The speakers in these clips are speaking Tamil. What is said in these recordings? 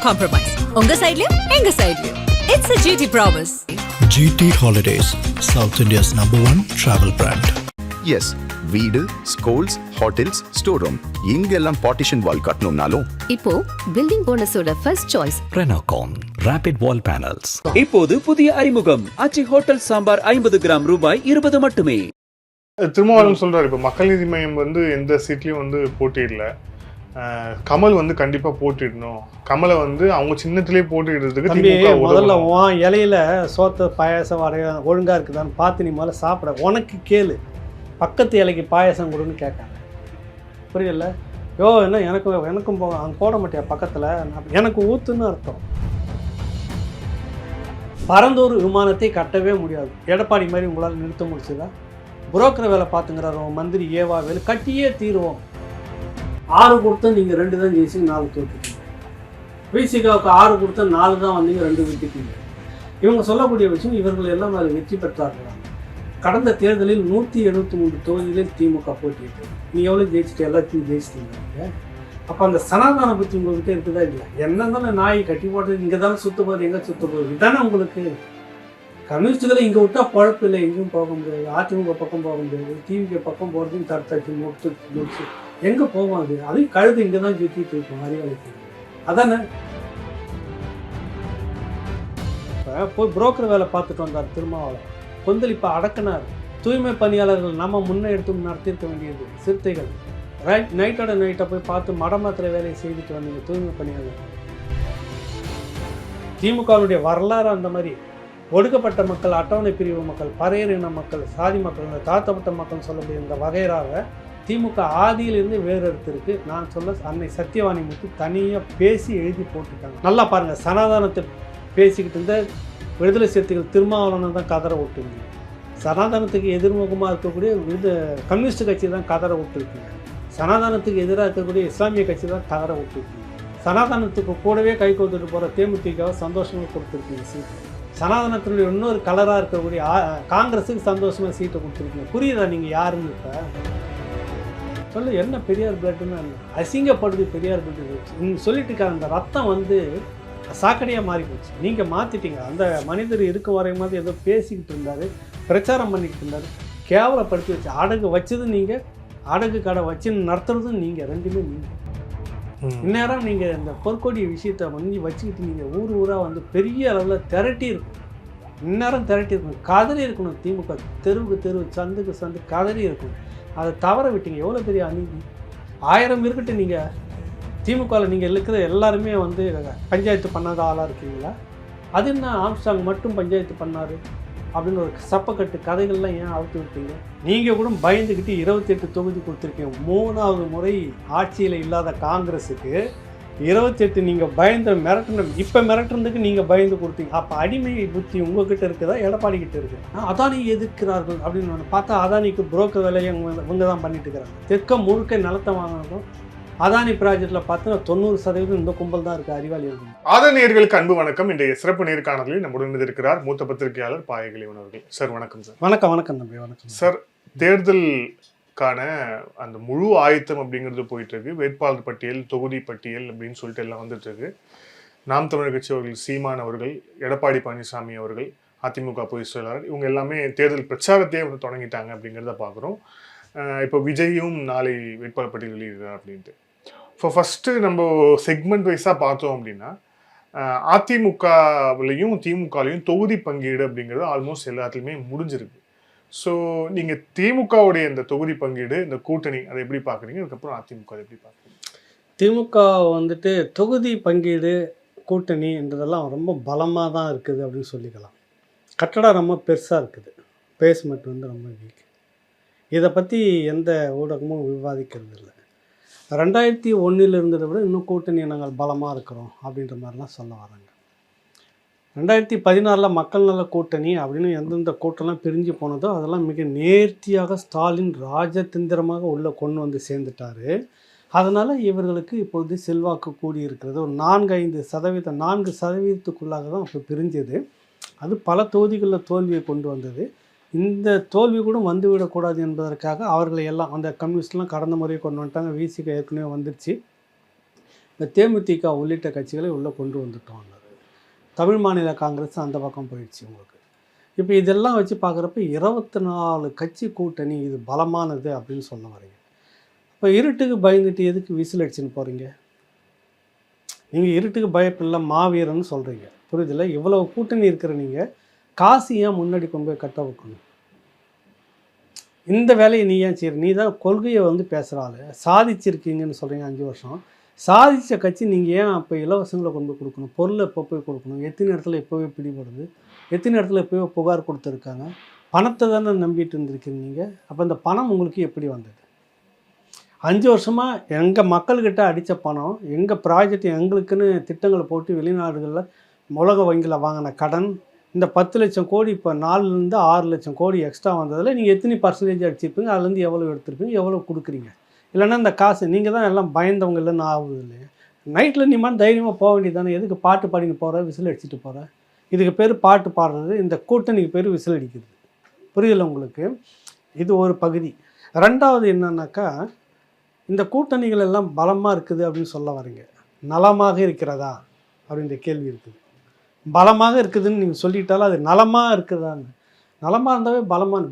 compromise. உங்க சைடுலயும் எங்க சைடுலயும். It's a GT promise. GT Holidays, South India's #1 travel brand. Yes, வீடு, ஸ்கூல்ஸ், ஹோட்டல்ஸ், ஸ்டோர் ரூம் இங்கெல்லாம் பார்ட்டிஷன் வால் கட்டணும்னாலும் இப்போ பில்டிங் போனஸோட first choice Renocon Rapid Wall Panels. இப்போது புதிய அறிமுகம் அச்சி ஹோட்டல் சாம்பார் 50 கிராம் ரூபாய் 20 மட்டுமே. திருமாவளவன் சொல்றாரு, இப்போ மக்கள் நீதி மையம் வந்து எந்த சீட்லயும் வந்து போட்டியிடல, கமல் வந்து கண்டிப்பா போட்டிடணும், கமலை வந்து அவங்க சின்னத்திலே போட்டிடுறதுக்கு திமுக முதல்ல இலையில சோத்த பாயாசம் வரைய ஒழுங்கா இருக்குதான்னு பார்த்து நீ முதல்ல சாப்பிட. உனக்கு கேளு, பக்கத்து இலைக்கு பாயாசம் கொடுன்னு கேட்காங்க. புரியல? யோ என்ன எனக்கும் போக அங்கே போட மாட்டியா பக்கத்தில், எனக்கு ஊத்துன்னு அர்த்தம். பரந்தூர் விமானத்தை கட்டவே முடியாது. எடப்பாடி மாதிரி உங்களால் நிறுத்த முடிச்சுதா? புரோக்கர் வேலை பார்த்துங்கிறார் மந்திரி ஏவா வேலை, கட்டியே தீருவோம். 6 கொடுத்தா நீங்கள் 2 தான் ஜெயிச்சு 4 தோற்றுட்டீங்க. விசிகாவுக்கு 6 கொடுத்தா 4 தான் வந்தீங்க, 2 விட்டுட்டீங்க. இவங்க சொல்லக்கூடிய விஷயம், இவர்கள் எல்லாம் அதில் வெற்றி பெற்றார்கள். கடந்த தேர்தலில் 173 தொகுதிகளில் திமுக போட்டியிட்டது. நீ எவ்வளோ ஜெயிச்சுட்டு எல்லாத்தையும் ஜெயிச்சிட்டீங்க. அப்போ அந்த சனாதன பற்றி உங்கள்கிட்ட இருக்குதா இல்லையா? என்ன தானே நாய் கட்டி போட்டது, இங்கே தானே சுத்த போகுது, எங்கே சுத்த போகுது, இதுதானே உங்களுக்கு. கம்யூனிஸ்டுகளை இங்கே விட்டால் பழப்பு இல்லை, எங்கேயும் போக முடியாது. அதிமுக பக்கம் போக முடியாது, டிவிக்கு பக்கம் போகிறதையும் தடுத்தாச்சு, முடிச்சு எங்கே போவோம்? அதையும் கழுது இங்கே தான் சுற்றிட்டு இருக்கோம் அறிவாளிக்கு. அதானே இப்போ போய் புரோக்கர் வேலை பார்த்துட்டு வந்தார் திருமாவளவன். கொந்தளிப்பை அடக்கினார். தூய்மை பணியாளர்கள் நம்ம முன்னே எடுத்து நடத்திருக்க வேண்டியது. சிறுத்தைகள் நைட்டோட நைட்டை போய் பார்த்து மடமாத்திர வேலையை செய்துட்டு வந்தீங்க தூய்மை பணியாளர்கள். திமுகவுடைய வரலாறு அந்த மாதிரி. ஒடுக்கப்பட்ட மக்கள், அட்டவணை பிரிவு மக்கள், பறையரின மக்கள், சாதி மக்கள், இந்த தாழ்த்தப்பட்ட மக்கள் சொல்லக்கூடிய இந்த வகைராக திமுக ஆதியிலிருந்து வேறு எடுத்திருக்கு. நான் சொல்ல அன்னை சத்தியவாணி முத்து தனியாக பேசி எழுதி போட்டிருக்காங்க. நல்லா பாருங்கள், சனாதனத்தை பேசிக்கிட்டு இருந்த விடுதலை சிறுத்தைகள் திருமாவளவன் தான் கதற விட்டுருங்க. சனாதனத்துக்கு எதிர்முகமாக இருக்கக்கூடிய கம்யூனிஸ்ட் கட்சி தான் கதற விட்டுருக்குங்க. சனாதனத்துக்கு எதிராக இருக்கக்கூடிய இஸ்லாமிய கட்சி தான் கதற விட்டுருக்குங்க. சனாதனத்துக்கு கூடவே கை கோத்துட்டு போகிற தேமுதிகவை சந்தோஷமாக கொடுத்துருக்கீங்க சீட்டு. சனாதனத்தினுடைய இன்னொரு கலராக இருக்கக்கூடிய காங்கிரஸுக்கு சந்தோஷமாக சீட்டை கொடுத்துருக்கீங்க. புரியுதா நீங்கள் யாருன்னு? இப்போ சொல்லு, என்ன பெரியார் பிளட்டுன்னு அசிங்கப்படுது பெரியார் பிளட்டு நீங்கள் சொல்லிட்டு இருக்காங்க. அந்த ரத்தம் வந்து சாக்கடையாக மாறி போச்சு. நீங்கள் மாற்றிட்டீங்க. அந்த மனிதர் இருக்க வரையும் ஏதோ பேசிக்கிட்டு இருந்தார், பிரச்சாரம் பண்ணிக்கிட்டு இருந்தார், கேவலப்படுத்தி வச்சு அடகு வச்சது நீங்கள், அடகு கடை வச்சு நடத்துறதும் நீங்கள், ரெண்டுமே நீங்கள். இந்நேரம் நீங்கள் இந்த பொற்கொடி விஷயத்தை வந்து வச்சுக்கிட்டு நீங்கள் ஊராக வந்து பெரிய அளவில் திரட்டி இருக்கணும். இந்நேரம் திரட்டி இருக்கணும், கதறி இருக்கணும். திமுக தெருவுக்கு தெருவு, சந்துக்கு சந்து கதறி இருக்கணும். அதை தவற விட்டீங்க. எவ்வளோ பெரிய அநீதி. 1000 இருக்கட்டும், நீங்கள் திமுகவில் நீங்கள் இருக்கிற எல்லாருமே வந்து பஞ்சாயத்து பண்ணாத ஆளாக இருக்கீங்களா? அது என்ன ஆம்ஸ்டாங் மட்டும் பஞ்சாயத்து பண்ணார் அப்படின்னு ஒரு சப்பக்கட்டு கதைகள்லாம் ஏன் அவுத்து விட்டீங்க? நீங்கள் கூட பயந்துக்கிட்டு 28 தொகுதி கொடுத்துருக்கீங்க. 3வது முறை ஆட்சியில் இல்லாத காங்கிரஸுக்கு 28 நீங்கள் பயந்து மிரட்டணும். இப்போ மிரட்டுறதுக்கு நீங்கள் பயந்து கொடுத்தீங்க. அப்போ அடிமை புத்தி உங்ககிட்ட இருக்குதா, எடப்பாடி கிட்ட இருக்குது? அதானி எதிர்க்கிறார்கள் அப்படின்னு பார்த்தா அதானிக்கு புரோக்கர் வேலையை இவங்க தான் பண்ணிட்டு இருக்கிறாங்க. தெற்க முழுக்க நிலத்தை வாங்கினதும் அதானி ப்ராஜெக்ட்ல பார்த்தீங்கன்னா 90% இந்த கும்பல் தான் இருக்கு, அறிவாளி இருக்கு. ஆதரணியர்களுக்கு அன்பு வணக்கம். இன்றைய சிறப்பு நேர்காணலில் நம்முடன் இருக்கிறார் மூத்த பத்திரிகையாளர் பாயகிலிவன் அவர்கள். சார் வணக்கம். சார் வணக்கம் தம்பி. வணக்கம் சார். தேர்தலுக்கான அந்த முழு ஆயத்தம் அப்படிங்கிறது போயிட்டு இருக்கு. வேட்பாளர் பட்டியல், தொகுதி பட்டியல் அப்படின்னு சொல்லிட்டு எல்லாம் வந்துட்டு இருக்கு. நாம் தமிழர் கட்சி அவர்கள், சீமான் அவர்கள், எடப்பாடி பழனிசாமி அவர்கள், அதிமுக பொதுச் செயலாளர், இவங்க எல்லாமே தேர்தல் பிரச்சாரத்தையே வந்து தொடங்கிட்டாங்க அப்படிங்கிறத பார்க்குறோம். இப்போ விஜயும் நாளை வேட்பாளர் பட்டியல் வெளியிடுறார் அப்படின்ட்டு. இப்போ ஃபஸ்ட்டு நம்ம செக்மெண்ட் வைஸாக பார்த்தோம் அப்படின்னா, அதிமுகவிலையும் திமுகலையும் தொகுதி பங்கீடு அப்படிங்கிறது ஆல்மோஸ்ட் எல்லாத்துலேயுமே முடிஞ்சிருக்கு. ஸோ நீங்கள் திமுகவுடைய இந்த தொகுதி பங்கீடு, இந்த கூட்டணி, அதை எப்படி பார்க்குறீங்க? அதுக்கப்புறம் அதிமுக அதை எப்படி பார்க்குறீங்க? திமுக வந்துட்டு தொகுதி பங்கீடு கூட்டணின்றதெல்லாம் ரொம்ப பலமாக தான் இருக்குது அப்படின்னு சொல்லிக்கலாம். கட்டடம் ரொம்ப பெருசாக இருக்குது, பேஸ்மெண்ட் வந்து ரொம்ப வீக். இதை பற்றி எந்த ஊடகமும் விவாதிக்கிறது இல்லை. 2001 இருந்ததை விட இன்னும் கூட்டணி நாங்கள் பலமாக இருக்கிறோம் அப்படின்ற மாதிரிலாம் சொல்ல வராங்க. 2016 மக்கள் நல கூட்டணி அப்படின்னு எந்தெந்த கூட்டம்லாம் பிரிஞ்சு போனதோ அதெல்லாம் மிக நேர்த்தியாக ஸ்டாலின் ராஜதந்திரமாக உள்ளே கொண்டு வந்து சேர்ந்துட்டார். அதனால் இவர்களுக்கு இப்போது செல்வாக்கு கூடி இருக்கிறது. ஒரு 4% தான் அப்போ பிரிஞ்சது. அது பல தொகுதிகளில் தோல்வியை கொண்டு வந்தது. இந்த தோல்வி கூட வந்துவிடக்கூடாது என்பதற்காக அவர்களை எல்லாம் அந்த கம்யூனிஸ்ட்லாம் கடந்த முறையை கொண்டு வந்துட்டாங்க. விசிக ஏற்கனவே வந்துருச்சு. இந்த தேமுதிக உள்ளிட்ட கட்சிகளை உள்ளே கொண்டு வந்துட்டோம். தமிழ் மாநில காங்கிரஸ் அந்த பக்கம் போயிடுச்சு உங்களுக்கு. இப்போ இதெல்லாம் வச்சு பார்க்குறப்ப 24 கட்சி கூட்டணி இது பலமானது அப்படின்னு சொல்ல வரீங்க. இப்போ இருட்டுக்கு பயந்துட்டு எதுக்கு விசில் அடிச்சுன்னு போகிறீங்க? நீங்கள் இருட்டுக்கு பயப்பில்லை மாவீரன்னு சொல்கிறீங்க, புரியுதில்ல? இவ்வளோ கூட்டணி இருக்கிற நீங்கள் காசு ஏன் முன்னாடி கொண்டு போய் கட்ட வைக்கணும்? இந்த வேலையை நீ ஏன் செய்கிற? நீ தான் கொள்கையை பேசுகிறாள், சாதிச்சிருக்கீங்கன்னு சொல்கிறீங்க 5 வருஷம். சாதித்த கட்சி நீங்கள் ஏன் அப்போ இலவசங்களை கொண்டு போய் கொடுக்கணும்? பொருளை எப்போ போய் கொடுக்கணும்? எத்தனை இடத்துல எப்போவே பிடிபடுது, எத்தனை இடத்துல எப்போவே புகார் கொடுத்துருக்காங்க? பணத்தை தானே நம்பிட்டு இருந்திருக்கீங்க நீங்கள். அப்போ இந்த பணம் உங்களுக்கு எப்படி வந்தது? 5 வருஷமாக எங்கள் மக்கள்கிட்ட அடித்த பணம், எங்கள் ப்ராஜெக்ட் எங்களுக்குன்னு திட்டங்களை போட்டு வெளிநாடுகளில் உலக வங்கியில் வாங்கின கடன், இந்த 10 லட்சம் கோடி இப்போ 4லேருந்து 6 லட்சம் கோடி எக்ஸ்ட்ரா வந்ததில் நீங்கள் எத்தனை பர்சன்டேஜ் அடிச்சிருப்பீங்க? அதுலேருந்து எவ்வளோ எடுத்திருப்பீங்க? எவ்வளோ கொடுக்குறீங்க? இல்லைன்னா இந்த காசு நீங்கள் தான் எல்லாம் பயந்தவங்க இல்லைன்னு ஆகுது இல்லையா? நைட்டில் நீ மாதிரி தைரியமாக போக வேண்டியது தானே. எதுக்கு பாட்டு பாடின்னு போகிற, விசில் அடிச்சுட்டு போகிற? இதுக்கு பேர் பாட்டு பாடுறது, இந்த கூட்டணிக்கு பேர் விசில் அடிக்கிறது. புரியல உங்களுக்கு? இது ஒரு பகுதி. 2வது என்னன்னாக்கா, இந்த கூட்டணிகள் எல்லாம் பலமாக இருக்குது அப்படின்னு சொல்ல வரீங்க. நலமாக இருக்கிறதா அப்படின்ற கேள்வி இருக்குது. பலமாக இருக்குதுன்னு நீங்கள் சொல்லிட்டாலும் அது நலமாக இருக்குதான்னு. நலமாக இருந்தாவே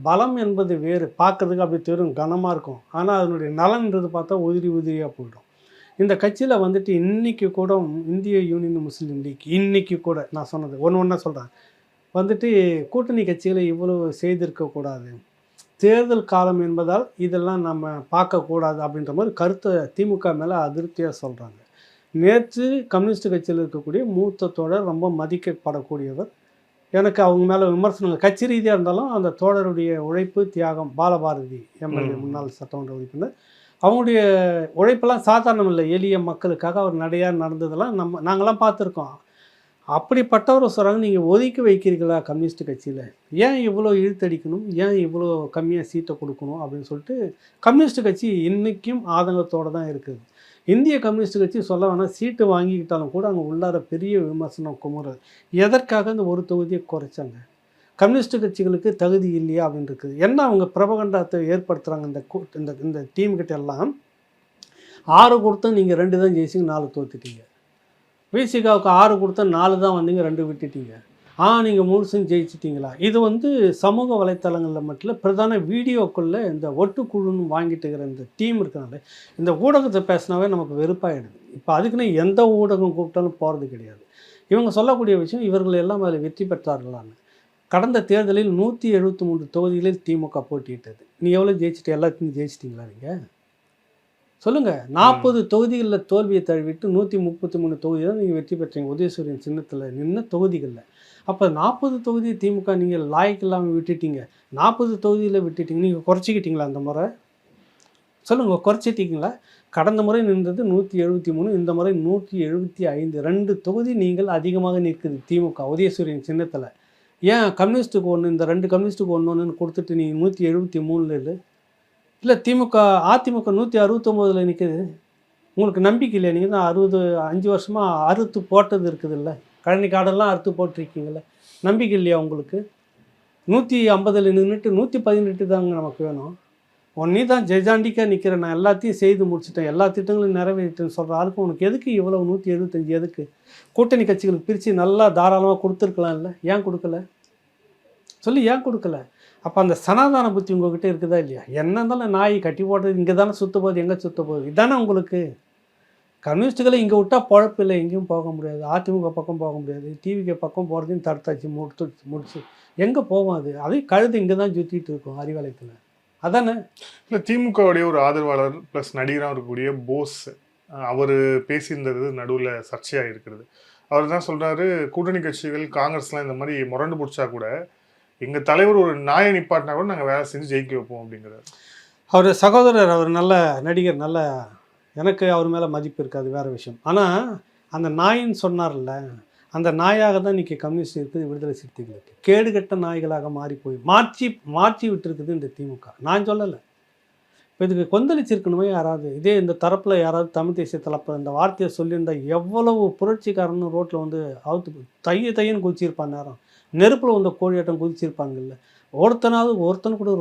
பலம் என்பது வேறு. பார்க்கறதுக்கு அப்படி தெரியும், கனமாக இருக்கும். ஆனால் அதனுடைய நலன்ன்றது பார்த்தா உதிரியாக போயிடும். இந்த கட்சியில் இன்றைக்கி கூட இந்திய யூனியன் முஸ்லீம் லீக் இன்றைக்கி கூட நான் சொன்னது ஒன்று சொல்கிறேன், கூட்டணி கட்சிகளை இவ்வளோ செய்திருக்கக்கூடாது, தேர்தல் காலம் என்பதால் இதெல்லாம் நம்ம பார்க்கக்கூடாது அப்படின்ற மாதிரி கருத்தை திமுக மேலே அதிருப்தியாக சொல்கிறாங்க. நேற்று கம்யூனிஸ்ட் கட்சியில் இருக்கக்கூடிய மூத்த தோழர், ரொம்ப மதிக்கப்படக்கூடியவர், எனக்கு அவங்க மேலே விமர்சனங்கள் கட்சி ரீதியாக இருந்தாலும் அந்த தோழருடைய உழைப்பு தியாகம், பாலபாரதி எம்எல்ஏ முன்னாள் சட்டமன்ற உறுப்பினர், அவங்களுடைய உழைப்பெல்லாம் சாதாரணம் இல்லை. எளிய மக்களுக்காக அவர் நடையாக நடந்ததெல்லாம் நாங்களாம் பார்த்துருக்கோம். அப்படிப்பட்டவர் சொல்கிறாங்க, நீங்கள் ஒதுக்கி வைக்கிறீங்களா கம்யூனிஸ்ட் கட்சியில்? ஏன் இவ்வளோ இழுத்தடிக்கணும், ஏன் இவ்வளோ கம்மியாக சீட்டை கொடுக்கணும் அப்படின்னு சொல்லிட்டு கம்யூனிஸ்ட் கட்சி இன்றைக்கும் ஆதங்கத்தோடு தான் இருக்குது. இந்திய கம்யூனிஸ்ட் கட்சி சொல்ல வேணால், சீட்டு வாங்கிக்கிட்டாலும் கூட அங்கே உள்ளார பெரிய விமர்சனம் குமுறது. எதற்காக இந்த ஒரு தொகுதியை குறைச்சாங்க? கம்யூனிஸ்ட் கட்சிகளுக்கு தகுதி இல்லையா அப்படின்னு இருக்குது. என்ன அவங்க பிரபகண்டத்தை ஏற்படுத்துகிறாங்க இந்த இந்த டீம்கிட்ட எல்லாம். 6 கொடுத்தா நீங்கள் 2 தான் ஜெயிச்சிங்க, 4 தோத்துட்டீங்க. விசிகாவுக்கு 6 கொடுத்தா 4 தான் வந்தீங்க, 2 விட்டுட்டீங்க. நீங்கள் முழுசும் ஜெயிச்சிட்டிங்களா? இது சமூக வலைத்தளங்களில் மட்டும் பிரதான வீடியோக்குள்ளே இந்த ஒட்டுக்குழுன்னு வாங்கிட்டு இருக்கிற இந்த டீம் இருக்கிறனால இந்த ஊடகத்தை பேசினாவே நமக்கு வெறுப்பாயிடுது. இப்போ அதுக்குன்னு எந்த ஊடகம் கூப்பிட்டாலும் போகிறது கிடையாது. இவங்க சொல்லக்கூடிய விஷயம், இவர்கள் எல்லாம் அதில் வெற்றி பெற்றார்களான்னு. கடந்த தேர்தலில் 173 தொகுதிகளில் திமுக போட்டியிட்டது. நீ எவ்வளோ ஜெயிச்சிட்டு? எல்லாத்தையும் ஜெயிச்சிட்டிங்களா நீங்கள்? சொல்லுங்கள். 40 தொகுதிகளில் தோல்வியை தழுவிட்டு 133 தொகுதி தான் நீங்கள் வெற்றி பெற்றீங்க, உதயசூரியன் சின்னத்தில் நின்ன தொகுதிகளில். அப்போ 40 தொகுதி திமுக நீங்கள் லாய்க்கு இல்லாமல் விட்டுட்டீங்க, 40 தொகுதியில் விட்டுட்டீங்க. நீங்கள் குறைச்சிக்கிட்டீங்களா அந்த முறை? சொல்லுங்கள், குறைச்சிட்டிங்களா? கடந்த முறை நின்றது 173, இந்த முறை 175. 2 தொகுதி நீங்கள் அதிகமாக நிற்குது திமுக உதயசூரியன் சின்னத்தில். ஏன் கம்யூனிஸ்ட்டுக்கு 1, இந்த 2 கம்யூனிஸ்ட்டுக்கு 1 கொடுத்துட்டு நீ 173 இல்லை அதிமுக 169 நிற்குது. உங்களுக்கு நம்பிக்கை இல்லையா? நீங்கள் தான் 5 வருஷமாக அறுத்து போட்டது இருக்குது இல்லை, கழனி காடெல்லாம் அறுத்து போட்டிருக்கீங்கள, நம்பிக்கை இல்லையா உங்களுக்கு? 150 நின்றுட்டு 118 தாங்க நமக்கு வேணும். நீ தான் ஜெஜாண்டிக்காக நிற்கிற, நான் எல்லாத்தையும் செய்து முடிச்சிட்டேன், எல்லா திட்டங்களும் நிறைவேறிட்டேன்னு சொல்கிற ஆளுக்கு உனக்கு எதுக்கு இவ்வளோ 175? எதுக்கு? கூட்டணி கட்சிகளுக்கு பிரித்து நல்லா தாராளமாக கொடுத்துருக்கலாம் இல்லை, ஏன் கொடுக்கல சொல்லி? ஏன் கொடுக்கல? அப்போ அந்த சனாதான புத்தி உங்கள்கிட்ட இருக்குதா இல்லையா? என்ன இருந்தாலும் நாய் கட்டி போடுறது இங்கே தானே சுற்ற போகுது, எங்கே சுற்ற போகுது? இதானே உங்களுக்கு. கம்யூனிஸ்ட்டுகளை இங்கே விட்டால் பழப்பு இல்லை, எங்கேயும் போக முடியாது, அதிமுக பக்கம் போக முடியாது, டிவிக்கு பக்கம் போகிறதையும் தடுத்தாச்சு, முடிச்சு எங்கே போவோம்? அதையும் கழுது இங்கே தான் சுற்றிட்டு இருக்கும் அறிவாலயத்தில். அதானே? இல்லை, திமுகவுடைய ஒரு ஆதரவாளர் ப்ளஸ் நடிகராக இருக்கக்கூடிய போஸ் அவர் பேசியிருந்தது நடுவில் சர்ச்சையாக இருக்கிறது. அவர் தான் சொல்கிறாரு, கூட்டணி கட்சிகள் காங்கிரஸ்லாம் இந்த மாதிரி முரண்டு பிடிச்சா கூட எங்கள் தலைவர் ஒரு நாயை நிப்பாட்டினா கூட நாங்கள் வேலை செஞ்சு ஜெயிக்க வைப்போம் அப்படிங்கிறார். அவர் சகோதரர், அவர் நல்ல நடிகர், நல்ல, எனக்கு அவர் மேலே மதிப்பு இருக்காது, வேறு விஷயம். ஆனால் அந்த நாயின்னு சொன்னார்ல, அந்த நாயாக தான் இன்றைக்கி கம்யூனிஸ்ட் இருக்குது, விடுதலை சிறுத்தைகளுக்கு கேடுகட்ட நாய்களாக மாற்றி விட்டுருக்குது இந்த திமுக. நான் சொல்லலை. இப்போ இதுக்கு கொந்தளிச்சிருக்கணுமே யாராவது, இதே இந்த தரப்பில் யாராவது தமிழ் தேசிய தரப்பில் இந்த வார்த்தையை சொல்லியிருந்தால் எவ்வளவு புரட்சிக்காரன்னு ரோட்டில் அவுத்து தையன்னு குதிச்சிருப்பான். நேரம் நெருப்பில் கோழியாட்டம் குதிச்சிருப்பாங்கல்ல. ஒருத்தனாவது கூட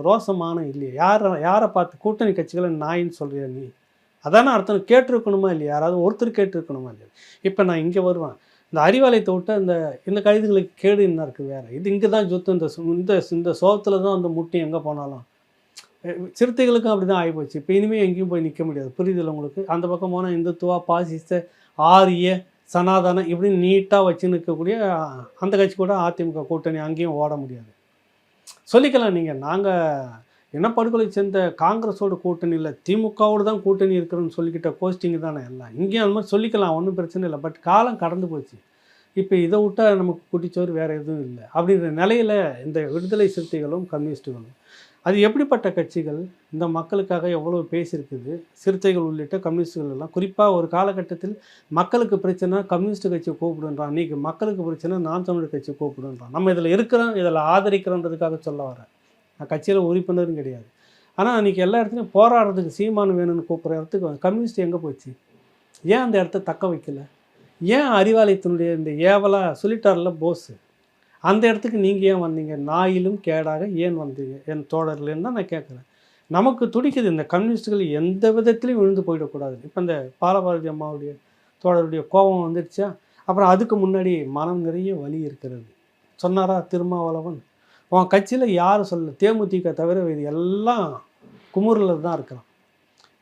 ரோசமான இல்லையா? யாரை பார்த்து கூட்டணி கட்சிகளை நாயின்னு சொல்கிறியா நீ? அதானே அர்த்தம். கேட்டிருக்கணுமா இல்லையா? யாராவது ஒருத்தர் கேட்டிருக்கணுமா இல்லையா? இப்போ நான் இங்கே வருவேன், இந்த அறிவாலயத்தை விட்டு இந்த கழுதுகளுக்கு கேடு என்ன இருக்குது வேறு? இது இங்கே தான் சுத்தம், இந்த சோகத்தில் தான் அந்த முட்டி எங்கே போனாலும். சிறுத்தைகளுக்கும் அப்படி தான் ஆகிப்போச்சு. இப்போ இனிமேல் எங்கேயும் போய் நிற்க முடியாது. புரியுதில்ல உங்களுக்கு? அந்த பக்கம் போனால் இந்துத்துவா, பாசிச, ஆரிய, சனாதனம் இப்படின்னு நீட்டாக வச்சு நிற்கக்கூடிய அந்த கட்சி கூட அதிமுக கூட்டணி அங்கேயும் ஓட முடியாது. சொல்லிக்கலாம் நீங்கள், நாங்கள் இனப்படுகொலை சேர்ந்த காங்கிரஸோட கூட்டணி இல்லை, திமுகவோடு தான் கூட்டணி இருக்கிறோன்னு சொல்லிக்கிட்ட போஸ்டிங்கு தானே எல்லாம். இங்கேயும் அது மாதிரி சொல்லிக்கலாம், ஒன்றும் பிரச்சனை இல்லை. பட் காலம் கடந்து போச்சு. இப்போ இதை விட்டால் நமக்கு குட்டிச்சோறு வேறு எதுவும் இல்லை அப்படின்ற நிலையில் இந்த விடுதலை சிறுத்தைகளும் கம்யூனிஸ்ட்டுகளும், அது எப்படிப்பட்ட கட்சிகள் இந்த மக்களுக்காக எவ்வளோ பேசியிருக்குது. சிறுத்தைகள் உள்ளிட்ட கம்யூனிஸ்டுகள் எல்லாம் குறிப்பாக ஒரு காலகட்டத்தில் மக்களுக்கு பிரச்சனை கம்யூனிஸ்ட் கட்சியை கூப்பிடுன்றான், இன்றைக்கி மக்களுக்கு பிரச்சனை நாம் தமிழர் கட்சியை கூப்பிடுன்றான். நம்ம இதில் இருக்கிறோம், இதில் ஆதரிக்கிறோன்றதுக்காக சொல்ல வரேன். நான் கட்சியில் உறுப்பினரும் கிடையாது. ஆனால் அன்றைக்கி எல்லா இடத்துலையும் போராடுறதுக்கு சீமானு வேணும்னு கூப்பிட்ற இடத்துக்கு கம்யூனிஸ்ட் எங்கே போச்சு? ஏன் அந்த இடத்த தக்க வைக்கல? ஏன் அறிவாலயத்தினுடைய இந்த ஏவலாக சொல்லிட்டார்ல போஸு, அந்த இடத்துக்கு நீங்கள் ஏன் வந்தீங்க? நாயிலும் கேடாக ஏன் வந்தீங்க என் தோழர்கள்னு தான் நான் கேட்குறேன். நமக்கு துடிக்குது இந்த கம்யூனிஸ்ட்டுகள் எந்த விதத்துலையும் விழுந்து போயிடக்கூடாது. இப்போ இந்த பாலபாரதி அம்மாவுடைய தோழருடைய கோபம் வந்துடுச்சா? அப்புறம் அதுக்கு முன்னாடி மனம் நிறைய வலி இருக்கிறது. சொன்னாரா திருமாவளவன்? உன் கட்சியில் யார் சொல்ல, தேமுதிக தவிர இது எல்லாம் குமுறில் தான் இருக்கிறான்.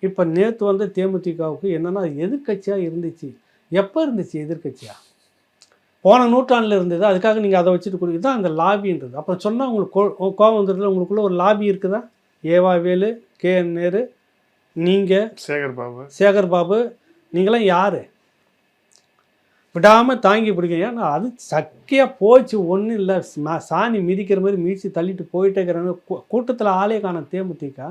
இப்போ நேற்று வந்து தேமுதிகவுக்கு என்னென்னா எதிர்கட்சியாக இருந்துச்சு. எப்போ இருந்துச்சு எதிர்கட்சியாக? போன நூற்றாண்டில் இருந்தது. அதுக்காக நீங்கள் அதை வச்சுட்டு கொடுக்குறது தான் அந்த லாபின்றது. அப்புறம் சொன்னால் உங்களுக்கு கோபம் வந்துடுது. உங்களுக்குள்ளே ஒரு லாபி இருக்குதா? ஏவா வேலு, KN நேரு, நீங்கள், சேகர் பாபு நீங்களாம் யார்? விடாமல் தாங்கி பிடிக்க. ஏன்னா அது சக்கையாக போச்சு. ஒன்றும் இல்லை, சாணி மிதிக்கிற மாதிரி மிதித்து தள்ளிட்டு போயிட்டே இருக்கிறாங்க. கூட்டத்தில் ஆளே காண தேமுதிக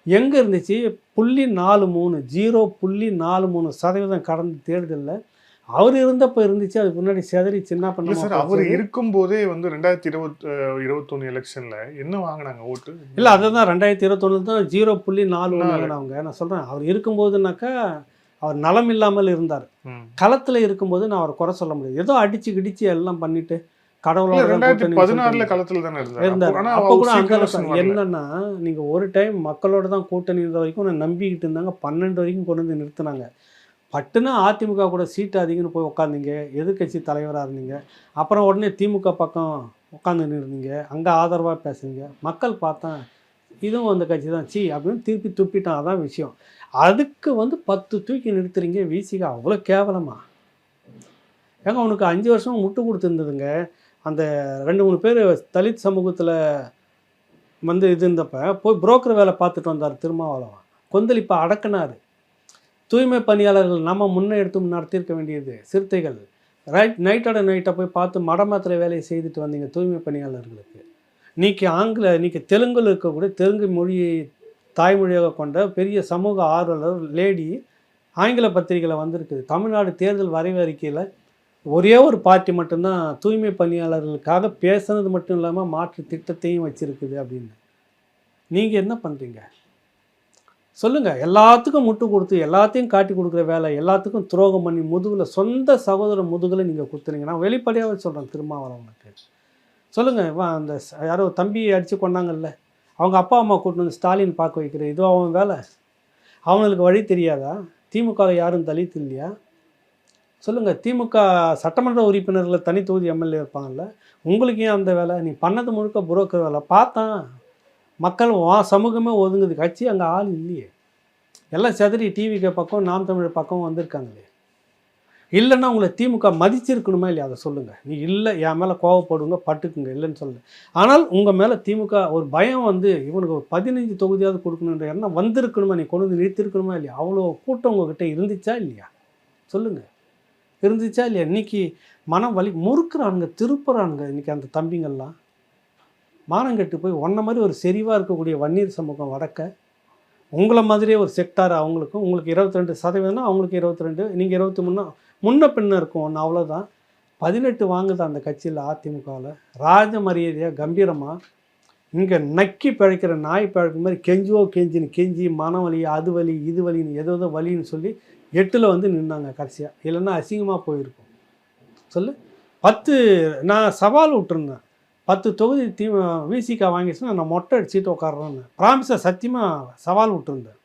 எங்கே இருந்துச்சு? 0.43 0.43% கடந்த தேர்தலில் அவர் இருந்தப்போ இருந்துச்சு. அதுக்கு முன்னாடி செதறி சின்ன பண்ண. அவர் இருக்கும்போதே வந்து 2021 எலெக்ஷனில் என்ன வாங்கினாங்க ஓட்டு? இல்லை, அதை தான் 2021 தான் 0.4 வாங்கினவங்க. நான் சொல்கிறேன், அவர் இருக்கும்போதுனாக்கா அவர் நலம் இல்லாமல் இருந்தார். களத்தில் இருக்கும்போது நான் அவரை குறை சொல்ல முடியாது. ஏதோ அடிச்சு கிடிச்சு எல்லாம் பண்ணிட்டு கடவுளோட 2016 களத்தில் தானே இருந்தார். அப்போ கூட அந்த என்னன்னா, நீங்கள் ஒரு டைம் மக்களோட தான் கூட்டணி இருந்த வரைக்கும் நான் நம்பிக்கிட்டு இருந்தாங்க. 12 வரைக்கும் கொண்டு வந்து நிறுத்தினாங்க. பட்டுனா அதிமுக கூட சீட்டு அதிகம்னு போய் உட்காந்தீங்க, எதிர்கட்சி தலைவராக இருந்தீங்க. அப்புறம் உடனே திமுக பக்கம் உட்காந்துன்னு இருந்தீங்க, அங்கே ஆதரவாக பேசுனீங்க. மக்கள் பார்த்தேன் இதுவும் அந்த கட்சி தான் சி அப்படின்னு திருப்பி துப்பிட்டான். அதான் விஷயம். அதுக்கு வந்து 10 தூக்கி நிறுத்துறீங்க. விசிக அவ்வளோ கேவலமா? ஏங்க உனக்கு 5 வருஷம் முட்டு கொடுத்துருந்ததுங்க. அந்த 2-3 பேர் தலித் சமூகத்தில் வந்து இது இருந்தப்போ போய் புரோக்கர் வேலை பார்த்துட்டு வந்தார் திருமாவளவன். கொந்தளிப்பை அடக்குனார். தூய்மை பணியாளர்கள் நம்ம முன்னே எடுத்து நடத்தியிருக்க வேண்டியது. சிறுத்தைகள் நைட்டோட நைட்டை போய் பார்த்து மடமாத்திரை வேலையை செய்துட்டு வந்தீங்க தூய்மை பணியாளர்களுக்கு. நீக்கி தெலுங்கில் இருக்கக்கூடிய தெலுங்கு மொழியை தாய்மொழியாக கொண்ட பெரிய சமூக ஆர்வலர் லேடி ஆங்கில பத்திரிகையில் வந்திருக்குது. தமிழ்நாடு தேர்தல் வரைவு அறிக்கையில் ஒரே ஒரு பார்ட்டி மட்டும்தான் தூய்மை பணியாளர்களுக்காக பேசுனது மட்டும் இல்லாமல் மாற்று திட்டத்தையும் வச்சுருக்குது அப்படின்னு. நீங்கள் என்ன பண்ணுறீங்க சொல்லுங்கள்? எல்லாத்துக்கும் முட்டு கொடுத்து எல்லாத்தையும் காட்டி கொடுக்குற வேலை, எல்லாத்துக்கும் துரோகம் பண்ணி முதுகில் சொந்த சகோதர முதுகில் நீங்கள் கொடுத்துறீங்க. நான் வெளிப்படையாகவே சொல்கிறேன் திருமாவளவனுக்கு. சொல்லுங்கள், அந்த யாரோ தம்பி அடித்து கொண்டாங்கல்ல, அவங்க அப்பா அம்மா கூட்டிட்டு வந்து ஸ்டாலின் பார்க்க வைக்கிற இதுவும் அவன் வேலை. அவனுக்கு வழி தெரியாதா? திமுகவில் யாரும் தலித் இல்லையா? சொல்லுங்கள். திமுக சட்டமன்ற உறுப்பினர்கள் தனி தொகுதி MLA இருப்பாங்கல்ல, உங்களுக்கு ஏன் அந்த வேலை? நீ பண்ணது முழுக்க புரோக்கர் வேலை. பார்த்தான் மக்கள் சமூகமே ஒதுங்குது. கட்சி அங்கே ஆள் இல்லையே, எல்லாம் செதறி டிவிக்கு பக்கம் நாம் தமிழர் பக்கம் வந்திருக்காங்களே. இல்லைன்னா உங்களை திமுக மதிச்சிருக்கணுமா இல்லையா? அதை சொல்லுங்கள். நீ இல்லை என் மேலே கோவப்படுங்க, பட்டுக்குங்க, இல்லைன்னு சொல்லு. ஆனால் உங்கள் மேலே திமுக ஒரு பயம் வந்து இவனுக்கு 15 தொகுதியாவது கொடுக்கணுன்ற எண்ணம் வந்திருக்கணுமா? நீ கொண்டு வந்து நிறுத்திருக்கணுமா இல்லையா? அவ்வளோ கூட்டம் உங்ககிட்ட இருந்துச்சா இல்லையா? சொல்லுங்கள், இருந்துச்சா இல்லையா? இன்றைக்கி மனம் வலி முறுக்குறானுங்க, திருப்புறானுங்க. இன்றைக்கி அந்த தம்பிங்கள்லாம் மானங்கெட்டு போய் ஒன்றை மாதிரி ஒரு செறிவாக இருக்கக்கூடிய வன்னியர் சமூகம் வடக்க உங்களை மாதிரியே ஒரு செக்டார் அவங்களுக்கும். உங்களுக்கு 22% அவங்களுக்கு 22, நீங்கள் 23 முன்ன பின்ன இருக்கும் ஒன்று, அவ்வளோதான். 18 வாங்குது அந்த கட்சியில் அதிமுகவில். ராஜ மரியாதையாக கம்பீரமாக இங்கே நக்கி பிழைக்கிற நாய் பிழைக்கிற மாதிரி கெஞ்சி மனவலி அது வலி இது வலின்னு ஏதோ வலின்னு சொல்லி 8 வந்து நின்னாங்க கடைசியாக. இல்லைன்னா அசிங்கமாக போயிருக்கும். சொல்லு. 10 நான் சவால் விட்டுருந்தேன், 10 தொகுதி விசிக வாங்கிச்சுன்னா நான் மொட்டை அடிச்சுட்டு உட்காடுறேன்னு ப்ராமிஸாக சத்தியமாக சவால் விட்டுருந்தேன்.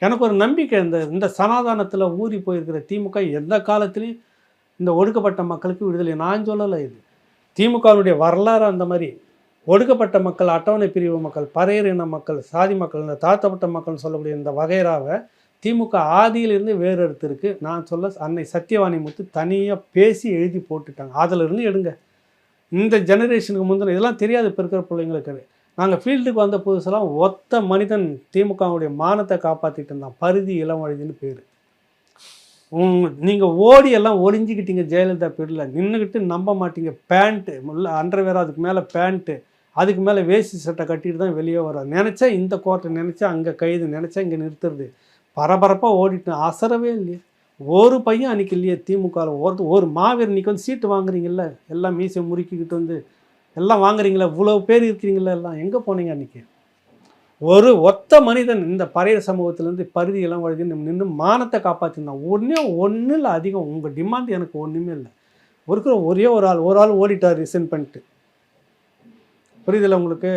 எனக்கு ஒரு நம்பிக்கை, இந்த சனாதானத்தில் ஊறி போயிருக்கிற திமுக எந்த காலத்துலேயும் இந்த ஒடுக்கப்பட்ட மக்களுக்கு விடுதலை. நான் சொல்லலை, இது திமுகவுடைய வரலாறு அந்த மாதிரி. ஒடுக்கப்பட்ட மக்கள், அட்டவணை பிரிவு மக்கள், பறையர் இன மக்கள், சாதி மக்கள், இந்த தாழ்த்தப்பட்ட மக்கள்னு சொல்லக்கூடிய இந்த வகைராவை திமுக ஆதியிலிருந்து வேறு எடுத்திருக்கு. நான் சொல்ல அன்னை சத்தியவாணி முத்து தனியாக பேசி எழுதி போட்டுட்டாங்க. அதிலிருந்து எடுங்க. இந்த ஜெனரேஷனுக்கு முந்தின இதெல்லாம் தெரியாது இப்போ இருக்கிற பிள்ளைங்களுக்கு. நாங்கள் ஃபீல்டுக்கு வந்த புதுசெல்லாம் ஒத்த மனிதன் திமுகவுடைய மானத்தை காப்பாற்றிட்டு இருந்தான். பரிதி இளவழுதின்னு பேர். நீங்கள் ஓடி எல்லாம் ஒளிஞ்சிக்கிட்டீங்க ஜெயலலிதா பேரில். நின்றுக்கிட்டு நம்ப மாட்டீங்க. பேண்ட்டு முல்ல அண்டர்வேர், அதுக்கு மேலே பேண்ட்டு, அதுக்கு மேலே வேஷ்டி சட்டை கட்டிட்டு தான் வெளியே வர்றாரு. நினச்சா இந்த கோர்ட்டை, நினச்சா அங்கே கைது, நினச்சா இங்கே நிறுத்துறது. பரபரப்பாக ஓடிட்டேன், அசரவே இல்லையே. ஒரு பையன் அன்றைக்கி இல்லையே திமுகவில். ஒரு மாவீரர் இன்றைக்கி வந்து சீட்டு வாங்குறீங்கள, எல்லாம் மீசை முறுக்கிக்கிட்டு வந்து எல்லாம் வாங்குறீங்களா, இவ்வளோ பேர் இருக்கிறீங்களா, எல்லாம் எங்கே போனீங்க அன்றைக்கி? ஒரு ஒத்த மனிதன் இந்த பறைய சமூகத்திலேருந்து பரிதி எல்லாம் வழுதி நின்று மானத்தை காப்பாற்றிருந்தான். ஒன்றும் இல்லை அதிகம். உங்கள் டிமாண்ட் எனக்கு ஒன்றுமே இல்லை. ஒரே ஒரு ஆள் ஓடிட்டார் ரிசைன் பண்ணிட்டு. புரியுதில்ல உங்களுக்கு?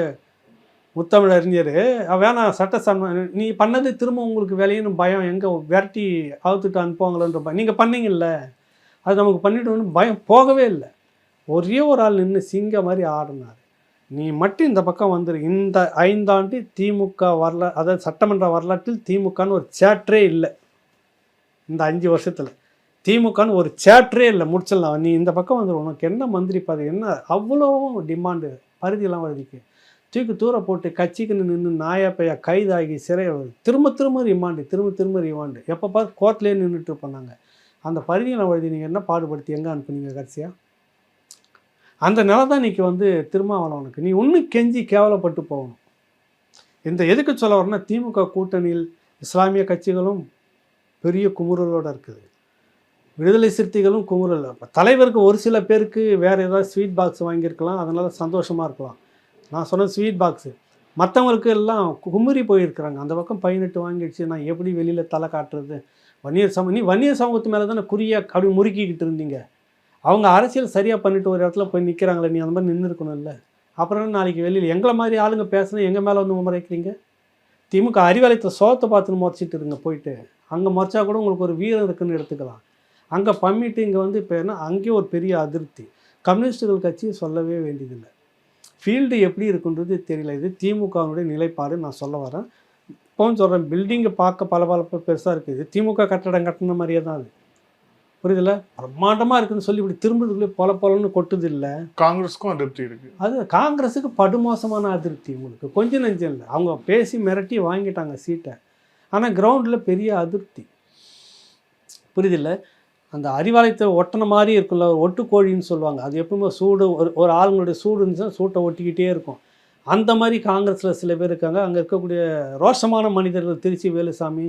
முத்தமிழ் அறிஞர் வேணாம் சட்டசன்மை நீ பண்ணது திரும்ப உங்களுக்கு வேலையின்னு பயம், எங்கே விரட்டி அவுத்துட்டு அனுப்புவாங்களன்ற பயம். நீங்கள் பண்ணீங்கல்ல, அது நமக்கு பண்ணிவிட்டோன்னு பயம் போகவே இல்லை. ஒரே ஒரு ஆள் நின்று சிங்க மாதிரி ஆடினார். நீ மட்டும் இந்த பக்கம் வந்துரு. இந்த 5 ஆண்டு திமுக வரலாறு, அதாவது சட்டமன்ற வரலாற்றில் திமுகன்னு ஒரு சேப்டரே இல்லை. இந்த 5 வருஷத்தில் திமுகன்னு ஒரு சேப்டரே இல்லை. முடிச்சிடலாம். நீ இந்த பக்கம் வந்துடும். உனக்கு என்ன மந்திரி பதவி, என்ன அவ்வளோ டிமாண்டு பருதியெல்லாம் வருதிக்கு தூக்கி தூர போட்டு கட்சிக்குன்னு நின்று நாயா பையா கைதாகி சிறை திரும்ப ரிமாண்டு. எப்போ பார்த்து கோர்ட்லேயே நின்றுட்டு பண்ணாங்க. அந்த பருதியெல்லாம் வருதி நீங்கள் என்ன பாடுபடுத்தி எங்கே அனுப்புனீங்க கடைசியாக? அந்த நிலை தான் இன்றைக்கி வந்து திருமாவளவனுக்கு. நீ இன்னும் கெஞ்சி கேவலப்பட்டு போகணும். இந்த எதுக்கு சொல்ல வரேன்னா, திமுக கூட்டணியில் இஸ்லாமிய கட்சிகளும் பெரிய குமுறலோடு இருக்குது. விடுதலை சிறுத்தைகளும் குமுறல். தலைவருக்கு ஒரு சில பேருக்கு வேறு ஏதாவது ஸ்வீட் பாக்ஸ் வாங்கியிருக்கலாம், அதனால் சந்தோஷமாக இருக்கலாம். நான் சொன்னது ஸ்வீட் பாக்ஸு. மற்றவங்களுக்கு எல்லாம் குமுறி போயிருக்கிறாங்க. அந்த பக்கம் 18 வாங்கிடுச்சு, நான் எப்படி வெளியில் தலை காட்டுறது? நீ வன்னியர் சமூகத்து மேலே தானே குறியாக அப்படி முறுக்கிக்கிட்டு இருந்தீங்க. அவங்க அரசியல் சரியாக பண்ணிவிட்டு ஒரு இடத்துல போய் நிற்கிறாங்களே, நீ அந்த மாதிரி நின்று இருக்கணும் இல்லை? அப்புறம் நாளைக்கு வெளியில் எங்களை மாதிரி ஆளுங்க பேசுனா எங்கள் மேலே வந்து முறைக்கிறீங்க. திமுக அறிவாலயத்தை சோத்தை பார்த்துன்னு முறைச்சிட்டு இருங்க. போயிட்டு அங்கே முறைச்சா கூட உங்களுக்கு ஒரு வீரம் இருக்குன்னு எடுத்துக்கலாம். அங்கே பம்மிட்டு இங்கே வந்து இப்போ என்ன, அங்கேயும் ஒரு பெரிய அதிருப்தி. கம்யூனிஸ்டுகள் கட்சியை சொல்லவே வேண்டியதில்லை. ஃபீல்டு எப்படி இருக்குன்றது தெரியல. இது திமுகவுடைய நிலைப்பாடு. நான் சொல்ல வரேன். இப்போவும் சொல்கிறேன், பில்டிங்கை பார்க்க பளபளப்பாக பெருசாக இருக்குது. திமுக கட்டடம் கட்டின மாதிரியே தான் அது. புரியுதில்ல? பிரம்மாண்டமாக இருக்குதுன்னு சொல்லி இப்படி திரும்புறதுக்குள்ளே பொலன்னு கொட்டுது இல்லை. காங்கிரஸுக்கும் அதிருப்தி இருக்குது. அது காங்கிரஸுக்கு படுமோசமான அதிருப்தி. உங்களுக்கு கொஞ்சம் நெஞ்சம் இல்லை. அவங்க பேசி மிரட்டி வாங்கிட்டாங்க சீட்டை. ஆனால் கிரவுண்டில் பெரிய அதிருப்தி. புரியுதில்ல? அந்த அறிவாலயத்தை ஒட்டின மாதிரி இருக்குல்ல, ஒட்டு கோழின்னு சொல்லுவாங்க. அது எப்பவுமே சூடு, ஒரு ஆளுங்களுடைய சூடு இருந்துச்சுன்னா சூட்டை ஒட்டிக்கிட்டே இருக்கும். அந்த மாதிரி காங்கிரஸில் சில பேர் இருக்காங்க. அங்கே இருக்கக்கூடிய ரோஷமான மனிதர்கள், திருச்சி வேலுசாமி,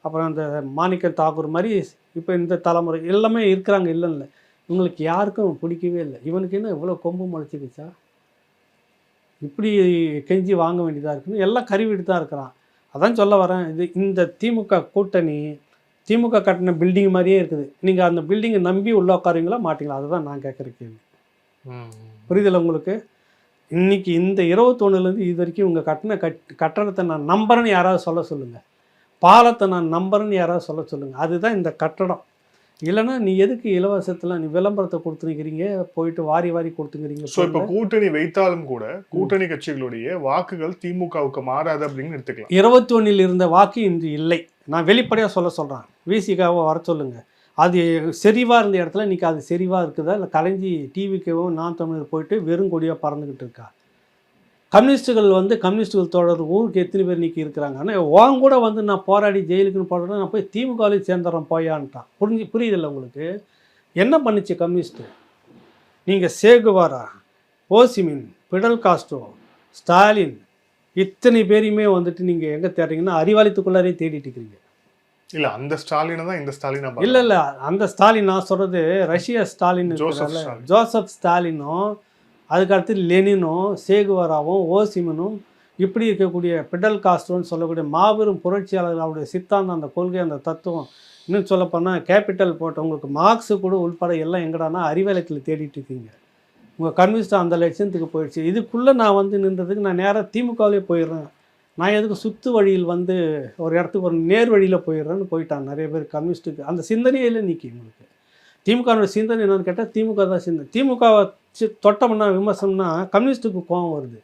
அப்புறம் அந்த மாணிக்க தாக்கூர் மாதிரி இப்போ இந்த தலைமுறை எல்லாமே இருக்கிறாங்க. இல்லைல்ல, இவங்களுக்கு யாருக்கும் பிடிக்கவே இல்லை. இவனுக்கு என்ன இவ்வளோ கொம்பு முளைச்சிக்கிச்சா, இப்படி கெஞ்சி வாங்க வேண்டியதாக இருக்குன்னு எல்லாம் கருவிட்டு தான் இருக்கிறான். அதான் சொல்ல வரேன். இந்த திமுக கூட்டணி திமுக கட்டின பில்டிங் மாதிரியே இருக்குது. நீங்கள் அந்த பில்டிங்கை நம்பி உள்ள உட்காருவீங்களா மாட்டிங்களா? அதுதான் நான் கேட்குற கேள்வி. புரியுதில்ல உங்களுக்கு? இன்றைக்கி இந்த 21லேருந்து இது வரைக்கும் உங்கள் கட்டின கட்டடத்தை நான் நம்புறேன்னு யாராவது சொல்லுங்கள். பாலத்தை நான் நம்புறேன்னு யாராவது சொல்லுங்கள். அதுதான் இந்த கட்டடம். இல்லைன்னா நீ எதுக்கு இலவசத்தில் நீ விளம்பரத்தை கொடுத்துருக்கிறீங்க, போயிட்டு வாரி கொடுத்துக்கிறீங்க. ஸோ இப்போ கூட்டணி வைத்தாலும் கூட கூட்டணி கட்சிகளுடைய வாக்குகள் திமுகவுக்கு மாறாது அப்படின்னு எடுத்துக்கலாம். 21 இருந்த வாக்கு இன்று இல்லை. நான் வெளிப்படையாக சொல்கிறேன். விசிகாவை வர சொல்லுங்கள். அது செறிவாக இருந்த இடத்துல இன்றைக்கி அது செறிவாக இருக்குதா, இல்லை கலைஞ்சி டிவிக்கவும் நான் தமிழர் போயிட்டு வெறும் கொடியாக பறந்துக்கிட்டு இருக்கா? கம்யூனிஸ்டுகள் தோழர் ஊருக்கு எத்தனை பேர் இன்றைக்கி இருக்கிறாங்க. ஆனால் வாங்க கூட வந்து நான் போராடி ஜெயிலுக்குன்னு போடுறேன், நான் போய் திமுகவிலையும் சேர்ந்துடுறேன் போயான்ட்டான். புரியுதில்லை உங்களுக்கு? என்ன பண்ணிச்சு கம்யூனிஸ்ட்டு? நீங்கள் சேகுவாரா, ஓசிமின், பிடல் காஸ்ட்ரோ, ஸ்டாலின், இத்தனை பேரையுமே வந்துட்டு நீங்கள் எங்கே தேடுறீங்கன்னா அறிவாலயத்துக்குள்ளாரே தேடிட்டு இருக்கிறீங்க. இல்லை அந்த ஸ்டாலினை தான் இந்த ஸ்டாலினா? இல்லை அந்த ஸ்டாலின் நான் சொல்கிறது ரஷ்யா ஸ்டாலின், ஜோசப் ஸ்டாலினும், அதுக்கடுத்து லெனினும், சேகுவாராவும், ஓசிமனும், இப்படி இருக்கக்கூடிய பிடல் காஸ்ட்ரோன்னு சொல்லக்கூடிய மாபெரும் புரட்சியாளர்கள், அவருடைய சித்தாந்தம், அந்த கொள்கை, அந்த தத்துவம், இன்னும் சொல்லப்போனால் கேபிட்டல் போட்டவங்களுக்கு மார்க்ஸு கூட உள்பட எல்லாம் எங்கடானா அறிவாலயத்தில் தேடிட்டு இருக்கீங்க. உங்கள் கம்யூனிஸ்ட் அந்த லட்சத்துக்கு போயிடுச்சு. இதுக்குள்ளே நான் வந்து நின்றதுக்கு நான் நேராக திமுகவிலே போயிடுறேன். நான் எதுக்கு சுற்று வழியில் வந்து ஒரு இடத்துக்கு ஒரு நேர் வழியில் போயிடுறேன்னு போயிட்டாங்க நிறைய பேர் கம்யூனிஸ்ட்டுக்கு. அந்த சிந்தனையில நீக்கி உங்களுக்கு திமுகவோட சிந்தனை என்னென்னு கேட்டால் திமுக தான் சிந்தனை. திமுகவை தொட்டோம்னா விமர்சனம்னா கம்யூனிஸ்ட்டுக்கு கோபம் வருது.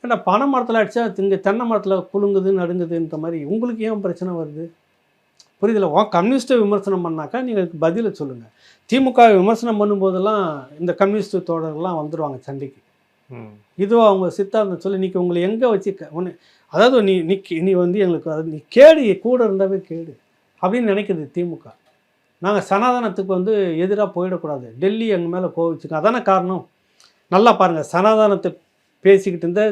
ஏன்னா பனை மரத்தில் அடித்தா இங்கே தென்னை மரத்தில் குலுங்குது நடுங்குதுன்ற மாதிரி உங்களுக்கு ஏன் பிரச்சனை வருது? புரியுதில்ல? கம்யூனிஸ்ட்டை விமர்சனம் பண்ணாக்கா நீங்கள் பதிலை சொல்லுங்கள். திமுக விமர்சனம் பண்ணும்போதெல்லாம் இந்த கம்யூனிஸ்ட் தோழர்கள்லாம் வந்துடுவாங்க சண்டைக்கு. இதுவோ அவங்க சித்தாந்தம் சொல்லி இன்றைக்கி உங்களை எங்கே வச்சு ஒன்று, அதாவது நீ வந்து எங்களுக்கு அது நீ கேடு கூட இருந்தாவே கேடு அப்படின்னு நினைக்குது திமுக. நாங்கள் சனாதனத்துக்கு வந்து எதிராக போயிடக்கூடாது, டெல்லி எங்கள் மேலே கோவிச்சுங்க. அதான காரணம். நல்லா பாருங்கள், சனாதனத்தை பேசிக்கிட்டு இருந்த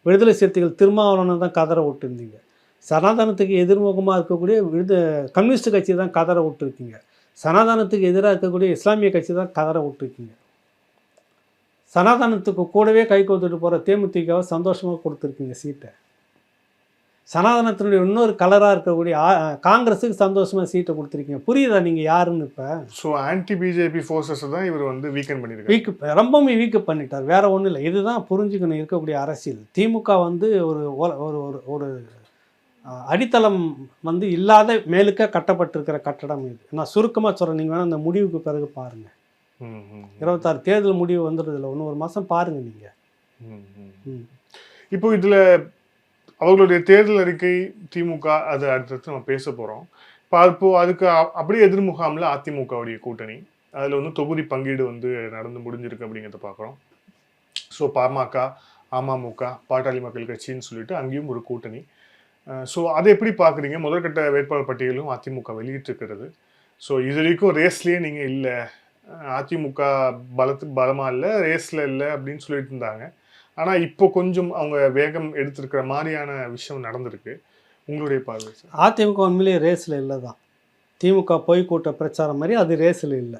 விடுதலை சிறுத்தைகள் திருமாவளவனை தான் கதற விட்டுருந்தீங்க. சனாதனத்துக்கு எதிர்முகமாக இருக்கக்கூடிய கம்யூனிஸ்ட் கட்சி தான் கதற விட்டுருக்கீங்க. சனாதனத்துக்கு எதிராக இருக்கக்கூடிய இஸ்லாமிய கட்சி தான் கதற விட்டுருக்கீங்க. சனாதனத்துக்கு கூடவே கை கோத்துட்டு போகிற தேமுதிகவை சந்தோஷமாக கொடுத்துருக்கீங்க சீட்டை. சனாதனத்தினுடைய இன்னொரு கலராக இருக்கக்கூடிய காங்கிரஸுக்கு சந்தோஷமாக சீட்டை கொடுத்துருக்கீங்க. புரியுதா நீங்கள் யாருன்னு? இப்போ ஸோ ஆன்டி பிஜேபி ஃபோர்ஸஸ் தான் இவர் வந்து வீக்கன் பண்ணியிருக்காரு. ரொம்பவுமே வீக்கப் பண்ணிட்டார். வேறு ஒன்றும் இல்லை. இதுதான் புரிஞ்சுக்கணும் இருக்கக்கூடிய அரசியல். திமுக வந்து ஒரு ஒரு அடித்தளம் வந்து இல்லாத மேலுக்க கட்டப்பட்டிருக்கிற கட்டடம் இது. நான் சுருக்கமாக சொல்கிறேன், நீங்கள் வேணால் அந்த முடிவுக்கு பிறகு பாருங்கள். 26 தேர்தல் முடிவு வந்துடுறதில்ல, இன்னும் ஒரு மாதம் பாருங்கள் நீங்கள். இப்போ இதில் அவர்களுடைய தேர்தல் அறிக்கை திமுக அது அடுத்தடுத்து நம்ம பேச போகிறோம். இப்போ அதுக்கு அப்படியே எதிர்முகாமில் அதிமுகவுடைய கூட்டணி, அதில் வந்து தொகுதி பங்கீடு வந்து நடந்து முடிஞ்சிருக்கு அப்படிங்கிறத பார்க்குறோம். ஸோ பாமக, அமமுக, பாட்டாளி மக்கள் கட்சின்னு சொல்லிட்டு அங்கேயும் ஒரு கூட்டணி. ஸோ அதை எப்படி பார்க்குறீங்க? முதற்கட்ட வேட்பாளர் பட்டியலும் அதிமுக வெளியிட்டிருக்கிறது. ஸோ இது வரைக்கும் ரேஸ்லேயே நீங்கள் இல்லை, அதிமுக பலமாக இல்லை, ரேஸில் இல்லை அப்படின்னு சொல்லிட்டு இருந்தாங்க. ஆனால் இப்போ கொஞ்சம் அவங்க வேகம் எடுத்திருக்கிற மாதிரியான விஷயம் நடந்திருக்கு. உங்களுடைய பார்வை சார்? அதிமுக உண்மையிலேயே ரேஸில் இல்லை தான். திமுக பொய்க்கூட்ட பிரச்சாரம் மாதிரி அது ரேஸில் இல்லை.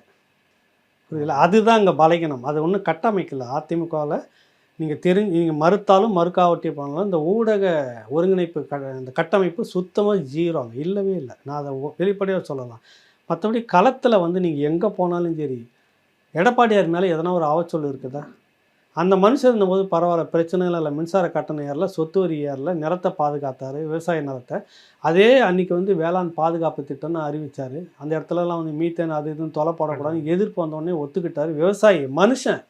புரியல? அதுதான் அங்கே பலகீனம். அது ஒன்றும் கட்டமைக்கல. அதிமுகவில் நீங்கள் மறுத்தாலும் மறுக்காவட்டி பண்ணலாம். இந்த ஊடக ஒருங்கிணைப்பு இந்த கட்டமைப்பு சுத்தமாக ஜீரோ, இல்லவே இல்லை. நான் அதை வெளிப்படையாக சொல்லலாம். மற்றபடி களத்தில் வந்து நீங்கள் எங்கே போனாலும் சரி, எடப்பாடியார் மேலே எதனா ஒரு அவச்சொல் இருக்குதா? அந்த மனுஷன் இருந்தபோது பரவாயில்ல, பிரச்சனைகள் இல்லை, மின்சார கட்டணம் ஏறல, சொத்து வரி ஏறல, நிலத்தை பாதுகாத்தார், விவசாய நிலத்தை. அதே அன்றைக்கி வந்து வேளாண் பாதுகாப்பு திட்டம்னு அறிவித்தார். அந்த இடத்துலலாம் வந்து மீத்தேன் அது இதுன்னு தொலை போடக்கூடாதுன்னு எதிர்ப்பு வந்தோடனே ஒத்துக்கிட்டார். விவசாயி மனுஷன்,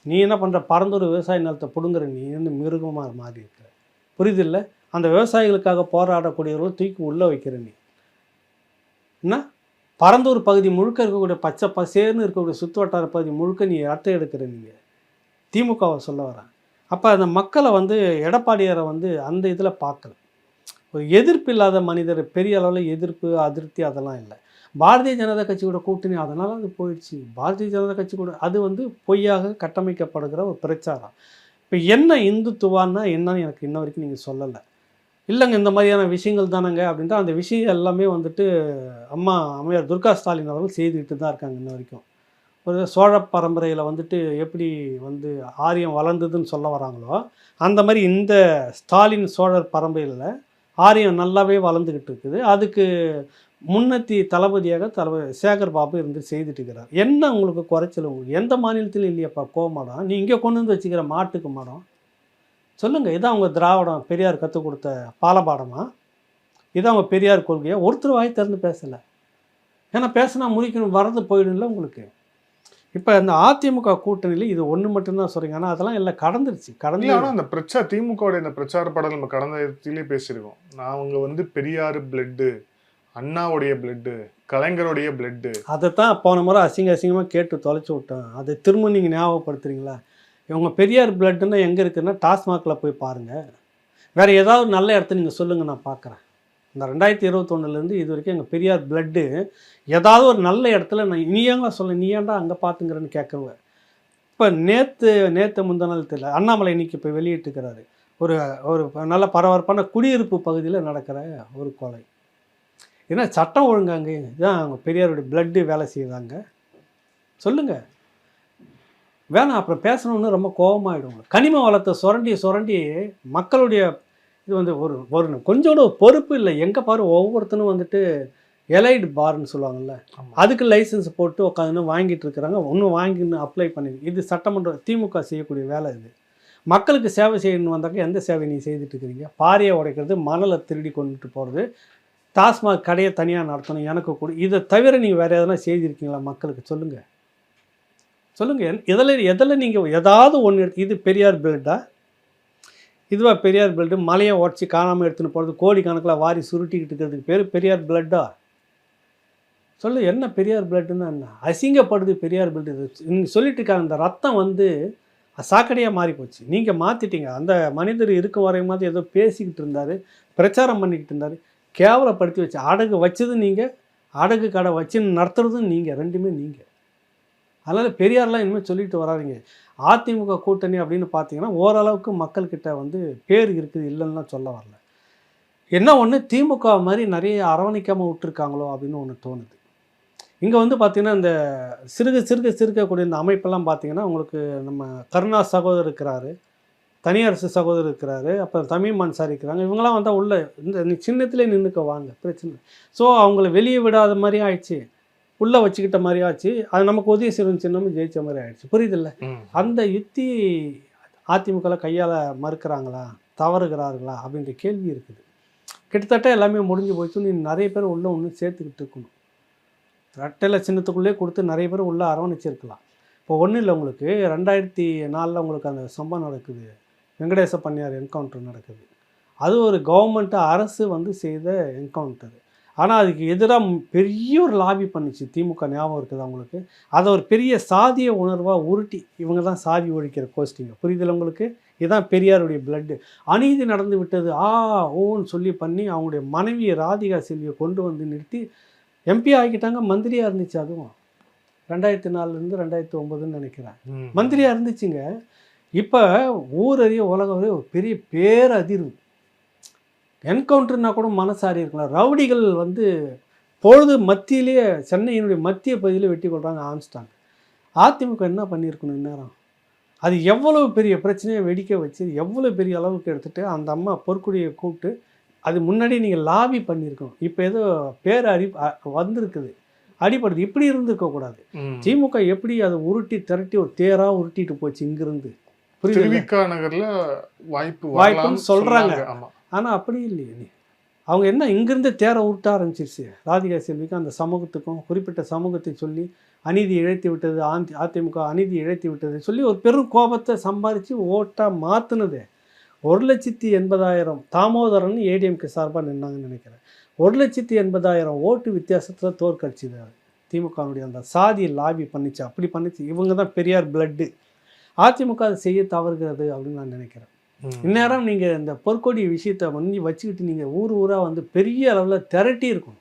நீ என்ன பண்ணுற? பரந்தூர் விவசாய நிலத்தை பிடுங்குற, நீ வந்து மிருகமாக மாறி இருக்கிற. புரியுதில்லை? அந்த விவசாயிகளுக்காக போராடக்கூடியவர்களும் தூக்கி உள்ளே வைக்கிற நீ என்ன? பரந்தூர் பகுதி முழுக்க இருக்கக்கூடிய பச்சை பசேர்னு இருக்கக்கூடிய சுற்று வட்டார பகுதி முழுக்க நீ அட்டை எடுக்கிற நீங்கள் திமுகவை சொல்ல வரேன். அப்போ அந்த மக்களை வந்து எடப்பாடியாரை வந்து அந்த இதில் பார்க்கல. ஒரு எதிர்ப்பு இல்லாத மனிதர், பெரிய அளவில் எதிர்ப்பு அதிருப்தி அதெல்லாம் இல்லை. பாரதிய ஜனதா கட்சியோட கூட்டணி அதனால அது போயிடுச்சு. பாரதிய ஜனதா கட்சி கூட அது வந்து பொய்யாக கட்டமைக்கப்படுகிற ஒரு பிரச்சாரம். இப்போ என்ன இந்துத்துவான்னா என்னன்னு எனக்கு இன்ன வரைக்கும் நீங்கள் சொல்லலை. இல்லைங்க இந்த மாதிரியான விஷயங்கள் தானேங்க அப்படின்ட்டு அந்த விஷயம் எல்லாமே வந்துட்டு அம்மையார் துர்கா ஸ்டாலின் அவர்கள் செய்துக்கிட்டு தான் இருக்காங்க இன்ன வரைக்கும். ஒரு சோழ பரம்பரையில் வந்துட்டு எப்படி வந்து ஆரியம் வளர்ந்ததுன்னு சொல்ல வராங்களோ, அந்த மாதிரி இந்த ஸ்டாலின் சோழர் பரம்பரையில் ஆரியம் நல்லாவே வளர்ந்துக்கிட்டு இருக்குது. அதுக்கு முன்னத்தி தளபதியாக சேகர் பாபு இருந்து செய்துட்டு இருக்கிறார். என்ன உங்களுக்கு குறைச்சல்? உங்களுக்கு எந்த மாநிலத்திலும் இல்லையாப்பா கோமடம்? நீ இங்கே கொண்டு வந்து வச்சுக்கிற மாட்டுக்கு மடம் சொல்லுங்கள். இதான் அவங்க திராவிடம் பெரியார் கற்றுக் கொடுத்த பாலபாடமா? இதான் அவங்க பெரியார் கொள்கையா? ஒருத்தர் வாய் திறந்து பேசலை. ஏன்னா பேசினா முடிக்கணும், வரது போயிடும்ல உங்களுக்கு. இப்போ இந்த அதிமுக கூட்டணியில் இது ஒன்று மட்டும்தான் சொல்கிறீங்க. ஆனால் அதெல்லாம் எல்லாம் கடந்துருச்சு. ஆனால் அந்த திமுகவோட இந்த பிரச்சார படம் நம்ம கடந்த இடத்துலேயே பேசியிருக்கோம். நான் அவங்க வந்து பெரியார் பிளட்டு, அண்ணாவுடைய பிளட்டு, கலைஞருடைய பிளட்டு, அதை தான் போன முறை அசிங்கமாக கேட்டு தொலைச்சி விட்டேன். அதை திரும்ப நீங்கள் ஞாபகப்படுத்துறீங்களா? இவங்க பெரியார் பிளட்டுன்னா எங்கே இருக்குதுன்னா டாஸ்மாகில் போய் பாருங்கள். வேறு ஏதாவது நல்ல இடத்த நீங்கள் சொல்லுங்கள், நான் பார்க்குறேன். இந்த 2021 இது வரைக்கும் எங்கள் பெரியார் பிளட்டு ஏதாவது ஒரு நல்ல இடத்துல நான் நீ ஏன்டா அங்கே பார்த்துங்கிறேன்னு கேட்குறேன். இப்போ நேற்று முந்தின நாள் தெரியல, அண்ணாமலை இன்னைக்கு இப்போ வெளியிட்டுக்கிறாரு. ஒரு ஒரு நல்ல பரபரப்பான குடியிருப்பு பகுதியில் நடக்கிற ஒரு கொலை. ஏன்னா சட்டம் ஒழுங்காங்க இதுதான் அவங்க பெரியாருடைய பிளட்டு வேலை செய்யுதாங்க? சொல்லுங்கள். வேணாம், அப்புறம் பேசணுன்னு ரொம்ப கோபமாகிடும். கனிம வளத்தை சுரண்டி மக்களுடைய இது வந்து ஒரு கொஞ்சோட பொறுப்பு இல்லை. எங்கே பாரு ஒவ்வொருத்தனும் வந்துட்டு எலைடு பார்ன்னு சொல்லுவாங்கள்ல, அதுக்கு லைசன்ஸ் போட்டு உட்காந்து வாங்கிட்டு இருக்கிறாங்க. ஒன்றும் வாங்கின்னு அப்ளை பண்ணி, இது சட்டமன்ற திமுக செய்யக்கூடிய வேலை. இது மக்களுக்கு சேவை செய்யணும்னு வந்தாக்க எந்த சேவை நீங்கள் செய்துட்டு இருக்கிறீங்க? பாறையை உடைக்கிறது, மணலை திருடி கொண்டுட்டு போகிறது, டாஸ்மாக் கடையை தனியாக நடத்தணும் எனக்கு கூட. இதை தவிர நீங்கள் வேறு எதனா செய்திருக்கீங்களா மக்களுக்கு? சொல்லுங்கள் சொல்லுங்கள். எதில் நீங்கள் ஏதாவது ஒன்று இது பெரியார் பில்டா? இதுவா பெரியார் பில்டு? மலையை உடச்சி காணாமல் எடுத்துன்னு போகிறது, கோடி கணக்கில் வாரி சுருட்டிக்கிட்டு இருக்கிறதுக்கு பேர் பெரியார் பிளட்டா? சொல்லு, என்ன பெரியார் பிளட்டுன்னா என்ன? அசிங்கப்படுது பெரியார் பில்டு. நீங்கள் சொல்லிட்டு இருக்காங்க அந்த ரத்தம் வந்து சாக்கடையாக மாறி போச்சு. நீங்கள் மாற்றிட்டீங்க. அந்த மனிதர் இருக்கும் வரையும் மாதிரி ஏதோ பேசிக்கிட்டு இருந்தார், பிரச்சாரம் பண்ணிக்கிட்டு இருந்தார், கேவலப்படுத்தி வச்சு அடகு வச்சது நீங்கள், அடகு கடை வச்சுன்னு நடத்துறதும் நீங்கள், ரெண்டுமே நீங்கள். அதனால் பெரியார்லாம் இனிமேல் சொல்லிட்டு வராதிங்க. அதிமுக கூட்டணி அப்படின்னு பார்த்தீங்கன்னா ஓரளவுக்கு மக்கள்கிட்ட வந்து பேர் இருக்குது, இல்லைன்னா சொல்ல வரல. என்ன ஒன்று, திமுக மாதிரி நிறைய அரவணைக்காமல் விட்டுருக்காங்களோ அப்படின்னு ஒன்று தோணுது. இங்கே வந்து பார்த்திங்கன்னா இந்த சிறுகக்கூடிய இந்த அமைப்பெல்லாம் பார்த்திங்கன்னா உங்களுக்கு நம்ம கருணா சகோதரர் இருக்கிறாரு, தனியரசு சகோதரர் இருக்கிறாரு, அப்புறம் தமிழ் அன்சாரி இருக்கிறாங்க. இவங்களாம் வந்தால் உள்ள இந்த சின்னத்திலே நின்றுக்க வாங்க, பிரச்சனை. ஸோ அவங்கள வெளியே விடாத மாதிரி ஆயிடுச்சு, உள்ளே வச்சுக்கிட்ட மாதிரி ஆச்சு. அது நமக்கு உதவி செய்யும் சின்னமும் ஜெயிச்ச மாதிரி ஆயிடுச்சு. புரியுதில்ல? அந்த யுத்தி அதிமுகவில் கையால் மறுக்கிறாங்களா, தவறுகிறார்களா அப்படின்ற கேள்வி இருக்குது. கிட்டத்தட்ட எல்லாமே முடிஞ்சு போச்சு. நீ நிறைய பேர் உள்ளே ஒன்று சேர்த்துக்கிட்டு இருக்கணும். ரெட்டையில் சின்னத்துக்குள்ளே கொடுத்து நிறைய பேர் உள்ளே அரவணைச்சிருக்கலாம். இப்போ ஒன்றும் இல்லை, உங்களுக்கு 2004 உங்களுக்கு அந்த சம்பவம் நடக்குது, வெங்கடேச பண்ணையார் என்கவுண்டர் நடக்குது. அது ஒரு கவர்மெண்ட்டு அரசு வந்து செய்த என்கவுண்டர். ஆனால் அதுக்கு எதிராக பெரிய ஒரு லாபி பண்ணிச்சு திமுக. ஞாபகம் இருக்குது அவங்களுக்கு? அதை ஒரு பெரிய சாதிய உணர்வாக உருட்டி இவங்க தான் சாதி ஒழிக்கிற கோஷ்டிங்க. புரியுதில்ல உங்களுக்கு? இதுதான் பெரியாருடைய பிளட்டு. அநீதி நடந்து விட்டது ஓன்னு சொல்லி பண்ணி அவங்களுடைய மனைவியை ராதிகா செல்வியை கொண்டு வந்து நிறுத்தி எம்பி ஆகிட்டாங்க. மந்திரியாக இருந்துச்சு, அதுவும் 2004 2009 நினைக்கிறேன் மந்திரியாக இருந்துச்சுங்க. இப்போ ஊரறிய உலகம் ஒரு பெரிய பேரதிர்வு. என்கவுண்டர்னா கூட மனசாரி இருக்கலாம். ரவுடிகள் வந்து பொழுது மத்தியிலேயே சென்னையினுடைய மத்திய பகுதியில் வெட்டி கொள்கிறாங்க, ஆரம்பிச்சிட்டாங்க. அதிமுக என்ன பண்ணியிருக்கணும் இந்நேரம்? அது எவ்வளோ பெரிய பிரச்சனையை வெடிக்க வச்சு எவ்வளோ பெரிய அளவுக்கு எடுத்துகிட்டு அந்த அம்மா பொற்குடியை கூப்பிட்டு அது முன்னாடி நீங்கள் லாபி பண்ணியிருக்கணும். இப்போ ஏதோ பேர் வந்திருக்குது, அடிப்படுது. இப்படி இருந்துருக்கக்கூடாது. திமுக எப்படி அதை உருட்டி திரட்டி ஒரு தேராக உருட்டிட்டு போச்சு இங்கிருந்து. புரியுது? நகரில் வாய்ப்புன்னு சொல்கிறாங்க. ஆனால் அப்படி இல்லையே. அவங்க என்ன இங்கேருந்து தேரை உருட்ட ஆரம்பிச்சிருச்சு. ராதிகா செல்விக்கு அந்த சமூகத்துக்கும் குறிப்பிட்ட சமூகத்தை சொல்லி அநீதி இழைத்து விட்டது, அதிமுக அநீதி இழைத்து விட்டது சொல்லி ஒரு பெரும் கோபத்தை சம்பாதிச்சு ஓட்டாக மாற்றினது. 1,80,000 தாமோதரன் ஏடிஎம்கே சார்பாக நின்னாங்கன்னு நினைக்கிறேன். 1,80,000 ஓட்டு வித்தியாசத்தில் தோற்கடிச்சுது திமுகனுடைய அந்த சாதி லாபி பண்ணிச்சு. அப்படி பண்ணிச்சு. இவங்க தான் பெரியார் பிளட்டு. அதிமுக அதை செய்ய தவறுகிறது அப்படின்னு நான் நினைக்கிறேன். இந்நேரம் நீங்கள் இந்த பொற்கொடி விஷயத்தை வந்து வச்சுக்கிட்டு நீங்கள் ஊராக வந்து பெரிய அளவில் திரட்டி இருக்கணும்.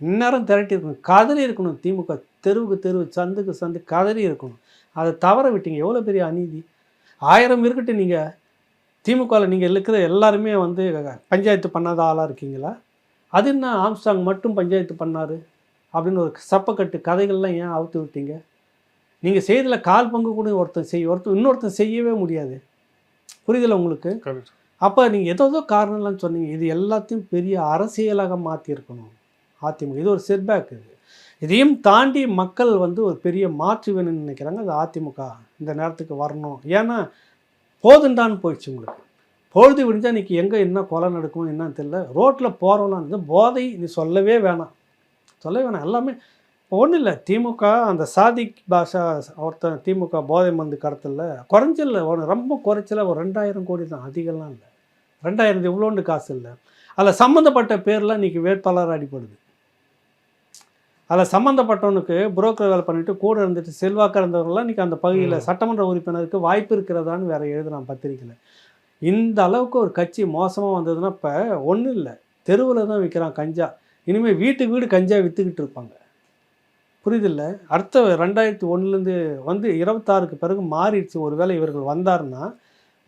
இந்நேரம் திரட்டி இருக்கணும், கதறி இருக்கணும். திமுக தெருவுக்கு தெருவு, சந்துக்கு சந்து கதறி இருக்கணும். அதை தவற விட்டீங்க. எவ்வளோ பெரிய அநீதி. 1000 இருக்கட்டும். நீங்கள் திமுகவில் நீங்கள் இருக்கிற எல்லாருமே வந்து பஞ்சாயத்து பண்ணாத ஆளாக இருக்கீங்களா? அது என்ன ஆம்ஸ்டாங் மட்டும் பஞ்சாயத்து பண்ணார் அப்படின்னு ஒரு சப்பக்கட்டு கதைகள்லாம் ஏன் அவுத்து விட்டீங்க? நீங்கள் செய்ததில் கால் பங்கு கூட இன்னொருத்தன் செய்யவே முடியாது. புரியுதில்ல உங்களுக்கு? அப்போ நீங்கள் ஏதோ காரணம்லாம் சொன்னீங்க. இது எல்லாத்தையும் பெரிய அரசியலாக மாற்றிருக்கணும் அதிமுக. இது ஒரு செட்பேக். இதையும் தாண்டி மக்கள் வந்து ஒரு பெரிய மாற்று வேணும்னு நினைக்கிறாங்க. அது அதிமுக இந்த நேரத்துக்கு வரணும். ஏன்னா போதுண்டான்னு போயிடுச்சு உங்களுக்கு. பொழுது விடிஞ்சால் இன்றைக்கி எங்கே என்ன கொலை நடக்கும் என்னன்னு தெரியல. ரோட்டில் போகிறவங்களாம் இருந்தது போதை நீ சொல்லவே வேணாம். எல்லாமே ஒன்றும் இல்லை. திமுக அந்த சாதிக் பாஷா ஒருத்தன் திமுக போதை மருந்து கடத்தல குறைஞ்சல ரொம்ப குறைச்சல ஒரு 2000 கோடி தான், அதிகம்லாம் இல்லை. 2000 இவ்வளோண்டு காசு இல்லை. அதில் சம்மந்தப்பட்ட பேர்லாம் இன்றைக்கி வேட்பாளர் அடிப்படுது. அதில் சம்மந்தப்பட்டவனுக்கு புரோக்கர் வேலை பண்ணிவிட்டு கூட இருந்துட்டு செல்வாக்காக இருந்தவங்களாம் இன்றைக்கி அந்த பகுதியில் சட்டமன்ற உறுப்பினருக்கு வாய்ப்பு இருக்கிறதான்னு வேறு எழுதுனான் பத்திரிக்கையில். இந்த அளவுக்கு ஒரு கட்சி மோசமாக வந்ததுன்னா இப்போ ஒன்றும் இல்லை, தெருவில் தான் விற்கிறான் கஞ்சா. இனிமேல் வீட்டுக்கு வீடு கஞ்சா விற்றுக்கிட்டு இருப்பாங்க. புரியுதில்ல? அடுத்த 2001 வந்து 26க்கு பிறகு மாறிடுச்சு. ஒரு வேளை இவர்கள் வந்தாருன்னா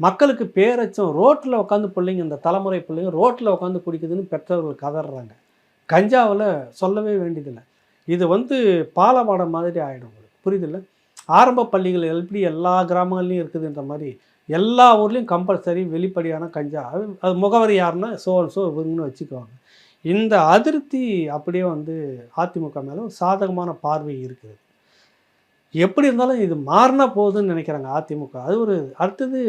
மக்களுக்கு பேரச்சம். ரோட்டில் உட்காந்து பிள்ளைங்க, இந்த தலைமுறை பிள்ளைங்க ரோட்டில் உட்காந்து குடிக்குதுன்னு பெற்றவர்கள் கதறாங்க. கஞ்சாவில் சொல்லவே வேண்டியதில்லை. இது வந்து பாலபாடம் மாதிரி ஆகிடும் உங்களுக்கு. புரியுதில்ல? ஆரம்ப பள்ளிகள் எப்படி எல்லா கிராமங்கள்லையும் இருக்குதுன்ற மாதிரி எல்லா ஊர்லேயும் கம்பல்சரி வெளிப்படையான கஞ்சா. அது முகவரி யாருன்னா ஸோ இவங்கன்னு வச்சுக்குவாங்க. இந்த அதிருப்தி அப்படியே வந்து அதிமுக மேலே ஒரு சாதகமான பார்வை இருக்குது. எப்படி இருந்தாலும் இது மாறினா போகுதுன்னு நினைக்கிறாங்க அதிமுக. அது ஒரு அடுத்தது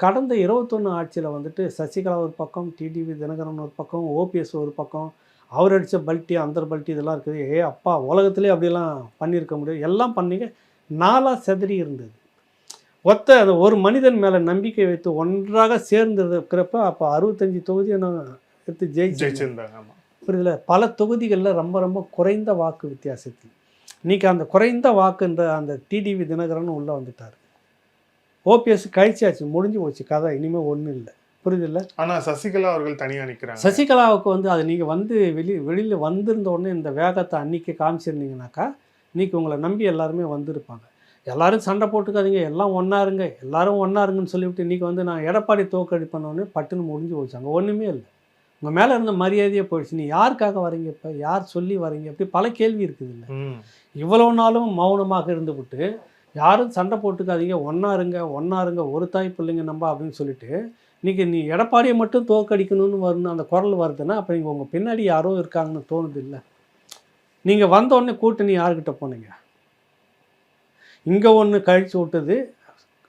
கடந்த 21 ஆட்சியில் வந்துட்டு சசிகலா ஒரு பக்கம், டிடிவி தினகரன் ஒரு பக்கம், ஓபிஎஸ் ஒரு பக்கம், அவர் அடித்த பல்ட்டி அந்த பல்ட்டி இதெல்லாம் இருக்குது. அப்பா உலகத்திலே அப்படியெல்லாம் பண்ணியிருக்க முடியாது. எல்லாம் பண்ணீங்க, நாளாக செதறி இருந்தது. அந்த ஒரு மனிதன் மேலே நம்பிக்கை வைத்து ஒன்றாக சேர்ந்து இருக்கிறப்ப அப்போ 65 தொகுதியை நான் எடுத்து ஜெயிச்சிருந்தாங்க. புரியுதுல, பல தொகுதிகளில் ரொம்ப ரொம்ப குறைந்த வாக்கு வித்தியாசத்தில். இன்றைக்கி அந்த குறைந்த வாக்குன்ற அந்த டிடிவி தினகரன் உள்ளே வந்துட்டார். ஓபிஎஸ் கழிச்சாச்சு, முடிஞ்சு போச்சு கதை, இனிமேல் ஒன்றும் இல்லை. புரியுதில்ல. ஆனால் சசிகலா அவர்கள் தனியாக நிற்கிறாங்க. சசிகலாவுக்கு அது நீங்கள் வெளியில் வந்திருந்த உடனே இந்த வேகத்தை அன்றைக்கி காமிச்சிருந்தீங்கன்னாக்கா இன்றைக்கி உங்களை நம்பி எல்லாருமே வந்திருப்பாங்க. எல்லோரும் சண்டை போட்டுக்காதீங்க, எல்லாம் ஒன்றா இருங்க, எல்லாரும் ஒன்றா இருங்கன்னு சொல்லிவிட்டு இன்றைக்கி நான் எடப்பாடி தோற்கடிப்பண்ணோடனே பட்டுன்னு முடிஞ்சு போச்சு. அங்கே ஒன்றுமே இல்லை. உங்கள் மேலே இருந்த மரியாதையே போயிடுச்சு. நீ யாருக்காக வரீங்க, இப்போ யார் சொல்லி வரீங்க, அப்படி பல கேள்வி இருக்குது. இல்லை இவ்வளோ நாளும் மௌனமாக இருந்துவிட்டு யாரும் சண்டை போட்டுக்காதீங்க, ஒன்றா இருங்க, ஒரு தாய் பிள்ளைங்க நம்ம அப்படின்னு சொல்லிட்டு இன்றைக்கி நீ எடப்பாடியை மட்டும் தோற்கடிக்கணும்னு வரணும் அந்த குரல் வருதுன்னா அப்போ நீங்கள் உங்கள் பின்னாடி யாரோ இருக்காங்கன்னு தோணுது. இல்லை நீங்கள் வந்தோடனே கூட்டணி யார்கிட்ட போனீங்க? இங்கே ஒன்று கழிச்சு விட்டது.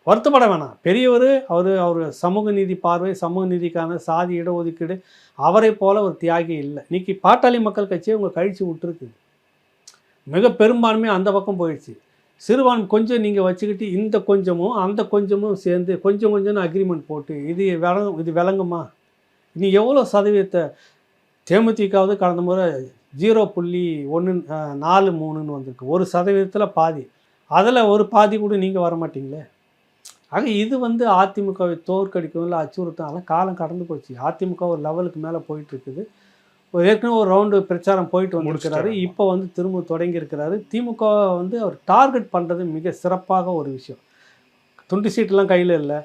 வருத்தப்பட வேணாம், பெரியவர் அவர் சமூக நீதி பார்வை, சமூக நீதிக்கான சாதி இடஒதுக்கீடு, அவரை போல் ஒரு தியாகி இல்லை. இன்றைக்கி பாட்டாளி மக்கள் கட்சியை உங்கள் கழிச்சு விட்டுருக்குது. மிக பெரும்பான்மை அந்த பக்கம் போயிடுச்சு. சிறுபான்மை கொஞ்சம் நீங்கள் வச்சுக்கிட்டு இந்த கொஞ்சமும் அந்த கொஞ்சமும் சேர்ந்து கொஞ்சம் கொஞ்சம்னு அக்ரிமெண்ட் போட்டு இது விளங்குமா? இனி எவ்வளோ சதவீதத்தை தேமுதிகாவது கடந்த முறை 0.143 வந்திருக்கு. 1% பாதி, அதில் ஒரு பாதி கூட நீங்கள் வர மாட்டீங்களே. ஆக இது அதிமுகவை தோற்கடிக்கும் இல்லை அச்சுறுத்தாலும் காலம் கடந்து போச்சு. அதிமுக ஒரு லெவலுக்கு மேலே போயிட்டுருக்குது. ஏற்கனவே ஒரு ரவுண்டு பிரச்சாரம் போயிட்டு வந்துருக்கிறாரு. இப்போ திரும்ப தொடங்கியிருக்கிறாரு. திமுக அவர் டார்கெட் பண்ணுறது மிக சிறப்பாக ஒரு விஷயம். 20 சீட்லாம் கையில் இல்லை.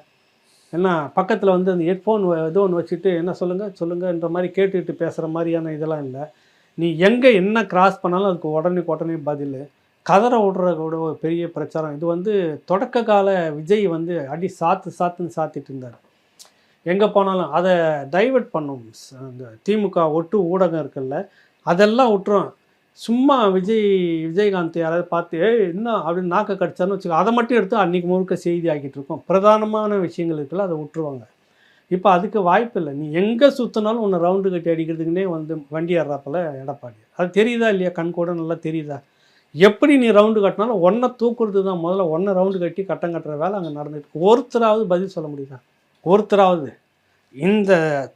ஏன்னா பக்கத்தில் அந்த ஹெட்ஃபோன் ஏதோ ஒன்று வச்சுட்டு என்ன சொல்லுங்கன்ற மாதிரி கேட்டுக்கிட்டு பேசுகிற மாதிரியான இதெல்லாம் இல்லை. நீ எங்கே என்ன கிராஸ் பண்ணாலும் அதுக்கு உடனே பதில். கதற விடுற கூட ஒரு பெரிய பிரச்சாரம். இது தொடக்க கால விஜய் அடி சாத்துன்னு சாத்திட்டு இருந்தார். எங்கே போனாலும் அதை டைவெர்ட் பண்ணும். அந்த திமுக ஒட்டு ஊடகம் இருக்குல்ல, அதெல்லாம் விட்டுரும். சும்மா விஜயகாந்த் யாராவது பார்த்து என்ன அப்படின்னு நாக்கை கடிச்சான்னு வச்சுக்கோ, அதை மட்டும் எடுத்து அன்றைக்கி முழுக்க செய்தி ஆக்கிட்டு இருக்கோம். பிரதானமான விஷயங்கள் இருக்குல்ல, அதை விட்டுருவாங்க. இப்போ அதுக்கு வாய்ப்பு இல்லை. நீ எங்கே சுற்றினாலும் உன்னை ரவுண்டு கட்டி அடிக்கிறதுக்குன்னே வண்டி ஏறாப்பில் எடப்பாடி. அது தெரியுதா இல்லையா? கண் கூட நல்லா தெரியுதா? எப்படி நீ ரவுண்டு கட்டினாலும் ஒன்றை தூக்குறது தான். முதல்ல ஒன்றை ரவுண்டு கட்டி கட்டம் கட்டுற வேலை அங்கே நடந்துட்டு. ஒருத்தராவது பதில் சொல்ல முடியுதா? ஒருத்தராவது இந்த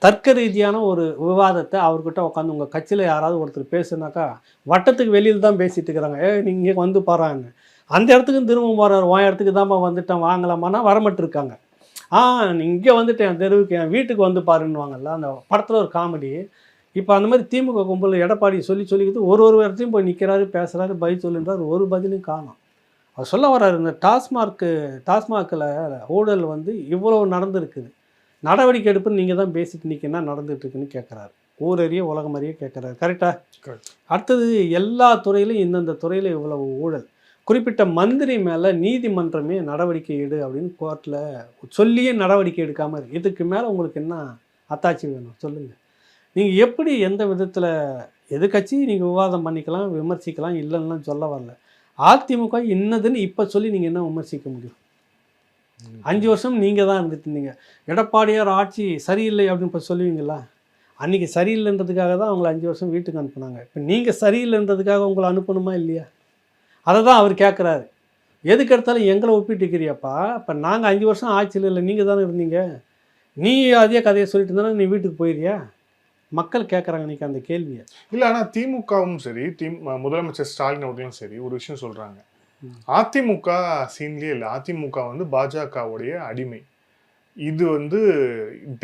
தர்க்க ரீதியான ஒரு விவாதத்தை அவர்கிட்ட உட்காந்து உங்கள் கட்சியில் யாராவது ஒருத்தர் பேசுனாக்கா வட்டத்துக்கு வெளியில் தான் பேசிகிட்டு இருக்கிறாங்க. இங்கே பாருங்க, அந்த இடத்துக்கும் திரும்ப போகிறார். உன் இடத்துக்கு தான்ப்பா வந்துட்டேன் வாங்கலாமான்னா வரமாட்டிருக்காங்க. இங்கே வந்துட்டேன் தெருவுக்கு, என் வீட்டுக்கு பாருன்னுவாங்கல்ல. அந்த படத்தில் ஒரு காமெடி. இப்போ அந்த மாதிரி திமுக கும்பல் எடப்பாடி சொல்லிக்கிட்டு ஒரு இடத்தையும் போய் நிற்கிறாரு, பேசுகிறாரு, பதில் சொல்லுன்றார். ஒரு பதிலும் காணும். அவர் சொல்ல வர்றாரு, இந்த டாஸ்மாகில் ஊழல் இவ்வளோ நடந்துருக்குது, நடவடிக்கை எடுப்புன்னு நீங்கள் தான் பேசிட்டு நிற்கனா நடந்துகிட்ருக்குன்னு கேட்குறாரு. ஊரறிய உலகம் அறிய கேட்குறாரு. கரெக்டாக? அடுத்தது எல்லா துறையிலும் இந்தந்த துறையில் இவ்வளவு ஊழல், குறிப்பிட்ட மந்திரி மேலே நீதிமன்றமே நடவடிக்கை எடு அப்படின்னு கோர்ட்டில் சொல்லியே நடவடிக்கை எடுக்காமல் இருக்கு. இதுக்கு மேலே உங்களுக்கு என்ன அத்தாட்சி வேணும் சொல்லுங்கள்? நீங்கள் எப்படி எந்த விதத்தில் எது கட்சி நீங்கள் விவாதம் பண்ணிக்கலாம், விமர்சிக்கலாம், இல்லைன்னா சொல்ல வரல. அதிமுக இன்னதுன்னு இப்போ சொல்லி நீங்கள் என்ன விமர்சிக்க முடியும்? 5 வருஷம் நீங்கள் தான் இருந்துட்டு இருந்தீங்க. எடப்பாடியார் ஆட்சி சரியில்லை அப்படின்னு இப்போ சொல்லுவீங்களா? அன்றைக்கி சரியில்லைன்றதுக்காக தான் அவங்கள 5 வருஷம் வீட்டுக்கு அனுப்புனாங்க. இப்போ நீங்கள் சரியில்லைன்றதுக்காக உங்களை அனுப்பணுமா இல்லையா? அதை தான் அவர் கேட்குறாரு. எதுக்கு எடுத்தாலும் எங்களை ஒப்பிட்டுக்கிறியாப்பா? இப்போ நாங்கள் 5 வருஷம் ஆட்சியில் இல்லை, நீங்கள் தானே இருந்தீங்க. நீ அதே கதையை சொல்லிட்டு இருந்தாலும் நீ வீட்டுக்கு போயிடுறியா? மக்கள் கேட்குறாங்க இன்றைக்கி அந்த கேள்வியை. இல்லை, ஆனால் திமுகவும் சரி, முதலமைச்சர் ஸ்டாலின் அவர்களும் சரி ஒரு விஷயம் சொல்கிறாங்க. அதிமுக சீன்லேயே இல்லை, அதிமுக பாஜகவுடைய அடிமை. இது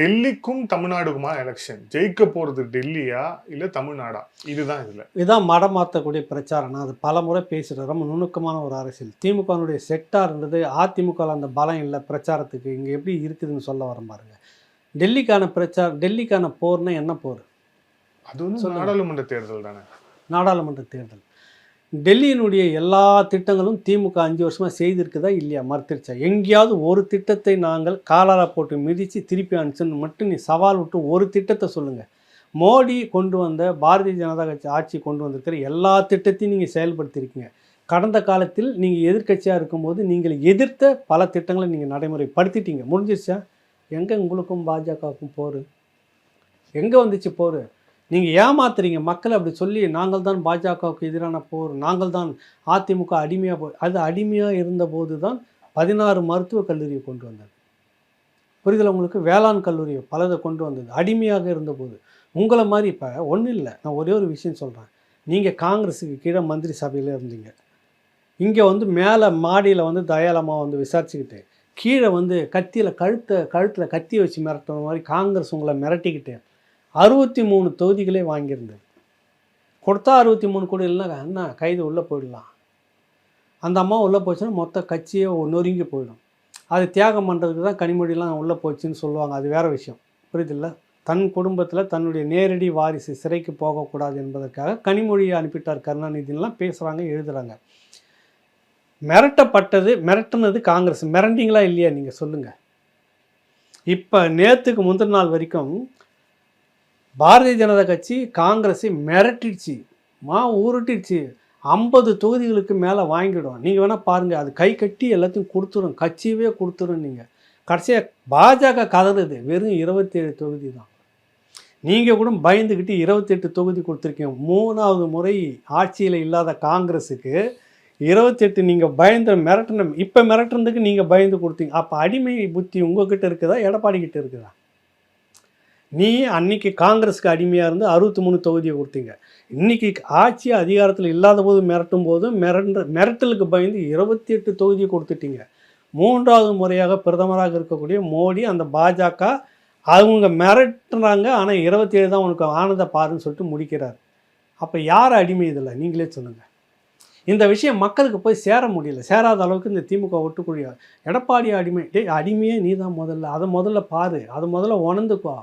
டெல்லிக்கும் தமிழ்நாடுக்குமா எலெக்ஷன், ஜெயிக்க போகிறது டெல்லியா இல்லை தமிழ்நாடா? இதுதான் மடம் மாற்றக்கூடிய பிரச்சாரம். நான் அது பல முறை பேசுகிறேன். ரொம்ப நுணுக்கமான ஒரு அரசியல். திமுகனுடைய செக்டார் இருந்தது, அதிமுக அந்த பலம் இல்லை பிரச்சாரத்துக்கு. இங்கே எப்படி இருக்குதுன்னு சொல்ல வர பாருங்க. டெல்லிக்கான போர்னா என்ன போர்? அது நாடாளுமன்ற தேர்தல் தானே. நாடாளுமன்ற தேர்தல். டெல்லியினுடைய எல்லா திட்டங்களும் திமுக 5 வருஷமாக செய்திருக்குதா இல்லையா? மறுத்துருச்சா? எங்கேயாவது ஒரு திட்டத்தை நாங்கள் காலாரா போட்டு மிதித்து திருப்பி அனுப்பிச்சுன்னு மட்டும் நீ சவால் விட்டு ஒரு திட்டத்தை சொல்லுங்கள். மோடி கொண்டு வந்த பாரதிய ஜனதா கட்சி ஆட்சி கொண்டு வந்திருக்கிற எல்லா திட்டத்தையும் நீங்கள் செயல்படுத்தியிருக்கீங்க. கடந்த காலத்தில் நீங்கள் எதிர்க்கட்சியாக இருக்கும்போது நீங்கள் எதிர்த்த பல திட்டங்களை நீங்கள் நடைமுறைப்படுத்திட்டீங்க. முடிஞ்சிருச்சா? எங்கே உங்களுக்கும் பாஜகவுக்கும் போர்? எங்கே வந்துச்சு போர்? நீங்கள் ஏமாத்துறீங்க மக்களை. அப்படி சொல்லி நாங்கள் தான் பாஜகவுக்கு எதிரான போர், நாங்கள் தான் அதிமுக அடிமையாக போர். அது அடிமையாக இருந்தபோது தான் 16 மருத்துவக் கல்லூரியை கொண்டு வந்தது. புரிதல் உங்களுக்கு? வேளாண் கல்லூரியை பலதை கொண்டு வந்தது அடிமையாக இருந்தபோது. உங்களை மாதிரி இப்போ ஒன்றும் இல்லை. நான் ஒரே ஒரு விஷயம் சொல்கிறேன். நீங்கள் காங்கிரஸுக்கு கீழே மந்திரி சபையில் இருந்தீங்க. இங்கே வந்து மேலே மாடியில் வந்து தயாளமாக வந்து விசாரிச்சுக்கிட்டு, கீழே வந்து கழுத்தில் கத்தி வச்சு மிரட்டுற மாதிரி காங்கிரஸ் உங்களை மிரட்டிக்கிட்டு 63 தொகுதிகளே வாங்கியிருந்தது. கொடுத்தா 63 கூட இல்லைன்னா என்ன கைது உள்ளே போயிடலாம். அந்த அம்மா உள்ளே போச்சுன்னா மொத்த கட்சியே நொறுங்கி போயிடும். அது தியாகம் பண்ணுறதுக்கு தான் கனிமொழிலாம் உள்ளே போச்சுன்னு சொல்லுவாங்க. அது வேறு விஷயம். புரியுதில்ல? தன் குடும்பத்தில் தன்னுடைய நேரடி வாரிசு சிறைக்கு போகக்கூடாது என்பதற்காக கனிமொழியை அனுப்பிட்டார் கருணாநிதினெலாம் பேசுகிறாங்க, எழுதுகிறாங்க. மிரட்டினது காங்கிரஸ். மிரண்டிங்களா இல்லையா நீங்கள் சொல்லுங்கள். இப்போ நேற்றுக்கு முந்தின நாள் வரைக்கும் பாரதிய ஜனதா கட்சி காங்கிரஸை மிரட்டிடுச்சு, உருட்டிடுச்சு. 50 தொகுதிகளுக்கு மேலே வாங்கிடும். நீங்கள் வேணால் பாருங்கள். அது கை கட்டி எல்லாத்தையும் கொடுத்துரும், கட்சியவே கொடுத்துரும். நீங்கள் கடைசியாக பாஜக கதறுது வெறும் 27 தொகுதி தான். நீங்கள் கூட பயந்துக்கிட்டு 28 தொகுதி கொடுத்துருக்கீங்க. 3வது முறை ஆட்சியில் இல்லாத காங்கிரஸுக்கு 28 நீங்கள் பயந்து மிரட்டணும். இப்போ மிரட்டுறதுக்கு நீங்கள் பயந்து கொடுத்தீங்க. அப்போ அடிமை புத்தி உங்ககிட்ட இருக்குதா, எடப்பாடி கிட்ட இருக்குதா? நீ அன்னைக்கு காங்கிரஸுக்கு அடிமையாக இருந்து 63 தொகுதியை கொடுத்தீங்க. இன்றைக்கி ஆட்சி அதிகாரத்தில் இல்லாத போது மிரட்டும் போது மிரட்டலுக்கு பயந்து 28 தொகுதியை கொடுத்துட்டீங்க. 3வது முறையாக பிரதமராக இருக்கக்கூடிய மோடி, அந்த பாஜக அவங்க மிரட்டுறாங்க. ஆனால் 27 தான் உனக்கு ஆனந்த பாருன்னு சொல்லிட்டு முடிக்கிறார். அப்போ யார் அடிமை இதில்? நீங்களே சொல்லுங்கள். இந்த விஷயம் மக்களுக்கு போய் சேர முடியல. சேராத அளவுக்கு இந்த திமுக ஒட்டுக்குழியா. எடப்பாடி அடிமை. அடிமையே நீ தான் முதல்ல. அதை முதல்ல பாரு, அதை முதல்ல உணர்ந்துக்கோ.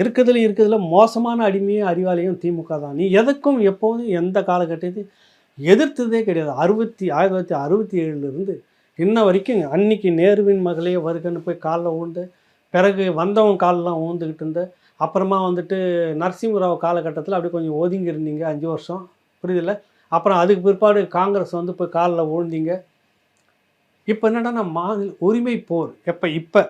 இருக்கிறதுல மோசமான அடிமையும் அறிவாளியும் திமுக தான். நீ எதுக்கும் எப்போதும் எந்த காலகட்டத்தையும் எதிர்த்ததே கிடையாது. 1967 இன்ன வரைக்கும். அன்னைக்கு நேருவின் மகளே வருகன்னு போய் காலில் ஊண்டு, பிறகு வந்தவன் காலெலாம் ஊந்துக்கிட்டு இருந்த, அப்புறமா வந்துட்டு நரசிம்மராவ் காலகட்டத்தில் அப்படி கொஞ்சம் ஒதுங்கி இருந்தீங்க 5 வருஷம். புரியுதில்ல? அப்புறம் அதுக்கு பிற்பாடு காங்கிரஸ் வந்து போய் காலில் ஊழ்ந்தீங்க. இப்போ என்னடா மாநில உரிமை போர். இப்போ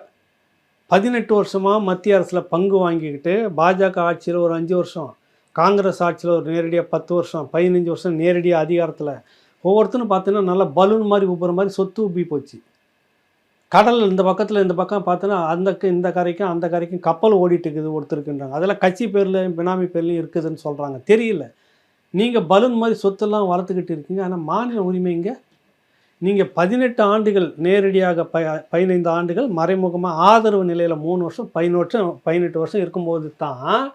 18 வருஷமாக மத்திய அரசில் பங்கு வாங்கிக்கிட்டு பாஜக ஆட்சியில் ஒரு 5 வருஷம், காங்கிரஸ் ஆட்சியில் ஒரு நேரடியாக 10 வருஷம், 15 வருஷம் நேரடியாக அதிகாரத்தில். ஒவ்வொருத்தரும் பார்த்தீங்கன்னா நல்லா பலூன் மாதிரி ஊப்புற மாதிரி சொத்து ஊப்பி போச்சு. கடல் இந்த பக்கத்தில் இந்த பக்கம் பார்த்தோன்னா இந்த கரைக்கும் அந்த கரைக்கும் கப்பல் ஓடிட்டு இருக்குது ஒருத்தருக்குன்றாங்க. அதெல்லாம் கட்சி பேரில் பினாமி பேர்லையும் இருக்குதுன்னு சொல்கிறாங்க. தெரியல. நீங்கள் பலூன் மாதிரி சொத்தெல்லாம் வளர்த்துக்கிட்டு இருக்கீங்க. ஆனால் மாநில உரிமைங்க நீங்கள் 18 ஆண்டுகள் நேரடியாக 15 ஆண்டுகள் மறைமுகமாக ஆதரவு நிலையில் 3 வருஷம் 18 வருஷம் இருக்கும்போது தான்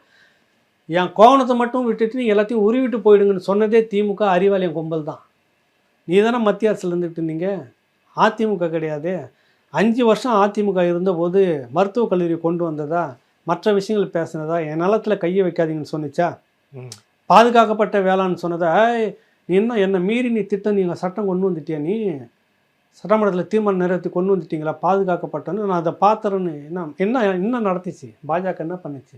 என் கோவணத்தை மட்டும் விட்டுட்டு நீங்கள் எல்லாத்தையும் உருவிட்டு போயிடுங்கன்னு சொன்னதே திமுக அறிவாலயம் கும்பல் தான். நீ தானே மத்திய அரசில் இருந்துகிட்டு இருந்தீங்க, அதிமுக கிடையாது. 5 வருஷம் அதிமுக இருந்தபோது மருத்துவக் கல்லூரி கொண்டு வந்ததா, மற்ற விஷயங்கள் பேசுனதா, என் நிலத்தில் கையை வைக்காதீங்கன்னு சொன்னிச்சா? பாதுகாக்கப்பட்ட வேளாண் சொன்னதா? நீ இன்னும் என்னை மீறி நீ திட்டம் நீங்கள் சட்டம் கொண்டு வந்துட்டியா? நீ சட்டமன்றத்தில் தீர்மானம் நிறைவேற்றி கொண்டு வந்துட்டீங்களா பாதுகாக்கப்பட்டோன்னு? நான் அதை பார்த்துறேன்னு என்ன நடந்துச்சு? பாஜக என்ன பண்ணுச்சு?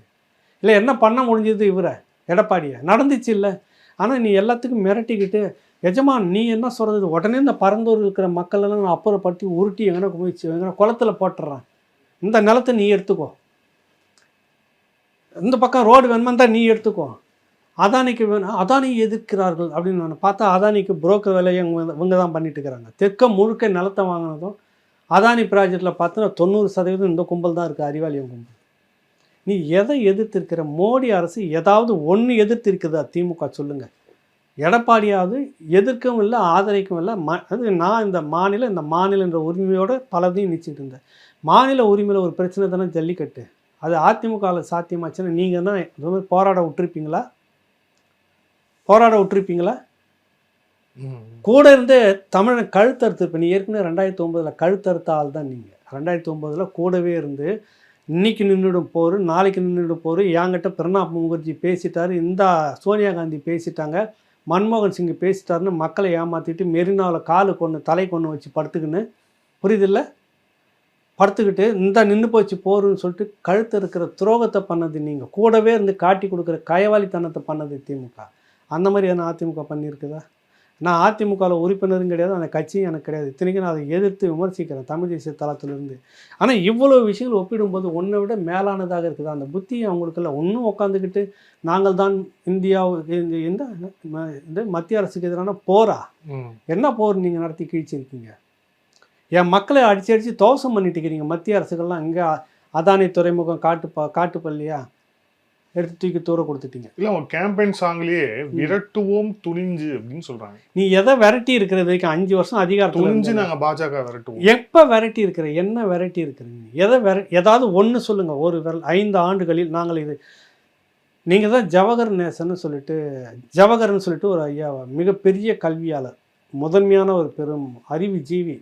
இல்லை என்ன பண்ண முடிஞ்சது இவரை எடப்பாடியை? நடந்துச்சு இல்லை. ஆனால் நீ எல்லாத்துக்கும் மிரட்டிக்கிட்டு எஜமான் நீ என்ன சொல்கிறது, உடனே இந்த பரந்தூர் இருக்கிற மக்களெல்லாம் நான் அப்புறப்படுத்தி உருட்டி எங்கன்னா குமிச்சு எங்கன்னா குளத்தில் போட்டுறேன், இந்த நிலத்தை நீ எடுத்துக்கோ, இந்த பக்கம் ரோடு வேணுமா தான் நீ எடுத்துக்கோ, அதானிக்கு வேணும், அதானி எதிர்க்கிறார்கள் அப்படின்னு நான் பார்த்தா அதானிக்கு புரோக்கர் வேலையை இவங்க தான் பண்ணிட்டு இருக்கிறாங்க. தெற்க முழுக்க நிலத்தை வாங்கினதும் அதானி ப்ராஜெக்டில் பார்த்தோன்னா 90% இந்த கும்பல் தான் இருக்குது, அறிவாளியம் கும்பல். நீ எதை எதிர்த்திருக்கிற? மோடி அரசு ஏதாவது ஒன்று எதிர்த்திருக்குதா திமுக சொல்லுங்கள். எடப்பாடியாவது எதிர்க்கவும் இல்லை ஆதரிக்கவும் இல்லை. அது நான் இந்த மாநிலன்ற உரிமையோடு பலதையும் நினச்சிட்டு இருந்தேன். மாநில உரிமையில் ஒரு பிரச்சனை தானே ஜல்லிக்கட்டு. அது அதிமுகவில் சாத்தியமாச்சுன்னா நீங்கள் தான் இந்த மாதிரி போராட விட்டுருப்பீங்களா? கூட இருந்தே தமிழன் கழுத்தறுத்து. நீ ஏற்கனவே 2009 கழுத்தறுத்த ஆள் தான் நீங்கள். 2009 கூடவே இருந்து இன்றைக்கி நின்றுடும் போர், நாளைக்கு நின்றுடும் போர். என்கிட்ட பிரணாப் முகர்ஜி பேசிட்டார், இந்த சோனியா காந்தி பேசிட்டாங்க, மன்மோகன் சிங் பேசிட்டாருன்னு மக்களை ஏமாற்றிட்டு மெரினாவில் தலை கொண்டு வச்சு படுத்துக்கின்னு, புரியுதில்ல, படுத்துக்கிட்டு இந்த நின்று போச்சு போருன்னு சொல்லிட்டு கழுத்து இருக்கிற துரோகத்தை பண்ணது நீங்கள். கூடவே இருந்து காட்டி கொடுக்குற கயவாளித்தனத்தை பண்ணது திமுக. அந்த மாதிரி என்ன அதிமுக பண்ணியிருக்குதா? நான் அதிமுகவில் உறுப்பினரும் கிடையாது, அந்த கட்சியும் எனக்கு கிடையாது. இத்தனைக்கும் நான் அதை எதிர்த்து விமர்சிக்கிறேன் தமிழ் தேசிய தளத்திலிருந்து. ஆனால் இவ்வளோ விஷயங்கள் ஒப்பிடும்போது ஒன்றை விட மேலானதாக இருக்குது. அந்த புத்தி அவங்களுக்குள்ள ஒன்றும் உட்காந்துக்கிட்டு நாங்கள் தான் இந்தியா இந்த மத்திய அரசுக்கு எதிரான போரா? என்ன போர் நீங்கள் நடத்தி கிழிச்சிருக்கீங்க? என் மக்களை அடித்து தோசம் பண்ணிட்டு இருக்கிறீங்க. மத்திய அரசுகள்லாம் இங்கே அதானி துறைமுகம் காட்டுப்பள்ளியா எடுத்து தூக்கி தூர கொடுத்துட்டீங்க. இல்லை, அவங்க கேம்பெயின் சாங்லேயே விரட்டுவோம் துணிஞ்சு அப்படின்னு சொல்கிறாங்க. நீ எதை விரட்டி இருக்கிறது வரைக்கும் 5 வருஷம் அதிகாரம் துணிஞ்சு நாங்கள் பாஜக விரட்டுவோம். எப்போ விரட்டி இருக்கிற? என்ன விரட்டி இருக்கிறீங்க? ஏதாவது ஒன்று சொல்லுங்கள். ஒரு 5 ஆண்டுகளில் நாங்கள் இது நீங்கள் தான் ஜவஹர்னு சொல்லிட்டு ஒரு ஐயா, மிகப்பெரிய கல்வியாளர், முதன்மையான ஒரு பெரும் அறிவு ஜீவி.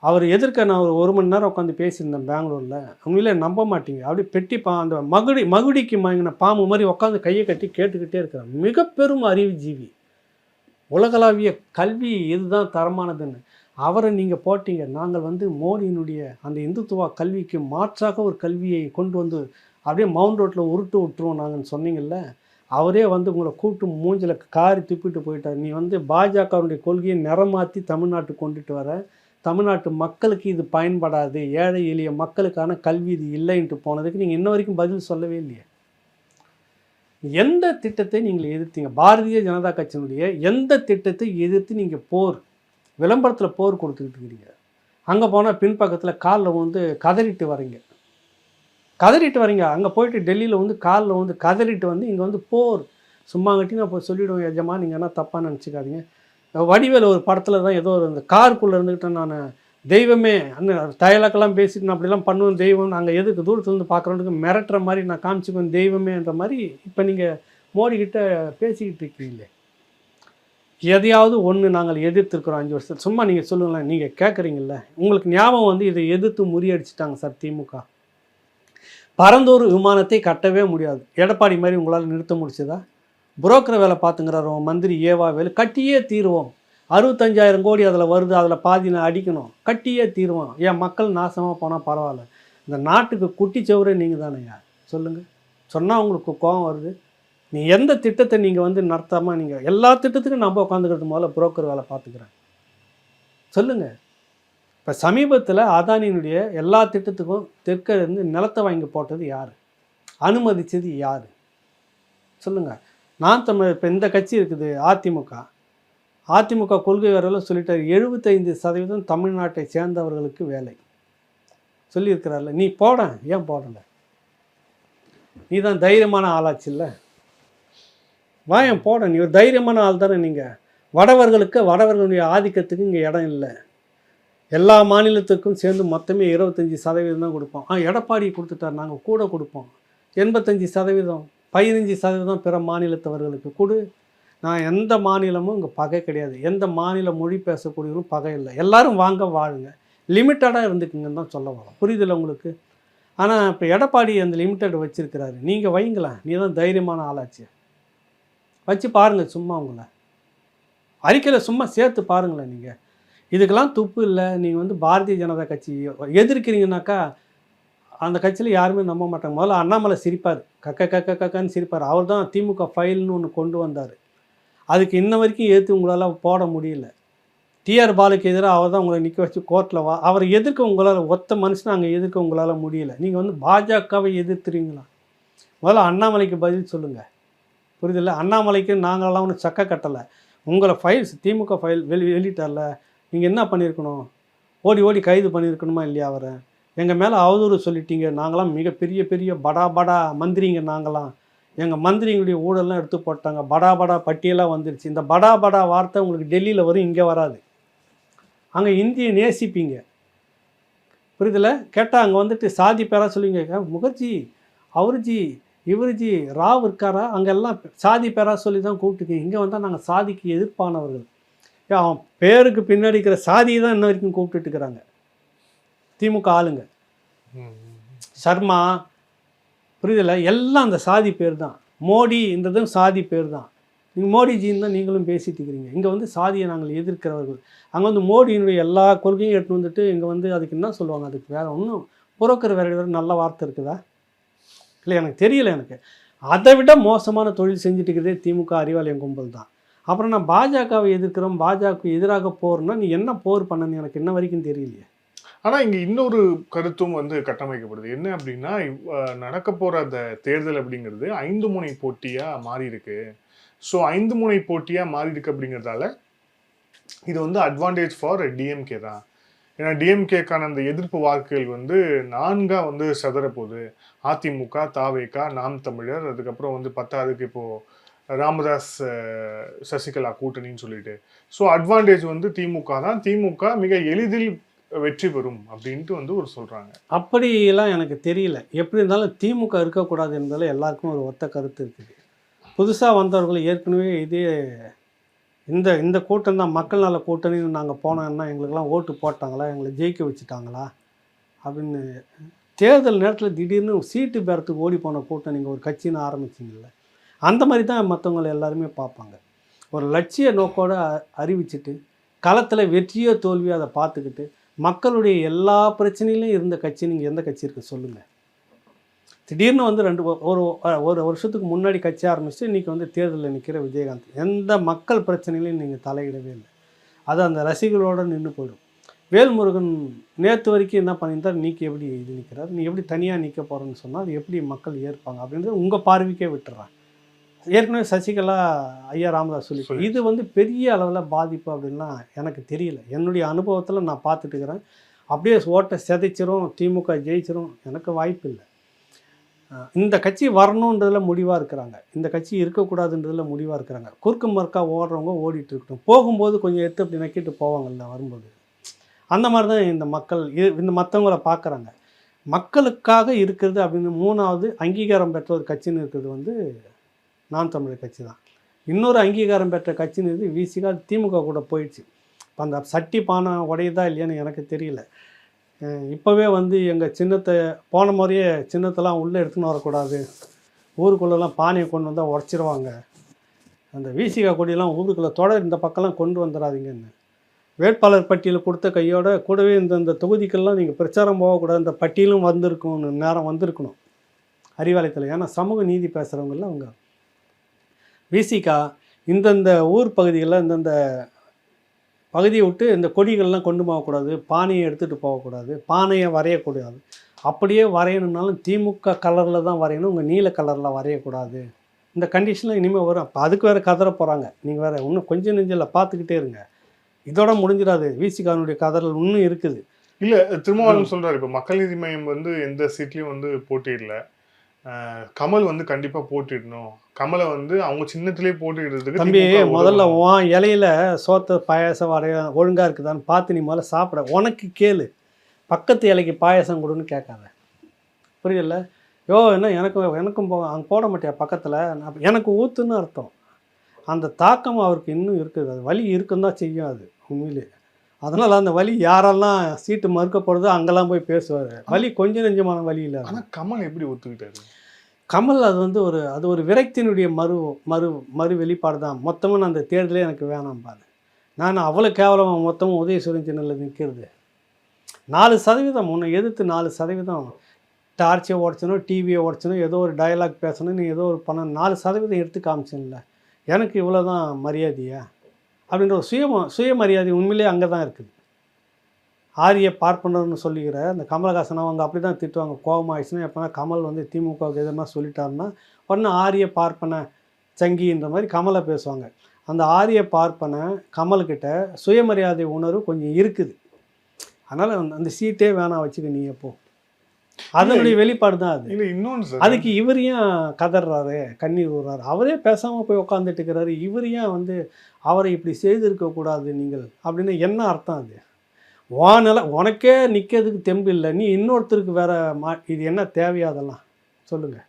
அவர் எதிர்க்க நான் ஒரு 1 மணி நேரம் உட்காந்து பேசியிருந்தேன் பெங்களூரில். உண்மையிலே நம்ப மாட்டீங்க. அப்படியே பெட்டி அந்த மகுடிக்கு மயங்கின பாம்பு மாதிரி உட்காந்து கையை கட்டி கேட்டுக்கிட்டே இருக்கிறார். மிக பெரும் அறிவு ஜீவி, உலகளாவிய கல்வி இதுதான் தரமானதுன்னு. அவரை நீங்கள் போட்டீங்க. நாங்கள் மோடியினுடைய அந்த இந்துத்துவ கல்விக்கு மாற்றாக ஒரு கல்வியை கொண்டு வந்து அப்படியே மவுண்ட் ரோட்டில் உருட்டு விட்டுருவோம் நாங்கன்னு சொன்னீங்கல்ல. அவரே உங்களை கூப்பிட்டு மூஞ்சில் காரி துப்பிட்டு போயிட்டார். நீ பாஜகவுடைய கொள்கையை நிறமாற்றி தமிழ்நாட்டுக்கு கொண்டுட்டு வர, தமிழ்நாட்டு மக்களுக்கு இது பயன்படாது, ஏழை எளிய மக்களுக்கான கல்வி இது இல்லைன்ட்டு போனதுக்கு நீங்கள் இன்ன வரைக்கும் பதில் சொல்லவே இல்லையே. எந்த திட்டத்தை நீங்கள் எதிர்த்தீங்க? பாரதிய ஜனதா கட்சியினுடைய எந்த திட்டத்தை எதிர்த்து நீங்கள் விளம்பரத்தில் போர் கொடுத்துக்கிட்டு இருக்கிறீங்க? அங்கே போனால் பின்பக்கத்தில் காலில் கதறிட்டு வரீங்க. அங்கே போயிட்டு டெல்லியில் காலில் கதறிட்டு இங்கே போர் சும்மா கட்டி நான் போய் சொல்லிவிடுவேன், எஜமா நீங்கள் என்ன தப்பாக நினச்சிக்காதீங்க. வடிவேல் ஒரு படத்தில் தான் ஏதோ இந்த காருக்குள்ளே இருந்துக்கிட்டு நான் தெய்வமே அந்த டயலாக்கெல்லாம் பேசிட்டு நான் அப்படிலாம் பண்ணுவேன், தெய்வம் நாங்கள் எதுக்கு தூரத்துலேருந்து பார்க்குறோன்னுக்கு மிரட்டுற மாதிரி நான் காமிச்சிக்குவேன் தெய்வமேன்ற மாதிரி இப்போ நீங்கள் மோடிக்கிட்ட பேசிக்கிட்டு இருக்கீங்களே. எதையாவது ஒன்று நாங்கள் எதிர்த்துருக்குறோம் 5 வருஷம். சும்மா நீங்கள் சொல்லுங்களேன். நீங்கள் கேட்குறீங்கள, உங்களுக்கு ஞாபகம் இதை எதிர்த்து முறியடிச்சிட்டாங்க சார் திமுக. பரந்தூர் விமானத்தை கட்டவே முடியாது. எடப்பாடி மாதிரி உங்களால் நிறுத்த முடிச்சதா? புரோக்கர் வேலை பார்த்துங்கிறார் மந்திரி ஏவா வேலை. கட்டியே தீருவோம். 65,000 கோடி அதில் வருது, அதில் பாதி நான் அடிக்கணும், கட்டியே தீருவோம். ஏன் மக்கள் நாசமாக போனால் பரவாயில்ல. இந்த நாட்டுக்கு குட்டி சவுரே நீங்கள் தானேயா? சொல்லுங்கள். சொன்னால் உங்களுக்கு கோபம் வருது. நீ எந்த திட்டத்தை நீங்கள் நடத்தாமல் நீங்கள் எல்லா திட்டத்துக்கும் நம்ம உட்காந்துக்கிறது முதல்ல புரோக்கர் வேலை பார்த்துக்கிறேன் சொல்லுங்கள். இப்போ சமீபத்தில் அதானியினுடைய எல்லா திட்டத்துக்கும் தெற்க இருந்து நிலத்தை வாங்கி போட்டது யார்? அனுமதிச்சது யார்? சொல்லுங்கள். நான் தமிழ் இப்போ இந்த கட்சி இருக்குது அதிமுக கொள்கை வரையில் சொல்லிட்டார் 75% தமிழ்நாட்டை சேர்ந்தவர்களுக்கு வேலை சொல்லியிருக்கிறார்ல. நீ ஏன் போடலை? நீ தான் தைரியமான ஆளாச்சு இல்லை? ஏன் போட? நீ ஒரு தைரியமான ஆள் தானே. நீங்கள் வடவர்களுடைய ஆதிக்கத்துக்கு இங்கே இடம் இல்லை. எல்லா மாநிலத்துக்கும் சேர்ந்து மொத்தமே 25% தான் கொடுப்போம். எடப்பாடி கொடுத்துட்டார், நாங்கள் கூட கொடுப்போம் 85%, 15% பிற மாநிலத்தவர்களுக்கு கொடு. நான் எந்த மாநிலமும் இங்கே பகை கிடையாது. எந்த மாநில மொழி பேசக்கூடியவங்களும் பகை இல்லை. எல்லோரும் வாழுங்க, லிமிட்டடாக இருந்துக்குங்கன்னு தான் சொல்ல வரோம். புரியுதில்ல உங்களுக்கு? ஆனால் இப்போ எடப்பாடி அந்த லிமிட்டட் வச்சுருக்கிறாரு. நீங்கள் வைங்களேன். நீ தான் தைரியமான ஆளாச்சு. வச்சு பாருங்கள். சும்மா உங்களை அறிக்கையில் சும்மா சேர்த்து பாருங்களேன். நீங்கள் இதுக்கெல்லாம் துப்பு இல்லை. நீங்கள் பாரதிய ஜனதா கட்சி எதிர்க்கிறீங்கனாக்கா அந்த கட்சியில் யாருமே நம்ப மாட்டாங்க. முதல்ல அண்ணாமலை சிரிப்பார், கக்கன்னு சிரிப்பார். அவர் தான் திமுக ஃபைல்னு ஒன்று கொண்டு வந்தார். அதுக்கு இன்ன வரைக்கும் ஏற்று உங்களால் போட முடியல. டிஆர் பாலுக்கு எதிராக அவர் தான் உங்களை நிற்க வச்சு கோர்ட்டில் அவரை எதிர்க்க உங்களால் ஒத்த மனுஷனை அங்கே எதிர்க்க உங்களால் முடியல. நீங்கள் பாஜகவை எதிர்த்துறீங்களா? முதல்ல அண்ணாமலைக்கு பதில் சொல்லுங்கள். புரியுதில்ல? அண்ணாமலைக்கு நாங்களெல்லாம் ஒன்று சக்க கட்டலை. உங்களை ஃபைல்ஸ் திமுக ஃபைல் வெளியிட்டார்ல, நீங்கள் என்ன பண்ணியிருக்கணும்? ஓடி கைது பண்ணியிருக்கணுமா இல்லையா? அவரை எங்கள் மேலே அவதூறு சொல்லிட்டீங்க. நாங்களாம் மிகப்பெரிய படா மந்திரிங்க. நாங்களாம் எங்கள் மந்திரிங்களுடைய ஊழல்லாம் எடுத்து போட்டாங்க. படா பட்டியலாக வந்துருச்சு. இந்த படா வார்த்தை உங்களுக்கு டெல்லியில் வரும், இங்கே வராது. அங்கே இந்தியை நேசிப்பீங்க. புரியுதில்ல? கேட்டால் அங்கே சாதி பேராக சொல்லுவீங்க. முகர்ஜி, அவருஜி, இவருஜி, ராவ் இருக்காரா? அங்கெல்லாம் சாதி பேராக சொல்லி தான் கூப்பிட்டுக்கீங்க. இங்கே வந்தால் நாங்கள் சாதிக்கு எதிர்ப்பானவர்கள். அவன் பேருக்கு பின்னாடி இருக்கிற சாதியை தான் இன்ன வரைக்கும் கூப்பிட்டுட்டு இருக்கிறாங்க திமுக ஆளுங்க. சர்மா, புரியுதில்ல? எல்லாம் அந்த சாதி பேர் தான். மோடின்றதும் சாதி பேர் தான். நீங்கள் மோடிஜின்னு தான் நீங்களும் பேசிட்டு இருக்கிறீங்க. இங்கே சாதியை நாங்கள் எதிர்க்கிறவர்கள். அங்கே மோடியினுடைய எல்லா கொள்கையும் எடுத்து இங்கே அதுக்கு என்ன சொல்லுவாங்க? அதுக்கு வேறு ஒன்றும் புரோக்கர் வேறு நல்ல வார்த்தை இருக்குதா? இல்லை, எனக்கு தெரியல. எனக்கு அதை விட மோசமான தொழில் செஞ்சுட்டு இருக்கிறதே திமுக அறிவாலயம் கும்பல் தான். அப்புறம் நான் பாஜகவை எதிர்க்கிறோம், பாஜகவுக்கு எதிராக போர்னா நீ என்ன போர் பண்ணன்னு எனக்கு இன்ன வரைக்கும் தெரியலையே. ஆனால் இங்கே இன்னொரு கருத்தும் வந்து கட்டமைக்கப்படுது. என்ன அப்படின்னா, நடக்க போகிற அந்த தேர்தல் அப்படிங்கிறது 5 முனை போட்டியாக மாறி இருக்கு. ஸோ 5 முனை போட்டியாக மாறி இருக்கு அப்படிங்கிறதால இது வந்து அட்வான்டேஜ் ஃபார் டிஎம்கே தான். ஏன்னா டிஎம்கேக்கான அந்த எதிர்ப்பு வாக்குகள் வந்து 4 வந்து சதறப்போகுது. அதிமுக, தாவேகா, நாம் தமிழர், அதுக்கப்புறம் வந்து 10க்கு இப்போது ராமதாஸ் சசிகலா கூட்டணின்னு சொல்லிட்டு. ஸோ அட்வான்டேஜ் வந்து திமுக தான். திமுக மிக எளிதில் வெற்றி பெறும் அப்படின்ட்டு வந்து ஒரு சொல்கிறாங்க. அப்படிலாம் எனக்கு தெரியல. எப்படி இருந்தாலும் திமுக இருக்கக்கூடாது என்பதில் எல்லாருக்கும் ஒரு ஒத்த கருத்து இருக்குது. புதுசாக வந்தவர்கள் ஏற்கனவே இந்த கூட்டம் தான் மக்கள் நல கூட்டணின்னு நாங்கள் போனோன்னா எங்களுக்கெல்லாம் ஓட்டு போட்டாங்களா, எங்களை ஜெயிக்க வச்சுட்டாங்களா அப்படின்னு தேர்தல் நேரத்தில் திடீர்னு சீட்டு பேரத்துக்கு ஓடி போன கூட்டம் நீங்கள் ஒரு கட்சின்னு ஆரம்பிச்சிங்கல்ல, அந்த மாதிரி தான் மற்றவங்களை எல்லாருமே பார்ப்பாங்க. ஒரு லட்சிய நோக்கோடு அறிவிச்சிட்டு களத்தில் வெற்றியோ தோல்வியோ அதை பார்த்துக்கிட்டு மக்களுடைய எல்லா பிரச்சனையிலும் இருந்த கட்சி நீங்கள் எந்த கட்சி இருக்குது சொல்லுங்கள். திடீர்னு வந்து ஒரு வருஷத்துக்கு முன்னாடி கட்சி ஆரம்பிச்சுட்டு இன்றைக்கி வந்து தேர்தலில் நிற்கிற விஜயகாந்த் எந்த மக்கள் பிரச்சனையிலையும் நீங்கள் தலையிடவே இல்லை. அது அந்த ரசிகர்களோடு நின்று போயிடும். வேல்முருகன் நேற்று வரைக்கும் என்ன பண்ணியிருந்தார், நீக்கி எப்படி இது நிற்கிறார், நீ எப்படி தனியாக நிற்க போகிறேன்னு சொன்னால் அது எப்படி மக்கள் ஏற்பாங்க அப்படின்றது உங்கள் பார்வைக்கே விட்டுறான். ஏற்கனவே சசிகலா ஐயா ராமதாஸ் சொல்லி இது வந்து பெரிய அளவில் பாதிப்பு அப்படின்லாம் எனக்கு தெரியல. என்னுடைய அனுபவத்தில் நான் பார்த்துட்டு இருக்கிறேன். அப்படியே ஓட்டை சிதைச்சிரும், திமுக ஜெயிச்சிரும், எனக்கு வாய்ப்பு இல்லை. இந்த கட்சி வரணுன்றதில் முடிவாக இருக்கிறாங்க, இந்த கட்சி இருக்கக்கூடாதுன்றதில் முடிவாக இருக்கிறாங்க. குறுக்கு மறுக்கா ஓடுறவங்க ஓடிட்டு இருக்கட்டும், போகும்போது கொஞ்சம் எடுத்து அப்படி நக்கிட்டு போவாங்கல்ல வரும்போது. அந்த மாதிரி தான் இந்த மற்றவங்கள பார்க்குறாங்க. மக்களுக்காக இருக்கிறது அப்படின்னு 3வது அங்கீகாரம் பெற்ற ஒரு கட்சின்னு இருக்கிறது வந்து நாம் தமிழர் கட்சி தான். இன்னொரு அங்கீகாரம் பெற்ற கட்சின்னு இது விசிகா, திமுக கூட போயிடுச்சு. இப்போ அந்த சட்டி பானை உடையதா இல்லையான்னு எனக்கு தெரியல. இப்போவே வந்து எங்கள் சின்னத்தை போன முறையே சின்னத்தெல்லாம் உள்ளே எடுத்துன்னு வரக்கூடாது, ஊருக்குள்ளெல்லாம் பானையை கொண்டு வந்தால் உடச்சிருவாங்க, அந்த விசிகா கொடியெல்லாம் ஊருக்குள்ளே இந்த பக்கம்லாம் கொண்டு வந்துடாதீங்கன்னு வேட்பாளர் பட்டியல் கொடுத்த கையோட கூடவே இந்த தொகுதிக்கெல்லாம் நீங்கள் பிரச்சாரம் போகக்கூடாது, இந்த பட்டியலும் வந்திருக்கணும், நேரம் வந்திருக்கணும் அறிவாலயத்தில். ஏன்னா சமூக நீதி பேசுகிறவங்களாம் அவங்க விசிகா இந்தந்த ஊர் பகுதிகளில் இந்தந்த பகுதியை விட்டு இந்த கொடிகள்லாம் கொண்டு போகக்கூடாது, பானையை எடுத்துகிட்டு போகக்கூடாது, பானையை வரையக்கூடாது, அப்படியே வரையணுன்னாலும் திமுக கலரில் தான் வரையணும், உங்கள் நீல கலரில் வரையக்கூடாது. இந்த கண்டிஷனில் இனிமேல் வரும். அப்போ அதுக்கு வேறு கதற போகிறாங்க. நீங்கள் வேறு இன்னும் கொஞ்சம் நெஞ்சில் பார்த்துக்கிட்டே இருங்க, இதோட முடிஞ்சிடாது. விசிகானுடைய கதறல் இன்னும் இருக்குது. இல்லை, திருமாவளவன் சொல்கிறார், இப்போ மக்கள் நீதி மையம் வந்து எந்த சீட்லேயும் வந்து போட்டியிடல, கமல் வந்து கண்டிப்பாக போட்டிடணும், கமலை வந்து அவங்க சின்னத்திலேயே போட்டிடுறதுக்கு. தம்பி முதல்ல உன் இலையில சோத்த பாயாசம் வரைய ஒழுங்காக இருக்குதான்னு பார்த்து நீ முதல்ல சாப்பிட. உனக்கு கேளு, பக்கத்து இலைக்கு பாயாசம் கொடுன்னு கேட்காத, புரியல? என்ன எனக்கும் அங்கே போட மாட்டியா பக்கத்தில், எனக்கு ஊற்றுன்னு அர்த்தம். அந்த தாக்கம் அவருக்கு இன்னும் இருக்குது, அது வலி இருக்குன்னு தான் செய்யும் அது உண்மையிலே. அதனால் அந்த வலி யாரெல்லாம் சீட்டு மறுக்கப்படுதோ அங்கெல்லாம் போய் பேசுவார். வலி கொஞ்சம் நெஞ்சமான வலி இல்லை. ஆனால் கமல் எப்படி ஒத்துக்கிட்டாரு? கமல் அது ஒரு விரக்தியினுடைய மறு வெளிப்பாடு தான். மொத்தமும் நான் அந்த தேர்தலே எனக்கு வேணாம் பாரு, நான் அவ்வளோ கேவலமாக மொத்தமும் உதயசூரியன் சின்னத்தில் நிற்கிறது. 4% உன்னை எதிர்த்து 4% டார்ச்சை உடச்சனோ, டிவியை உடச்சனோ, ஏதோ ஒரு டயலாக் பேசணும், நீ ஏதோ ஒரு பணம் 4% எடுத்து காமிச்சின்ல, எனக்கு இவ்வளோ தான் மரியாதையா அப்படின்ற ஒரு சுயமரியாதை உண்மையிலே அங்கே தான் இருக்குது. ஆரிய பார்ப்பனர்னு சொல்லிக்கிற அந்த கமலஹாசன் அவங்க அப்படி தான் திட்டுவாங்க. கோபமாகிடுச்சுன்னா எப்போனா கமல் வந்து திமுகவுக்கு எதுனா சொல்லிட்டாருன்னா உடனே ஆரிய பார்ப்பன சங்கின்ற மாதிரி கமலை பேசுவாங்க. அந்த ஆரிய பார்ப்பன கமல்கிட்ட சுயமரியாதை உணர்வு கொஞ்சம் இருக்குது. அதனால் அந்த சீட்டே வேணாம் வச்சுக்க, நீ எப்போ அதனுடைய வெளிப்பாடு தான் அது. இல்லை இன்னொன்று, அதுக்கு இவர் ஏன் கதறாரு, கண்ணீர் விடுறாரு, அவரே பேசாமல் போய் உட்காந்துட்டு இருக்கிறாரு. இவர் ஏன் வந்து அவரை இப்படி செய்திருக்கக்கூடாது நீங்கள் அப்படின்னு என்ன அர்த்தம்? அது உனக்கே நிற்கிறதுக்கு தெம்பு இல்லை, நீ இன்னொருத்தருக்கு வேற இது என்ன தேவையா அதெல்லாம் சொல்லுங்கள்.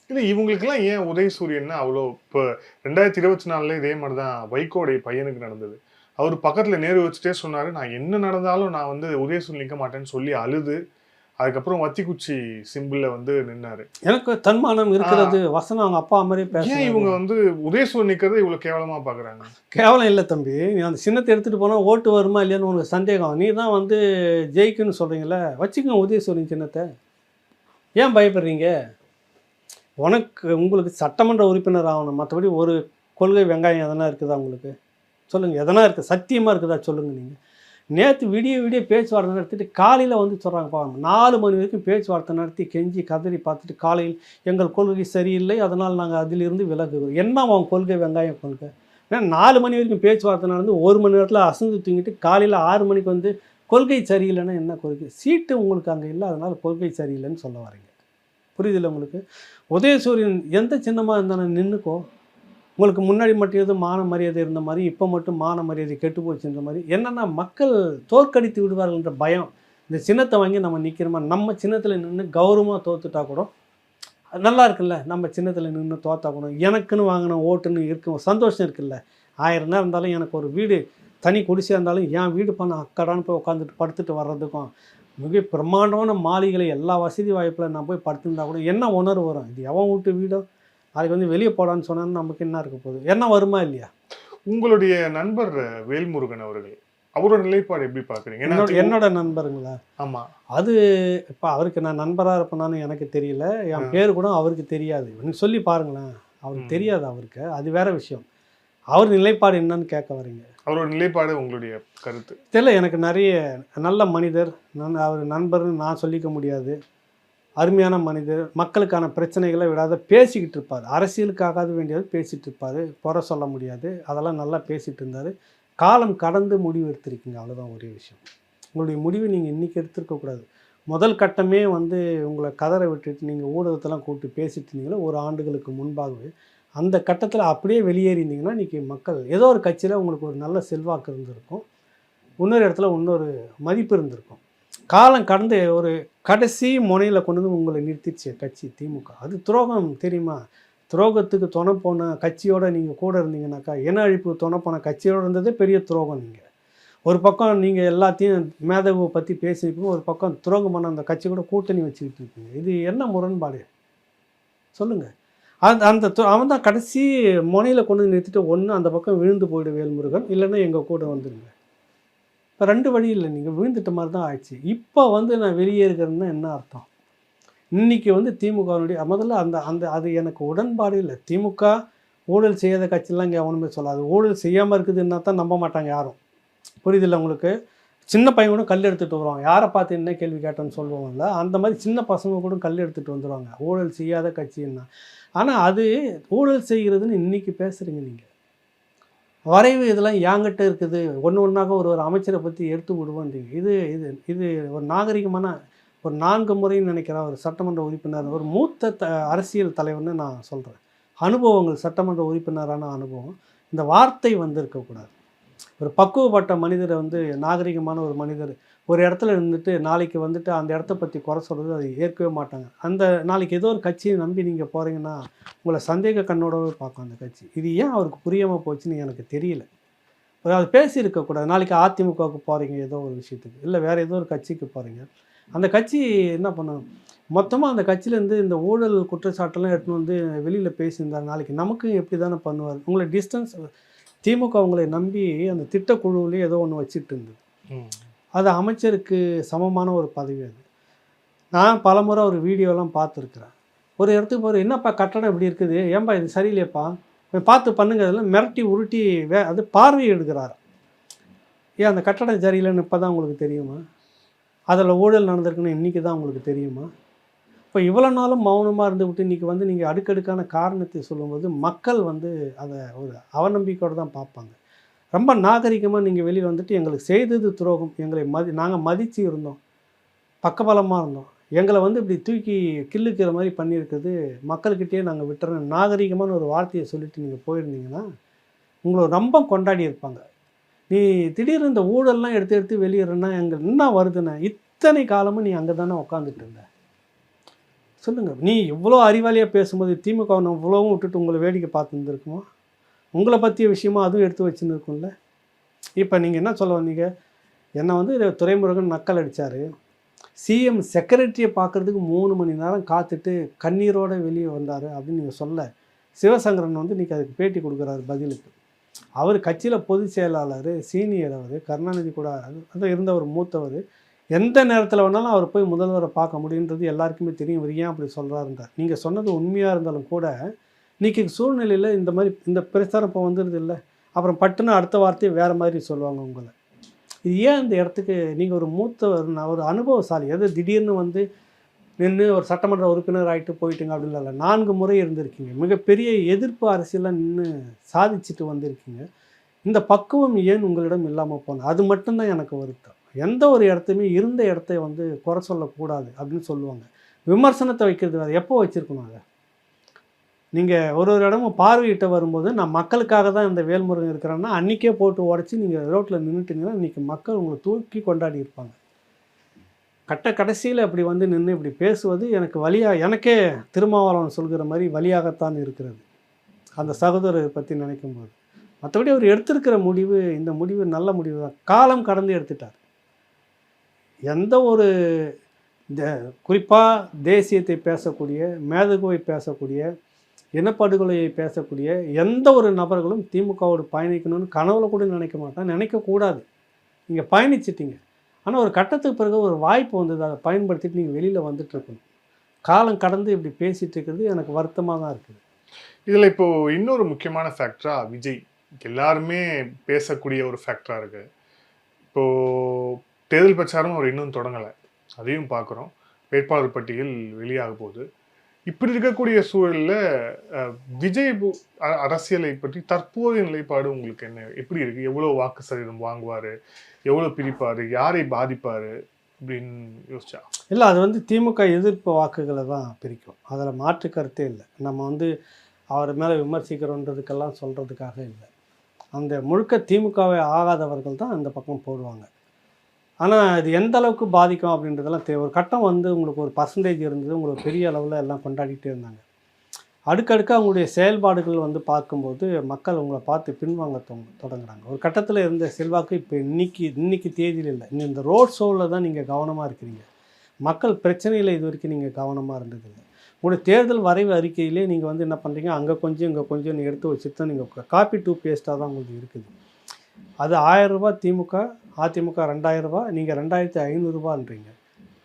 இல்லை இவங்களுக்கெல்லாம் ஏன் உதயசூரியன்னா அவ்வளோ? இப்போ 2024 இதே மாதிரி தான் வைகோடைய பையனுக்கு நடந்தது. அவர் பக்கத்தில் நேரு வச்சுட்டே சொன்னார், நான் என்ன நடந்தாலும் நான் வந்து உதயசூரியன் நிற்க மாட்டேன்னு சொல்லி அழுது அதுக்கப்புறம் வத்திக்குச்சி சிம்பிளில் வந்து நின்னாரு. எனக்கு தன்மானம் இருக்கிறது வசனம் அவங்க அப்பா மாதிரி பேச. இவங்க வந்து உதயசூரியன் நிற்கிறத இவ்வளோ கேவலமாக பார்க்குறாங்க. கேவலம் இல்லை தம்பி, நீ அந்த சின்னத்தை எடுத்துகிட்டு போனால் ஓட்டு வருமா இல்லையான்னு உனக்கு சந்தேகம். நீ தான் வந்து ஜெயிக்குன்னு சொல்கிறீங்களே, வச்சுக்கோங்க உதயசூரியன் சின்னத்தை, ஏன் பயப்படுறீங்க? உங்களுக்கு சட்டமன்ற உறுப்பினர் ஆகணும், மற்றபடி ஒரு கொள்கை வெங்காயம் எதனா இருக்குதா உங்களுக்கு? சொல்லுங்கள், எதனா இருக்குது? சத்தியமாக இருக்குதா சொல்லுங்கள். நீங்கள் நேற்று விடிய பேச்சுவார்த்தை நடத்திட்டு காலையில் வந்து சொல்கிறாங்க பாருங்க, 4 மணி வரைக்கும் பேச்சுவார்த்தை நடத்தி கெஞ்சி கதறி பார்த்துட்டு காலையில் எங்கள் கொள்கை சரியில்லை, அதனால் நாங்கள் அதிலிருந்து விலகுகிறோம். என்ன அவங்க கொள்கை வெங்காயம் கொள்கை? ஏன்னா 4 மணி வரைக்கும் பேச்சுவார்த்தை நடந்து 1 மணி நேரத்தில் அசந்து தூங்கிட்டு காலையில் 6 மணிக்கு வந்து கொள்கை சரியில்லைன்னா என்ன கொள்கை? சீட்டு உங்களுக்கு அங்கே இல்லை, அதனால் கொள்கை சரியில்லைன்னு சொல்ல வரீங்க. புரியுதில்லை உங்களுக்கு? உதயசூரியன் எந்த சின்னமாக இருந்தாலும் நின்றுக்கோ. உங்களுக்கு முன்னாடி மட்டும் எதுவும் மான மரியாதை இருந்த மாதிரி இப்போ மட்டும் மான மரியாதை கெட்டு போச்சுன்ற மாதிரி என்னென்னா மக்கள் தோற்கடித்து விடுவார்கள்ன்ற பயம். இந்த சின்னத்தை வாங்கி நம்ம நிற்கிறோமா? நம்ம சின்னத்தில் நின்று கௌரவமாக தோத்துட்டா கூட நல்லா இருக்குல்ல. நம்ம சின்னத்தில் நின்று தோத்தா கூட எனக்குன்னு வாங்கின ஓட்டுன்னு இருக்கும் சந்தோஷம் இருக்குல்ல. 1000 நேரம் இருந்தாலும் எனக்கு ஒரு வீடு தனி குடிசையாக இருந்தாலும் என் வீடு பண்ண அக்கடான்னு போய் உட்காந்துட்டு படுத்துட்டு வர்றதுக்கும் மிக பிரம்மாண்டமான மாளிகளை எல்லா வசதி வாய்ப்பில் நான் போய் படுத்துருந்தா கூட என்ன உணர்வு வரும்? இது எவன் வீட்டு வீடோ அதுக்கு வந்து வெளியே போடான்னு சொன்னான்னு நமக்கு என்ன இருக்க போகுது? என்ன வருமா இல்லையா? உங்களுடைய நண்பர் வேல்முருகன் அவர்கள், அவரோட நிலைப்பாடு எப்படி பார்க்குறீங்க? என்னோட நண்பருங்களா? ஆமாம். அது இப்போ அவருக்கு நான் நண்பராக இருப்பேனான்னு எனக்கு தெரியல. என் பேர் கூட அவருக்கு தெரியாது. நீங்கள் சொல்லி பாருங்களேன், அவருக்கு தெரியாது. அவருக்கு அது வேற விஷயம். அவர் நிலைப்பாடு என்னன்னு கேட்க வரீங்க? அவரோட நிலைப்பாடு உங்களுடைய கருத்து தெரியல. எனக்கு நிறைய நல்ல மனிதர், அவர் நண்பர்னு நான் சொல்லிக்க முடியாது. அருமையான மனிதர், மக்களுக்கான பிரச்சனைகளை விடாத பேசிக்கிட்டு இருப்பார். அரசியலுக்காகாத வேண்டியது பேசிகிட்டு இருப்பார், குறை சொல்ல முடியாது. அதெல்லாம் நல்லா பேசிகிட்டு இருந்தார். காலம் கடந்து முடிவு எடுத்திருக்கீங்க, அவ்வளோதான் ஒரே விஷயம். உங்களுடைய முடிவு நீங்கள் இன்றைக்கி எடுத்துருக்கக்கூடாது. முதல் கட்டமே வந்து உங்களை கதற விட்டுட்டு நீங்கள் ஊடகத்தெல்லாம் கூப்பிட்டு பேசிட்டு இருந்தீங்களா ஒரு ஆண்டுகளுக்கு முன்பாகவே. அந்த கட்டத்தில் அப்படியே வெளியேறியிருந்தீங்கன்னா இன்றைக்கி மக்கள் ஏதோ ஒரு கட்சியில் உங்களுக்கு ஒரு நல்ல செல்வாக்கு இருந்திருக்கும், இன்னொரு இடத்துல இன்னொரு மதிப்பு இருந்திருக்கும். காலம் கடந்து ஒரு கடைசி முனையில் கொண்டு வந்து உங்களை நிறுத்திடுச்சு கட்சி திமுக. அது துரோகம் தெரியுமா? துரோகத்துக்கு துணை போன கட்சியோடு நீங்கள் கூட இருந்தீங்கன்னாக்கா இன அழிப்பு துணை போன கட்சியோடு இருந்ததே பெரிய துரோகம். நீங்கள் ஒரு பக்கம் நீங்கள் எல்லாத்தையும் மேதவை பற்றி பேசியிருப்பீங்க, ஒரு பக்கம் துரோகம் பண்ண அந்த கட்சி கூட கூட்டணி வச்சுக்கிட்டு இருப்பீங்க. இது என்ன முரண்பாடு சொல்லுங்கள்? அந்த அவன் தான் கடைசி முனையில் கொண்டு வந்து நிறுத்திட்டு ஒன்று அந்த பக்கம் விழுந்து போய்டு வேல்முருகன், இல்லைன்னா எங்கள் கூட வந்துடுங்க. இப்போ 2 வழி இல்லை, நீங்கள் விழுந்துட்ட மாதிரி தான் ஆயிடுச்சு. இப்போ வந்து நான் வெளியே இருக்கிறேன்னா என்ன அர்த்தம்? இன்றைக்கி வந்து திமுகவுடைய முதல்ல அந்த அது எனக்கு உடன்பாடு இல்லை. திமுக ஊழல் செய்யாத கட்சியெல்லாம் இங்கே எவனுமே சொல்லாது. ஊழல் செய்யாமல் இருக்குதுன்னா தான் நம்ப மாட்டாங்க யாரும். புரியுதில்லை உங்களுக்கு? சின்ன பையன் கூட கல் எடுத்துகிட்டு வருவாங்க, யாரை பார்த்து என்ன கேள்வி கேட்டோன்னு சொல்லுவாங்கல்ல, அந்த மாதிரி சின்ன பசங்க கூட கல் எடுத்துகிட்டு வந்துடுவாங்க ஊழல் செய்யாத கட்சின்னா. ஆனால் அது ஊழல் செய்கிறதுன்னு இன்றைக்கி பேசுகிறீங்க நீங்கள். வரைவு இதெல்லாம் என்கிட்ட இருக்குது, ஒன்று ஒன்றாக ஒரு அமைச்சரை பற்றி எடுத்து விடுவோன்றீங்க. இது இது இது ஒரு நாகரிகமான ஒரு 4 முறைன்னு நினைக்கிறேன் ஒரு சட்டமன்ற உறுப்பினர், ஒரு மூத்த அரசியல் தலைவர்னு நான் சொல்கிறேன். அனுபவங்கள், சட்டமன்ற உறுப்பினரான அனுபவம். இந்த வார்த்தை வந்து இருக்கக்கூடாது. ஒரு பக்குவப்பட்ட மனிதரை வந்து நாகரிகமான ஒரு மனிதர் ஒரு இடத்துல இருந்துட்டு நாளைக்கு வந்துட்டு அந்த இடத்த பற்றி குறை சொல்கிறது அதை ஏற்கவே மாட்டாங்க. அந்த நாளைக்கு ஏதோ ஒரு கட்சியை நம்பி நீங்கள் போகிறீங்கன்னா உங்களை சந்தேக கண்ணோடவே பார்க்கும் அந்த கட்சி. இது ஏன் அவருக்கு புரியாமல் போச்சுன்னு எனக்கு தெரியல. அது பேசியிருக்கக்கூடாது. நாளைக்கு அதிமுகவுக்கு போகிறீங்க ஏதோ ஒரு விஷயத்துக்கு, இல்லை வேறு ஏதோ ஒரு கட்சிக்கு போகிறீங்க, அந்த கட்சி என்ன பண்ணணும்? மொத்தமாக அந்த கட்சியிலேருந்து இந்த ஊழல் குற்றச்சாட்டெல்லாம் எடுத்துன்னு வந்து வெளியில் பேசியிருந்தார், நாளைக்கு நமக்கு எப்படி தானே பண்ணுவார்? உங்களை டிஸ்டன்ஸ் திமுக உங்களை நம்பி அந்த திட்டக்குழுவிலே ஏதோ ஒன்று வச்சுட்டு இருந்தது. அது அமைச்சருக்கு சமமான ஒரு பதவி. அது நான் பலமுறை ஒரு வீடியோலாம் பார்த்துருக்குறேன். ஒரு இடத்துக்கு போகிற, என்னப்பா கட்டடம் இப்படி இருக்குது, ஏன்பா இது சரியில்லையப்பா பார்த்து பண்ணுங்க, அதெல்லாம் மிரட்டி உருட்டி அது பார்வை எடுக்கிறார். ஏன் அந்த கட்டடம் சரியில்லைன்னு இப்போ தான் உங்களுக்கு தெரியுமா? அதில் ஊழல் நடந்திருக்குன்னு இன்றைக்கி தான் உங்களுக்கு தெரியுமா? இப்போ இவ்வளோ நாளும் மௌனமாக இருந்து விட்டு இன்றைக்கி வந்து நீங்கள் அடுக்கடுக்கான காரணத்தை சொல்லும்போது மக்கள் வந்து அதை ஒரு அவநம்பிக்கையோடு தான் பார்ப்பாங்க. ரொம்ப நாகரிகமாக நீங்கள் வெளியே வந்துட்டு எங்களுக்கு செய்தது துரோகம், எங்களை நாங்கள் மதித்து இருந்தோம், பக்கபலமாக இருந்தோம், எங்களை வந்து இப்படி தூக்கி கில்லுக்கிற மாதிரி பண்ணியிருக்குது, மக்கள்கிட்டயே நாங்கள் விட்டுறோம், நாகரிகமான ஒரு வார்த்தையை சொல்லிவிட்டு நீங்கள் போயிருந்தீங்கன்னா உங்களை ரொம்ப கொண்டாடி இருப்பாங்க. நீ திடீர்னு இந்த ஊழல்லாம் எடுத்து வெளியேறன்னா எங்களுக்கு என்ன வருதுன்னு இத்தனை காலமும் நீ அங்கே தானே உட்காந்துட்டு இருந்த. சொல்லுங்கள், நீ இவ்வளோ அறிவாளியாக பேசும்போது திமுக இவ்வளவும் விட்டுட்டு உங்களை வேடிக்கை பார்த்துருந்துருக்குமோ? உங்களை பற்றிய விஷயமா அதுவும் எடுத்து வச்சுன்னு இருக்கும்ல. இப்போ நீங்கள் என்ன சொல்ல வந்தீங்க? என்னை வந்து துரைமுருகன் நக்கல் அடித்தார், சிஎம் செக்ரட்டரியை பார்க்குறதுக்கு 3 மணி நேரம் காத்துட்டு கண்ணீரோடு வெளியே வந்தார் அப்படின்னு நீங்கள் சொல்ல, சிவசங்கரன் வந்து இன்றைக்கி அதுக்கு பேட்டி கொடுக்குறாரு பதிலுக்கு. அவர் கட்சியில் பொதுச் செயலாளர், சீனியர், அவர் கருணாநிதி கூட அது இருந்தவர், மூத்தவர், எந்த நேரத்தில் வேணாலும் அவர் போய் முதல்வரை பார்க்க முடியுன்றது எல்லாருக்குமே தெரியும். இவர் ஏன் அப்படி சொல்கிறாருன்றார். நீங்கள் சொன்னது உண்மையாக இருந்தாலும் கூட இன்றைக்கி சூழ்நிலையில் இந்த மாதிரி இந்த பிரச்சாரம் இப்போ வந்துடுது இல்லை, அப்புறம் பட்டுன்னு அடுத்த வார்த்தையை வேறு மாதிரி சொல்லுவாங்க உங்களை. இது ஏன் இந்த இடத்துக்கு நீங்கள் ஒரு ஒரு அனுபவசாலி, எது திடீர்னு வந்து நின்று ஒரு சட்டமன்ற உறுப்பினர் ஆகிட்டு போயிட்டுங்க அப்படின்னு இல்லை, 4 முறை இருந்திருக்கீங்க, மிகப்பெரிய எதிர்ப்பு அரசியலாக நின்று சாதிச்சுட்டு வந்திருக்கீங்க. இந்த பக்குவம் ஏன் உங்களிடம் இல்லாமல் போனது? அது மட்டும்தான் எனக்கு வருத்தம். எந்த ஒரு இடத்தையுமே இருந்த இடத்த வந்து குறை சொல்லக்கூடாது அப்படின்னு சொல்லுவாங்க. விமர்சனத்தை வைக்கிறது வேறு, எப்போ வச்சுருக்கணும் அதை? நீங்கள் ஒரு இடமும் பார்வையிட்ட வரும்போது நான் மக்களுக்காக தான் இந்த வேல்முருகன் இருக்கிறேன்னா அன்றைக்கே போட்டு உடச்சி நீங்கள் ரோட்டில் நின்றுட்டிங்கன்னா இன்றைக்கி மக்கள் உங்களை தூக்கி கொண்டாடி இருப்பாங்க. கடைசியில் அப்படி வந்து நின்று இப்படி பேசுவது எனக்கு எனக்கே திருமாவளவன் சொல்கிற மாதிரி வழியாகத்தான் இருக்கிறது அந்த சகோதரரை பற்றி நினைக்கும்போது. மற்றபடி அவர் எடுத்திருக்கிற முடிவு, இந்த முடிவு நல்ல முடிவு தான். காலம் கடந்து எடுத்துட்டார். எந்த ஒரு குறிப்பாக தேசியத்தை பேசக்கூடிய, மேதகுவை பேசக்கூடிய, இனப்படுகொலையை பேசக்கூடிய எந்த ஒரு நபர்களும் திமுகவோடு பயணிக்கணும்னு கனவுல கூட நினைக்க மாட்டான், நினைக்கக்கூடாது. நீங்கள் பயணிச்சிட்டிங்க. ஆனால் ஒரு கட்டத்துக்கு பிறகு ஒரு வாய்ப்பு வந்தது, அதை பயன்படுத்திட்டு நீங்கள் வெளியில் வந்துட்டுருக்கணும். காலம் கடந்து இப்படி பேசிகிட்டு இருக்கிறது எனக்கு வருத்தமாக தான் இருக்குது. இதில் இப்போது இன்னொரு முக்கியமான ஃபேக்டராக விஜய் எல்லாருமே பேசக்கூடிய ஒரு ஃபேக்டராக இருக்குது. இப்போது தேர்தல் பிரச்சாரம் அவர் இன்னும் தொடங்கலை, அதையும் பார்க்குறோம். வேட்பாளர் பட்டியல் வெளியாக போகுது. இப்படி இருக்கக்கூடிய சூழலில் விஜய் அரசியலை பற்றி தற்போதைய நிலைப்பாடு உங்களுக்கு என்ன, எப்படி இருக்குது? எவ்வளோ வாக்கு சதவீதம் வாங்குவார், எவ்வளோ பிரிப்பார், யாரை பாதிப்பார் அப்படின்னு யோசிச்சா? இல்லை, அது வந்து திமுக எதிர்ப்பு வாக்குகளை தான் பிரிக்கும், அதில் மாற்று கருத்தே இல்லை. நம்ம வந்து அவர் மேலே விமர்சிக்கிறோன்றதுக்கெல்லாம் சொல்கிறதுக்காக இல்லை. அந்த முழுக்க திமுகவை ஆகாதவர்கள் தான் அந்த பக்கம் போடுவாங்க. ஆனால் இது எந்த அளவுக்கு பாதிக்கும் அப்படின்றதெல்லாம் ஒரு கட்டம் வந்து உங்களுக்கு ஒரு பர்சன்டேஜ் இருந்தது, உங்களுக்கு பெரிய அளவில் எல்லாம் கொண்டாடிட்டே இருந்தாங்க. அடுக்கடுக்காக அவங்களுடைய செயல்பாடுகள் வந்து பார்க்கும்போது மக்கள் உங்களை பார்த்து பின்வாங்க தொடங்குறாங்க. ஒரு கட்டத்தில் இருந்த செல்வாக்கு இப்போ இன்னைக்கு தேதியில் இல்லை. இன்னும் இந்த ரோட் ஷோவில் தான் நீங்கள் கவனமாக இருக்கிறீங்க. மக்கள் பிரச்சனையில் இது வரைக்கும் நீங்கள் கவனமாக இருந்ததில்லை. உங்களுடைய தேர்தல் வரைவு அறிக்கையிலே நீங்கள் வந்து என்ன பண்ணுறீங்க, அங்கே கொஞ்சம் இங்கே கொஞ்சம் எடுத்து வச்சுட்டு தான் நீங்கள் காப்பி டூ பேஸ்ட்டாக தான் உங்களுக்கு இருக்குது. அது 1000 ரூபா திமுக, அதிமுக 2000 ரூபா, நீங்கள் 2500 ரூபான்றீங்க.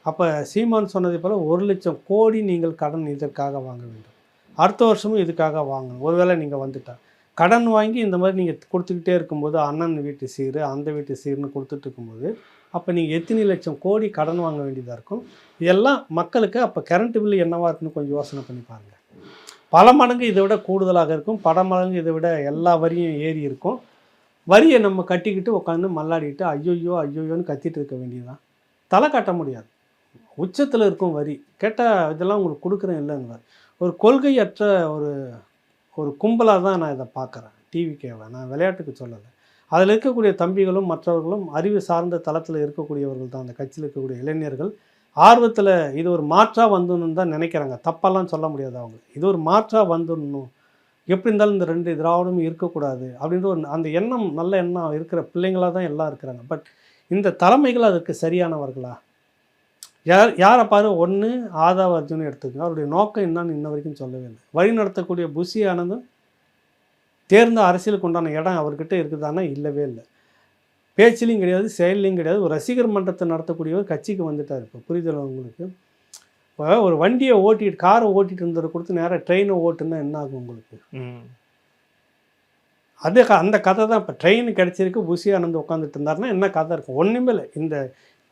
அப்போ சீமான் சொன்னதை போல் 1,00,000 கோடி நீங்கள் கடன் இதற்காக வாங்க வேண்டும். அடுத்த வருஷமும் இதுக்காக வாங்கணும். ஒருவேளை நீங்கள் வந்துட்டா கடன் வாங்கி இந்த மாதிரி நீங்கள் கொடுத்துக்கிட்டே இருக்கும்போது, அண்ணன் வீட்டு சீர், அந்த வீட்டு சீர்னு கொடுத்துட்டு இருக்கும்போது, அப்போ நீங்கள் எத்தனை லட்சம் கோடி கடன் வாங்க வேண்டியதாக இருக்கும். இதெல்லாம் மக்களுக்கு அப்போ கரண்ட் பில்லு என்னவாக இருக்குன்னு கொஞ்சம் யோசனை பண்ணி பாருங்கள். பல மடங்கு இதை விட கூடுதலாக இருக்கும், பல மடங்கு இதை விட எல்லா வரியும் ஏறி இருக்கும். வரியை நம்ம கட்டிக்கிட்டு உட்காந்து மல்லாடிக்கிட்டு ஐயோன்னு கத்திட்டு இருக்க வேண்டியதுதான். தலை காட்ட முடியாது. உச்சத்தில் இருக்கும் வரி கேட்டால் இதெல்லாம் உங்களுக்கு கொடுக்குறேன் இல்லைன்னு ஒரு கொள்கையற்ற ஒரு கும்பலாக தான் நான் இதை பார்க்குறேன். டிவிக்கேவை நான் விளையாட்டுக்கு சொல்லலை. அதில் இருக்கக்கூடிய தம்பிகளும் மற்றவர்களும் அறிவு சார்ந்த தளத்தில் இருக்கக்கூடியவர்கள் தான். அந்த கட்சியில் இருக்கக்கூடிய இளைஞர்கள் ஆர்வத்தில் இது ஒரு மாற்றாக வந்துடணுன்னு தான் நினைக்கிறாங்க. தப்பெல்லாம் சொல்ல முடியாது. அவங்க இது ஒரு மாற்றாக வந்துடணும், எப்படி இருந்தாலும் இந்த 2 திராவிடமும் இருக்கக்கூடாது அப்படின்ற ஒரு அந்த எண்ணம், நல்ல எண்ணம் இருக்கிற பிள்ளைங்களாக தான் எல்லாம் இருக்கிறாங்க. பட் இந்த தலைமைகள் அதற்கு சரியானவர்களா? யாரை பாரு, ஒன்று ஆதவ அர்ஜுன் எடுத்துக்கோங்க, அவருடைய நோக்கம் என்னன்னு இன்ன வரைக்கும் சொல்லவே இல்லை. வழி நடத்தக்கூடிய புஷி ஆனந்தும் தேர்ந்த அரசியலுக்கு உண்டான இடம் அவர்கிட்ட இருக்குதானா? இல்லவே இல்லை. பேச்சிலையும் கிடையாது, செயல்லையும் கிடையாது. ஒரு ரசிகர் மன்றத்தை நடத்தக்கூடியவர் கட்சிக்கு வந்துட்டார். இப்போ புரிதல் உங்களுக்கு? இப்போ ஒரு வண்டியை ஓட்டிட்டு, காரை ஓட்டிகிட்டு இருந்ததை கொடுத்து நேராக ட்ரெயினை ஓட்டுன்னா என்ன ஆகும் உங்களுக்கு? அது அந்த கதை தான். இப்போ ட்ரெயின் கிடச்சிருக்கு, புஷி ஆனந்த் உட்காந்துட்டு இருந்தாருன்னா என்ன கதை இருக்கும்? ஒன்றுமே இல்லை. இந்த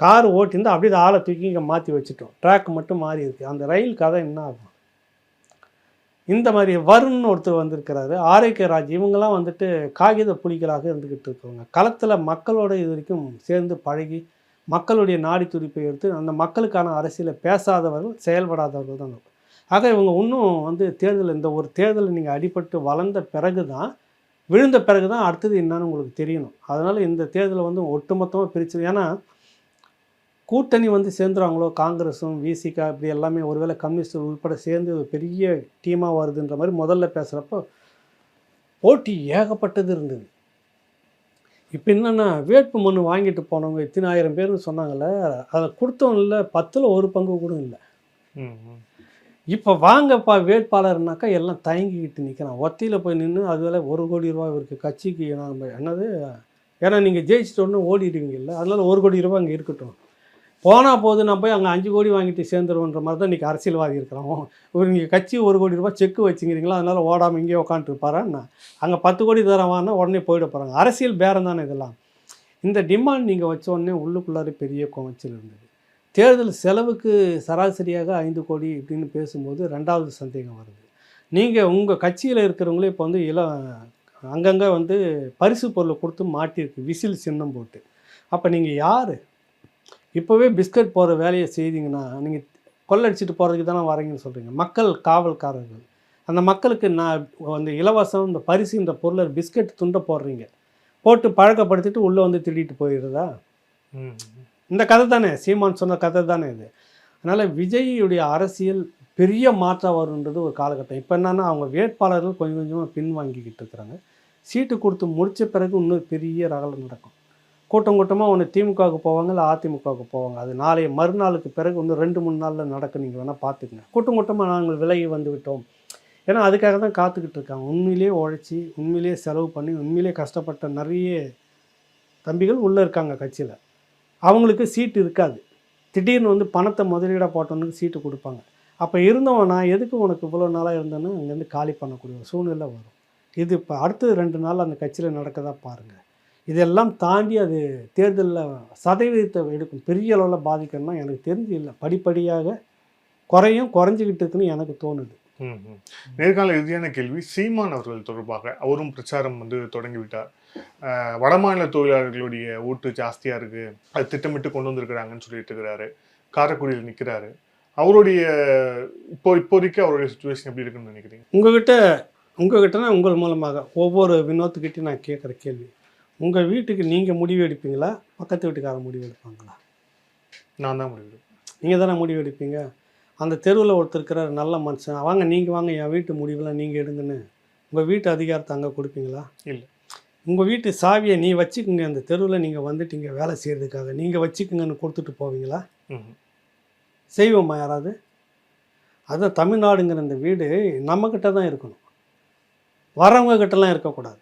கார் ஓட்டியிருந்தால் அப்படியே ஆளை தூக்கி இங்கே மாற்றி வச்சுட்டோம், ட்ராக் மட்டும் மாறி இருக்குது. அந்த ரயில் கதை என்ன ஆகும்? இந்த மாதிரி வருண்னு ஒருத்தர் வந்திருக்கிறாரு, ஆரோக்கிய ராஜ், இவங்கெல்லாம் வந்துட்டு காகித புலிகளாக இருந்துக்கிட்டு இருக்கிறவங்க. களத்தில் மக்களோட இது வரைக்கும் சேர்ந்து பழகி மக்களுடைய நாடி துடிப்பை எடுத்து அந்த மக்களுக்கான அரசியலை பேசாதவர்கள், செயல்படாதவர்கள் தான். ஆக இவங்க இன்னும் வந்து இந்த ஒரு தேர்தலில் நீங்கள் அடிபட்டு வளர்ந்த பிறகு தான், விழுந்த பிறகு தான் அடுத்தது என்னன்னு உங்களுக்கு தெரியணும். அதனால் இந்த தேர்தலை வந்து ஒட்டுமொத்தமாக பிரிச்சு, ஏன்னா கூட்டணி வந்து சேர்ந்துருவாங்களோ, காங்கிரஸும் விசிகா இப்படி எல்லாமே ஒருவேளை கம்யூனிஸ்ட் உள்பட சேர்ந்து ஒரு பெரிய டீமாக வருதுன்ற மாதிரி முதல்ல பேசுகிறப்போ போட்டி ஏகப்பட்டது இருந்தது. இப்போ என்னென்னா வேட்பு மனு வாங்கிட்டு போனவங்க இத்தனை 1000 பேர்னு சொன்னாங்கள்ல, அதை கொடுத்தவங்கள 10ல் 1 பங்கு கூட இல்லை. இப்போ வாங்கப்பா வேட்பாளர்னாக்கா எல்லாம் தயங்கிக்கிட்டு நிற்கிறான். ஒத்தியில் போய் நின்று அதுவேளை 1 கோடி ரூபா இவருக்கு கட்சிக்கு என்னது, ஏன்னா நீங்கள் ஜெயிச்சிட்டு ஒன்று ஓடிடுவீங்கல்ல, அதனால் 1 கோடி ரூபா அங்கே இருக்கட்டும். போனால் போது நான் போய் அங்கே 5 கோடி வாங்கிட்டு சேர்ந்துருவோன்ற மாதிரி தான் இன்றைக்கி அரசியல்வாதி இருக்கிறோம். நீங்கள் கட்சி 1 கோடி ரூபாய் செக்கு வச்சுக்கிறீங்களா, அதனால் ஓடாமல் இங்கேயே உட்காந்துருப்பாரான்னா அங்கே 10 கோடி தரவானா உடனே போயிட போகிறாங்க. அரசியல் பேரம் தானே இதெல்லாம். இந்த டிமாண்ட் நீங்கள் வச்ச உடனே உள்ளுக்குள்ளார பெரிய குமைச்சல் இருந்தது. தேர்தல் செலவுக்கு சராசரியாக 5 கோடி இப்படின்னு பேசும்போது 2வது சந்தேகம் வருது. நீங்கள் உங்கள் கட்சியில் இருக்கிறவங்களே இப்போ வந்து அங்கங்கே வந்து பரிசு பொருளை கொடுத்து மாட்டியிருக்கு, விசில் சின்னம் போட்டு. அப்போ நீங்கள் யார்? இப்போவே பிஸ்கட் போகிற வேலையை செய்தீங்கன்னா நீங்கள் கொள்ளடிச்சிட்டு போகிறதுக்கு தானே வரீங்கன்னு சொல்கிறீங்க. மக்கள் காவல்காரர்கள், அந்த மக்களுக்கு நான் அந்த இலவசம் இந்த பரிசு இந்த பொருளை பிஸ்கட் துண்டை போடுறீங்க, போட்டு பழக்கப்படுத்திட்டு உள்ளே வந்து திருடிட்டு போயிடுறதா? இந்த கதை தானே, சீமான் சொன்ன கதை தானே இது. அதனால் விஜய்யுடைய அரசியல் பெரிய மாற்றம் வருன்றது ஒரு காலகட்டம். இப்போ என்னென்னா அவங்க வேட்பாளர்கள் கொஞ்சம் கொஞ்சமாக பின்வாங்கிக்கிட்டு இருக்கிறாங்க. சீட்டு கொடுத்து முடித்த பிறகு இன்னும் பெரிய ரகலை நடக்கும். கூட்டம் கூட்டமாக ஒன்று திமுகவுக்கு போவாங்க, இல்லை அதிமுகவுக்கு போவாங்க. அது நாளைய மறுநாளுக்கு பிறகு வந்து 2-3 நாளில் நடக்கும். நீங்கள் வேணால் பார்த்துக்குங்க. கூட்டம் கூட்டமாக நாங்கள் விலகி வந்து விட்டோம். ஏன்னா அதுக்காக தான் காத்துக்கிட்டு இருக்காங்க. உண்மையிலே உழைச்சி, உண்மையிலே செலவு பண்ணி, உண்மையிலே கஷ்டப்பட்ட நிறைய தம்பிகள் உள்ளே இருக்காங்க கட்சியில். அவங்களுக்கு சீட்டு இருக்காது. திடீர்னு வந்து பணத்தை முதலீடாக போட்டவனுக்கு சீட்டு கொடுப்பாங்க. அப்போ இருந்தவன் நான் எதுக்கு உனக்கு இவ்வளோ நாளாக இருந்தேன்னு அங்கேருந்து காலி பண்ணக்கூடிய ஒரு சூழ்நிலை வரும். இது இப்போ அடுத்தது 2 நாள் அந்த கட்சியில் நடக்கதா பாருங்கள். இதெல்லாம் தாண்டி அது தேர்தலில் சதவீதத்தை எடுக்கும், பெரிய அளவில் பாதிக்கணும்னா எனக்கு தெரிஞ்சு இல்லை. படிப்படியாக குறைஞ்சிக்கிட்டு இருக்குன்னு எனக்கு தோணுது. நேர்காணல் இறுதியான கேள்வி, சீமான் அவர்கள் தொடர்பாக அவரும் பிரச்சாரம் வந்து தொடங்கிவிட்டார். வடமாநில தொழிலாளர்களுடைய ஓட்டு ஜாஸ்தியாக இருக்குது, அது திட்டமிட்டு கொண்டு வந்திருக்கிறாங்கன்னு சொல்லிட்டு இருக்கிறாரு. காரைக்குடியில் நிற்கிறாரு. அவருடைய இப்போதைக்கு அவருடைய சுச்சுவேஷன் எப்படி இருக்குன்னு நினைக்கிறீங்க? உங்ககிட்டனா உங்கள் மூலமாக ஒவ்வொரு வினோத்துக்கிட்டையும் நான் கேட்குற கேள்வி, உங்கள் வீட்டுக்கு நீங்கள் முடிவு எடுப்பீங்களா, பக்கத்து வீட்டுக்காரன் முடிவு எடுப்பாங்களா? நான் தான் முடிவு எடுப்பேன். நீங்கள் தானே முடிவு எடுப்பீங்க. அந்த தெருவில் ஒருத்தர் இருக்கிறார் நல்ல மனுஷன், வாங்க நீங்கள் வாங்க என் வீட்டு முடிவுலாம் நீங்கள் எடுங்கன்னு உங்கள் வீட்டு அதிகாரத்தை அங்கே கொடுப்பீங்களா? இல்லை. உங்கள் வீட்டு சாவியை நீ வச்சுக்குங்க, அந்த தெருவில் நீங்கள் வந்துட்டீங்க வேலை செய்கிறதுக்காக, நீங்கள் வச்சுக்குங்கன்னு கொடுத்துட்டு போவீங்களா? செய்வோம்மா யாராவது? அதுதான் தமிழ்நாடுங்கிற இந்த வீடு நம்மக்கிட்ட தான் இருக்கணும், வரவங்க கிட்டலாம் இருக்கக்கூடாது.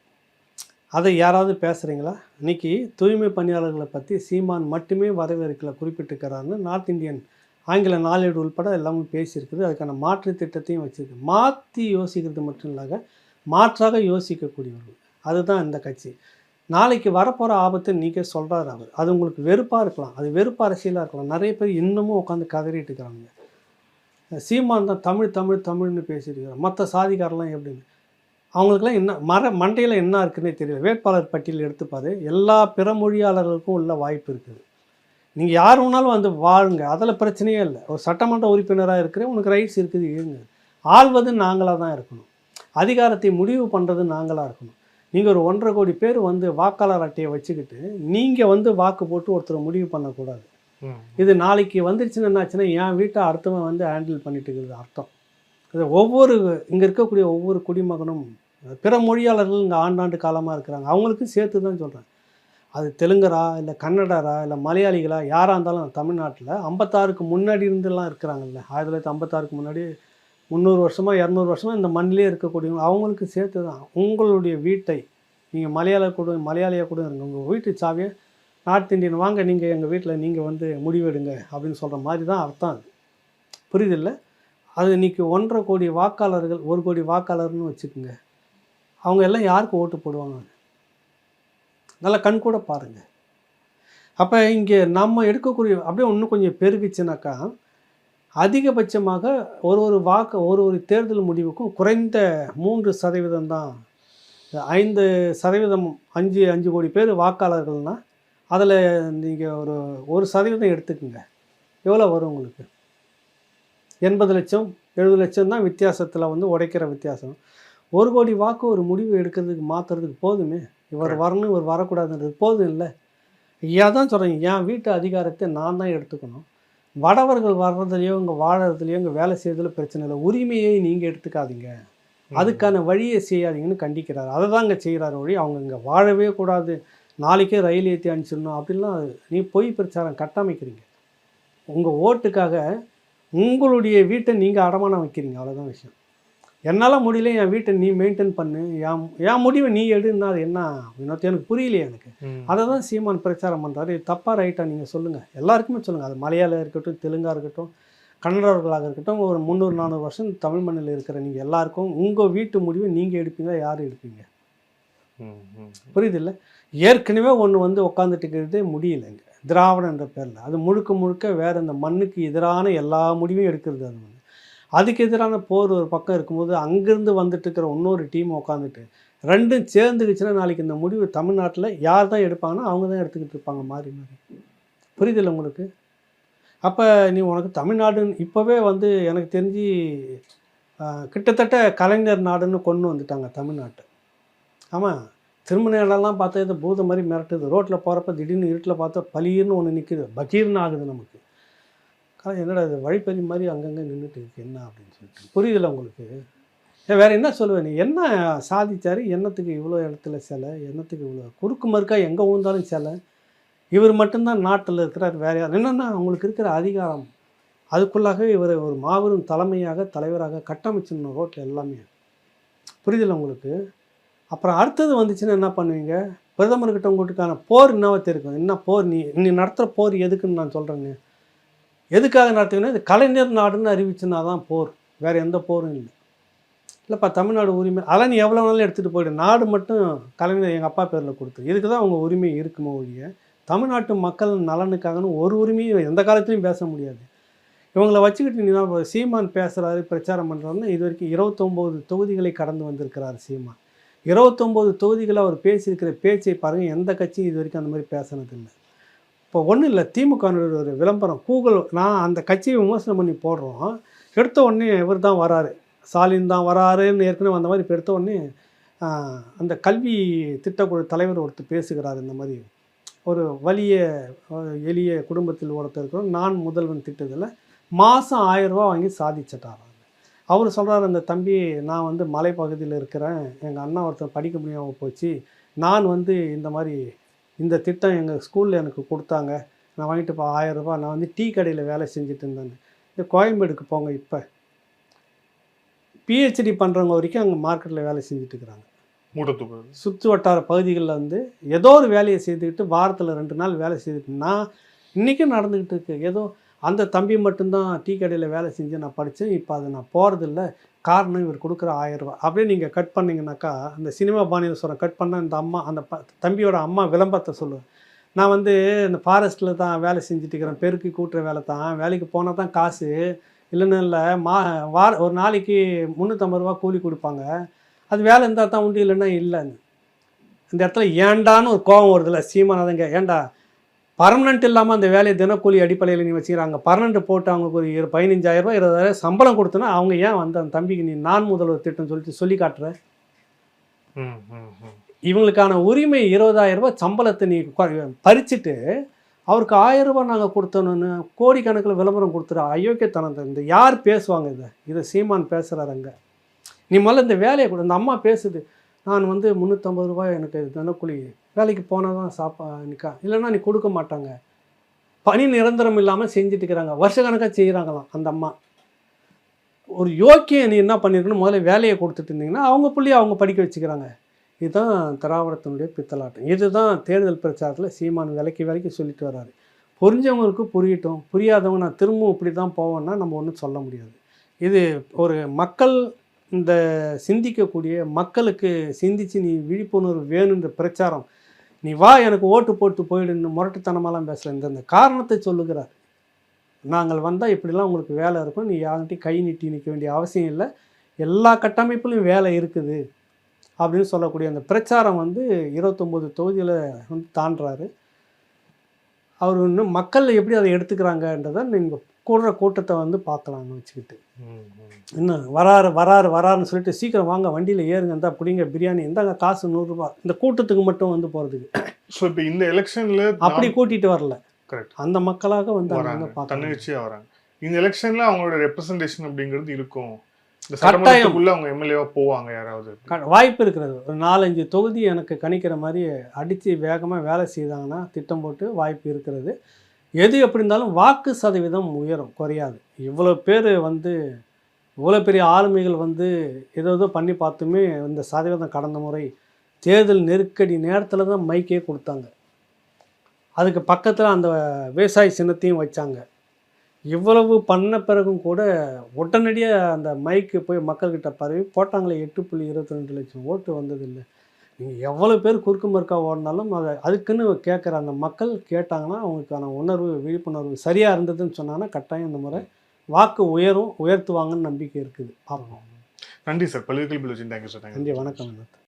அதை யாராவது பேசுகிறீங்களா? இன்றைக்கி தூய்மை பணியாளர்களை பற்றி சீமான் மட்டுமே வரவேற்கல குறிப்பிட்டிருக்கிறாருன்னு நார்த் இந்தியன் ஆங்கில நாளேடு உள்பட எல்லாமே பேசியிருக்குது. அதுக்கான மாற்று திட்டத்தையும் வச்சுருக்கு. மாற்றி யோசிக்கிறது மட்டும் இல்லாத மாற்றாக யோசிக்கக்கூடியவர்கள், அதுதான் இந்த கட்சி. நாளைக்கு வரப்போகிற ஆபத்தை நீங்கள் சொல்கிறாரு அவர். அது உங்களுக்கு வெறுப்பாக இருக்கலாம், அது வெறுப்பு அரசியலாக இருக்கலாம். நிறைய பேர் இன்னமும் உட்காந்து கதறிட்டு இருக்கிறாங்க. சீமான் தான் தமிழ்னு பேசியிருக்கிறார், மற்ற சாதிக்காரெல்லாம் எப்படின்னு. அவங்களுக்குலாம் என்ன மண்டையில் என்ன இருக்குன்னே தெரியல. வேட்பாளர் பட்டியல் எடுத்துப்பாரு, எல்லா பிற மொழியாளர்களுக்கும் உள்ள வாய்ப்பு இருக்குது. நீங்கள் யார் வேணாலும் வந்து வாழுங்க, அதில் பிரச்சனையே இல்லை. ஒரு சட்டமன்ற உறுப்பினராக இருக்கிற உனக்கு ரைட்ஸ் இருக்குது, இருங்க. ஆள்வது நாங்களாக தான் இருக்கணும், அதிகாரத்தை முடிவு பண்ணுறது நாங்களாக இருக்கணும். நீங்கள் ஒரு 1.5 கோடி பேர் வந்து வாக்காளர் அட்டையை வச்சுக்கிட்டு நீங்கள் வந்து வாக்கு போட்டு ஒருத்தர் முடிவு பண்ணக்கூடாது. இது நாளைக்கு வந்துருச்சுன்னு என்னாச்சுன்னா என் வீட்டை அடுத்தவன் வந்து ஹேண்டில் பண்ணிட்டு இருக்கிறது அர்த்தம். இது இங்கே இருக்கக்கூடிய ஒவ்வொரு குடிமகனும் பிற மொழியாளர்கள் இங்கே ஆண்டாண்டு காலமாக இருக்கிறாங்க, அவங்களுக்கும் சேர்த்து தான் சொல்கிறேன். அது தெலுங்கரா இல்லை கன்னடரா இல்லை மலையாளிகளா யாராக இருந்தாலும் தமிழ்நாட்டில் 56க்கு முன்னாடி இருந்துலாம் இருக்கிறாங்கல்ல, 1956க்கு முன்னாடி 300 வருஷமாக 200 வருஷமாக இந்த மண்ணிலே இருக்கக்கூடியவங்க, அவங்களுக்கு சேர்த்து தான். உங்களுடைய வீட்டை நீங்கள் மலையாளியாக கூட இருங்க, உங்கள் வீட்டு சாவியை நார்த் இந்தியன் வாங்க நீங்கள் எங்கள் வீட்டில் நீங்கள் வந்து முடிவெடுங்க அப்படின்னு சொல்கிற மாதிரி தான் அர்த்தம். அது புரியுதில்லை? அது இன்றைக்கி 1.5 கோடி வாக்காளர்கள், 1 கோடி வாக்காளர்னு வச்சுக்கோங்க, அவங்க எல்லாம் யாருக்கு ஓட்டு போடுவாங்க? நல்லா கண் கூட பாருங்கள். அப்போ இங்கே நம்ம எடுக்கக்கூடிய அப்படியே இன்னும் கொஞ்சம் பெருகிச்சுனாக்கா அதிகபட்சமாக ஒரு தேர்தல் முடிவுக்கும் குறைந்த 3% தான். 5% 5 கோடி பேர் வாக்காளர்கள்னால் அதில் நீங்கள் ஒரு 1% எடுத்துக்கோங்க, எவ்வளோ வரும் உங்களுக்கு? 80 லட்சம் 70 லட்சம் தான் வித்தியாசத்தில் வந்து உடைக்கிற வித்தியாசம். 1 கோடி வாக்கு ஒரு முடிவு எடுக்கிறதுக்கு மாற்றுறதுக்கு போதுமே. இவர் வரணும் இவர் வரக்கூடாதுன்றது போதும் இல்லை? தான் சொல்கிறேன், என் வீட்டு அதிகாரத்தை நான் தான் எடுத்துக்கணும். வடவர்கள் வர்றதுலையோ இங்கே வாழறதுலையோ இங்கே வேலை செய்யறதுல பிரச்சனை இல்லை, உரிமையை நீங்கள் எடுத்துக்காதீங்க, அதுக்கான வழியை செய்யாதீங்கன்னு கண்டிக்கிறார். அதை தான் இங்கே செய்கிறார் வழி. அவங்க இங்கே வாழவே கூடாது, நாளைக்கே ரயில் ஏற்றி அனுப்பிச்சிடணும் அப்படின்லாம் நீ பொய் பிரச்சாரம் கட்டமைக்கிறீங்க. உங்கள் ஓட்டுக்காக உங்களுடைய வீட்டை நீங்கள் அடமானம் வைக்கிறீங்க, அவ்வளோதான் விஷயம். என்னால் முடியல, என் வீட்டை நீ மெயின்டைன் பண்ணு, என் முடிவை நீ எடுன்னா அது என்ன வினோத் எனக்கு புரியலையே எனக்கு. அதை தான் சீமான் பிரச்சாரம் பண்ணுறாரு. தப்பாக ரைட்டாக நீங்கள் சொல்லுங்கள், எல்லாருக்குமே சொல்லுங்கள். அது மலையாளம் இருக்கட்டும், தெலுங்காக இருக்கட்டும், கன்னடர்களாக இருக்கட்டும், ஒரு 300-400 வருஷம் தமிழ் மண்ணில் இருக்கிற நீங்கள் எல்லாருக்கும் உங்கள் வீட்டு முடிவை நீங்கள் எடுப்பீங்களா, யார் எடுப்பீங்க? புரியுது இல்லை? ஏற்கனவே ஒன்று வந்து உட்காந்துட்டு இருக்கிறதே முடியலைங்க திராவிடம் என்ற பேரில். அது முழுக்க முழுக்க வேறு இந்த மண்ணுக்கு எதிரான எல்லா முடிவையும் எடுக்கிறது. அது வந்து அதுக்கு எதிரான போர் ஒரு பக்கம் இருக்கும்போது அங்கேருந்து வந்துட்டு இருக்கிற இன்னொரு டீம் உட்காந்துட்டு ரெண்டும் சேர்ந்துக்குச்சுன்னா நாளைக்கு இந்த முடிவு தமிழ்நாட்டில் யார் தான் எடுப்பாங்கன்னா அவங்க தான் எடுத்துக்கிட்டு இருப்பாங்க மாறி மாறி. புரியுதில்லை உங்களுக்கு? அப்போ நீ உனக்கு தமிழ்நாடுன்னு இப்போவே வந்து எனக்கு தெரிஞ்சு கிட்டத்தட்ட கலைஞர் நாடுன்னு கொண்டு வந்துட்டாங்க தமிழ்நாட்டை. ஆமாம், திருமண இடம்லாம் பார்த்தா இது பூத மாதிரி மிரட்டுது. ரோட்டில் போகிறப்ப திடீர்னு இருட்டில் பார்த்தா பளீர்னு ஒன்று நிற்குது, பகீர்னு ஆகுது நமக்கு. என்னடா இது வழிப்பறி மாதிரி அங்கங்கே நின்றுட்டு இருக்கு என்ன அப்படின்னு சொல்லிட்டு. புரியுதில்ல உங்களுக்கு? வேறு என்ன சொல்லுவேன், நீ என்ன சாதிச்சார், என்னத்துக்கு இவ்வளோ இடத்துல சிலை, என்னத்துக்கு இவ்வளோ குறுக்கு மறுக்கா எங்கே ஊந்தாலும் சிலை, இவர் மட்டும்தான் நாட்டில் இருக்கிறார், வேறு யார் என்னென்னா அவங்களுக்கு இருக்கிற அதிகாரம் அதுக்குள்ளாகவே இவர் ஒரு மாபெரும் தலைமையாக தலைவராக கட்டமைச்சிடணும் ரோட்டில் எல்லாமே. புரியுதில்ல உங்களுக்கு? அப்புறம் அடுத்தது வந்துச்சுன்னா என்ன பண்ணுவீங்க? பிரதமர்கிட்ட உங்களுக்கான போர் என்னவத்தை இருக்கும், என்ன போர், நீ நடத்துகிற போர் எதுக்குன்னு நான் சொல்கிறேங்க. எதுக்காக நடத்துவீங்கன்னா இது கலைஞர் நாடுன்னு அறிவிச்சுன்னா தான் போர், வேறு எந்த போரும் இல்லை. இல்லைப்பா தமிழ்நாடு உரிமை அதெல்லாம் நீ எவ்வளோ நாளும் எடுத்துகிட்டு போய்டு, நாடு மட்டும் கலைஞர் எங்கள் அப்பா பேரில் கொடுத்து இதுக்கு தான் அவங்க உரிமை இருக்குமோ ஒழிய தமிழ்நாட்டு மக்கள் நலனுக்காகனு ஒரு உரிமையும் எந்த காலத்துலையும் பேச முடியாது. இவங்களை வச்சுக்கிட்டு நீ தான் சீமான் பேசுகிறாரு, பிரச்சாரம் பண்ணுறாருன்னா இது வரைக்கும் 29 தொகுதிகளை கடந்து வந்திருக்கிறார் சீமான். 29 தொகுதிகளை அவர் பேசியிருக்கிற பேச்சை பாருங்கள், எந்த கட்சியும் இது வரைக்கும் அந்த மாதிரி பேசினதில்லை. இப்போ ஒன்றும் இல்லை, திமுக ஒரு விளம்பரம் கூகுள், நான் அந்த கட்சியை விமர்சனம் பண்ணி போடுறோம், எடுத்த உடனே இவர் தான் வராரு, ஸ்டாலின் தான் வராருன்னு ஏற்கனவே அந்த மாதிரி. இப்போ எடுத்த உடனே அந்த கல்வி திட்டக்குழு தலைவர் ஒருத்தர் பேசுகிறார், இந்த மாதிரி ஒரு வலிய எளிய குடும்பத்தில் ஒருத்தர் இருக்கிறோம், நான் முதல்வன் திட்டத்தில் மாதம் 1000 ரூபா வாங்கி சாதிச்சிட்டார். அவர் சொல்கிறார், அந்த தம்பி நான் வந்து மலைப்பகுதியில் இருக்கிறேன், எங்கள் அண்ணா ஒருத்தர் படிக்க முடியாமல் போச்சு, நான் வந்து இந்த மாதிரி இந்த திட்டம் எங்கள் ஸ்கூலில் எனக்கு கொடுத்தாங்க, நான் வாங்கிட்டு இப்போ 1000 ரூபா, நான் வந்து டீ கடையில் வேலை செஞ்சுட்டு இருந்தேன், இந்த கோயம்பேடுக்கு போங்க, இப்போ பிஹெச்டி பண்ணுறவங்க வரைக்கும் அங்கே மார்க்கெட்டில் வேலை செஞ்சுட்டு இருக்கிறாங்க. சுற்று வட்டார பகுதிகளில் வந்து ஏதோ ஒரு வேலையை செய்துக்கிட்டு வாரத்தில் 2 நாள் வேலை செய்துக்கிட்டு நான் இன்றைக்கும் நடந்துக்கிட்டு இருக்கு. ஏதோ அந்த தம்பி மட்டும்தான் டீ கடையில் வேலை செஞ்சு நான் படித்தேன், இப்போ அதை நான் போகிறதில்ல, காரணம் இவர் கொடுக்குற 1000 ரூபா. அப்படியே நீங்கள் கட் பண்ணிங்கனாக்கா அந்த சினிமா பாணியில் சொல்கிறேன், கட் பண்ண இந்த அம்மா அந்த தம்பியோட அம்மா விளம்பரத்தை சொல்லுவேன், நான் வந்து இந்த ஃபாரஸ்ட்டில் தான் வேலை செஞ்சுட்டு இருக்கிறேன், பெருக்கி கூட்டுற வேலை தான், வேலைக்கு போனால் தான் காசு, இல்லைன்னு இல்லை ஒரு நாளைக்கு 350 ரூபா கூலி கொடுப்பாங்க, அது வேலை இருந்தால் தான் உண்டு, இல்லைன்னா இல்லைன்னு. இந்த இடத்துல ஏண்டான்னு ஒரு கோபம் வருதில்ல சீமானதுங்க, ஏண்டா பர்மனெண்ட் இல்லாமல் அந்த வேலையை தினக்கூலி அடிப்படையில் நீ வச்சுக்கிறாங்க, பர்மனெண்ட் போட்டு அவங்களுக்கு ஒரு 15,000 ரூபா 20,000 சம்பளம் கொடுத்தோன்னா அவங்க ஏன் வந்து அந்த தம்பிக்கு நீ நான் முதல்வர் திட்டம் சொல்லி காட்டுற? இவங்களுக்கான உரிமை 20,000 ரூபா சம்பளத்தை நீ பறிச்சுட்டு அவருக்கு 1000 ரூபா நாங்கள் கொடுத்தோன்னு கோடிக்கணக்கில் விளம்பரம் கொடுத்துரு, அயோக்கியத்தனம். இந்த யார் பேசுவாங்க இதை சீமான் பேசுகிறாருங்க. நீ முதல்ல இந்த வேலையை கொடு. இந்த அம்மா பேசுது, நான் வந்து 350 ரூபாய் எனக்கு தினக்கூலி, வேலைக்கு போனால் தான் நிற்கா, இல்லைன்னா நீ கொடுக்க மாட்டாங்க, பணி நிரந்தரம் இல்லாமல் செஞ்சுட்டு இருக்கிறாங்க, வருஷக்கணக்காக செய்கிறாங்களாம் அந்த அம்மா. ஒரு யோக்கியம் நீ என்ன பண்ணியிருக்கணும், முதல்ல வேலையை கொடுத்துட்டு இருந்தீங்கன்னா அவங்க பிள்ளையை அவங்க படிக்க வச்சுக்கிறாங்க. இதுதான் திராவிடத்தினுடைய பித்தலாட்டம். இதுதான் தேர்தல் பிரச்சாரத்தில் சீமான் விலைக்கு சொல்லிட்டு வர்றாரு. புரிஞ்சவங்களுக்கு புரியட்டும், புரியாதவங்க நான் திரும்பவும் இப்படி தான் போவேன்னா நம்ம ஒன்றும் சொல்ல முடியாது. இது ஒரு மக்கள் இந்த சிந்திக்கக்கூடிய மக்களுக்கு சிந்தித்து நீ விழிப்புணர்வு வேணுன்ற பிரச்சாரம். நீ வா எனக்கு ஓட்டு போட்டு போயிடுன்னு முரட்டுத்தனமாலாம் பேசல, இந்த காரணத்தை சொல்லுகிறார். நாங்கள் வந்தால் இப்படிலாம் உங்களுக்கு வேலை இருக்கும், நீ யார்கிட்டையும் கை நீட்டி நிற்க வேண்டிய அவசியம் இல்லை, எல்லா கட்டமைப்புலையும் வேலை இருக்குது அப்படின்னு சொல்லக்கூடிய அந்த பிரச்சாரம் வந்து 29 தொகுதியில் வந்து தாண்டுறாரு. அவர் இன்னும் மக்கள் எப்படி அதை எடுத்துக்கிறாங்கன்றதை நீங்கள் கூடுற கூட்டத்தை வந்து பார்க்கலாம்னு வச்சுக்கிட்டு, இன்னும் வராருன்னு சொல்லிட்டு சீக்கிரம் வாங்க வண்டியில் ஏறுங்க, இருந்தால் பிடிங்க பிரியாணி, இந்தாங்க காசு 100 ரூபா, இந்த கூட்டத்துக்கு மட்டும் வந்து போகிறதுக்கு. ஸோ இப்போ இந்த எலெக்ஷனில் அப்படி கூட்டிகிட்டு வரல, கரெக்ட், அந்த மக்களாக வந்து தன்னிச்சையாக வராங்க. இந்த எலெக்ஷனில் அவங்களோட ரெப்ரசன்டேஷன் அப்படிங்கிறது இருக்கும், கட்டாயமுள்ள அவங்க எம்எல்ஏவா போவாங்க, யாராவது வாய்ப்பு இருக்கிறது. ஒரு 4-5 தொகுதி எனக்கு கணிக்கிற மாதிரி அடித்து வேகமாக வேலை செய்தாங்கன்னா திட்டம் போட்டு வாய்ப்பு இருக்கிறது. எது எப்படி இருந்தாலும் வாக்கு சதவீதம் உயரும், குறையாது. இவ்வளோ பேர் வந்து இவ்வளோ பெரிய ஆளுமைகள் வந்து ஏதோ பண்ணி பார்த்துமே இந்த சதவீதம் கடந்த முறை தேர்தல் நெருக்கடி நேரத்தில் தான் மைக்கே கொடுத்தாங்க. அதுக்கு பக்கத்தில் அந்த விவசாய சின்னத்தையும் வச்சாங்க. இவ்வளவு பண்ண பிறகும் கூட உடனடியாக அந்த மைக்கு போய் மக்கள்கிட்ட பரவி போட்டாங்களே 8.22 லட்சம் ஓட்டு வந்ததில்லை. நீங்கள் எவ்வளோ பேர் குறுக்கு மறுக்கா ஓடினாலும் அதுக்குன்னு கேட்குற அந்த மக்கள் கேட்டாங்கன்னா அவங்களுக்கான விழிப்புணர்வு சரியாக இருந்ததுன்னு சொன்னாங்கன்னா கட்டாயம் இந்த முறை வாக்கு உயர்த்துவாங்கன்னு நம்பிக்கை இருக்குது. பார்ப்போம். நன்றி சார். பல்வேறு கேள்வி தேங்க்யூ சார். நன்றி, வணக்கம்.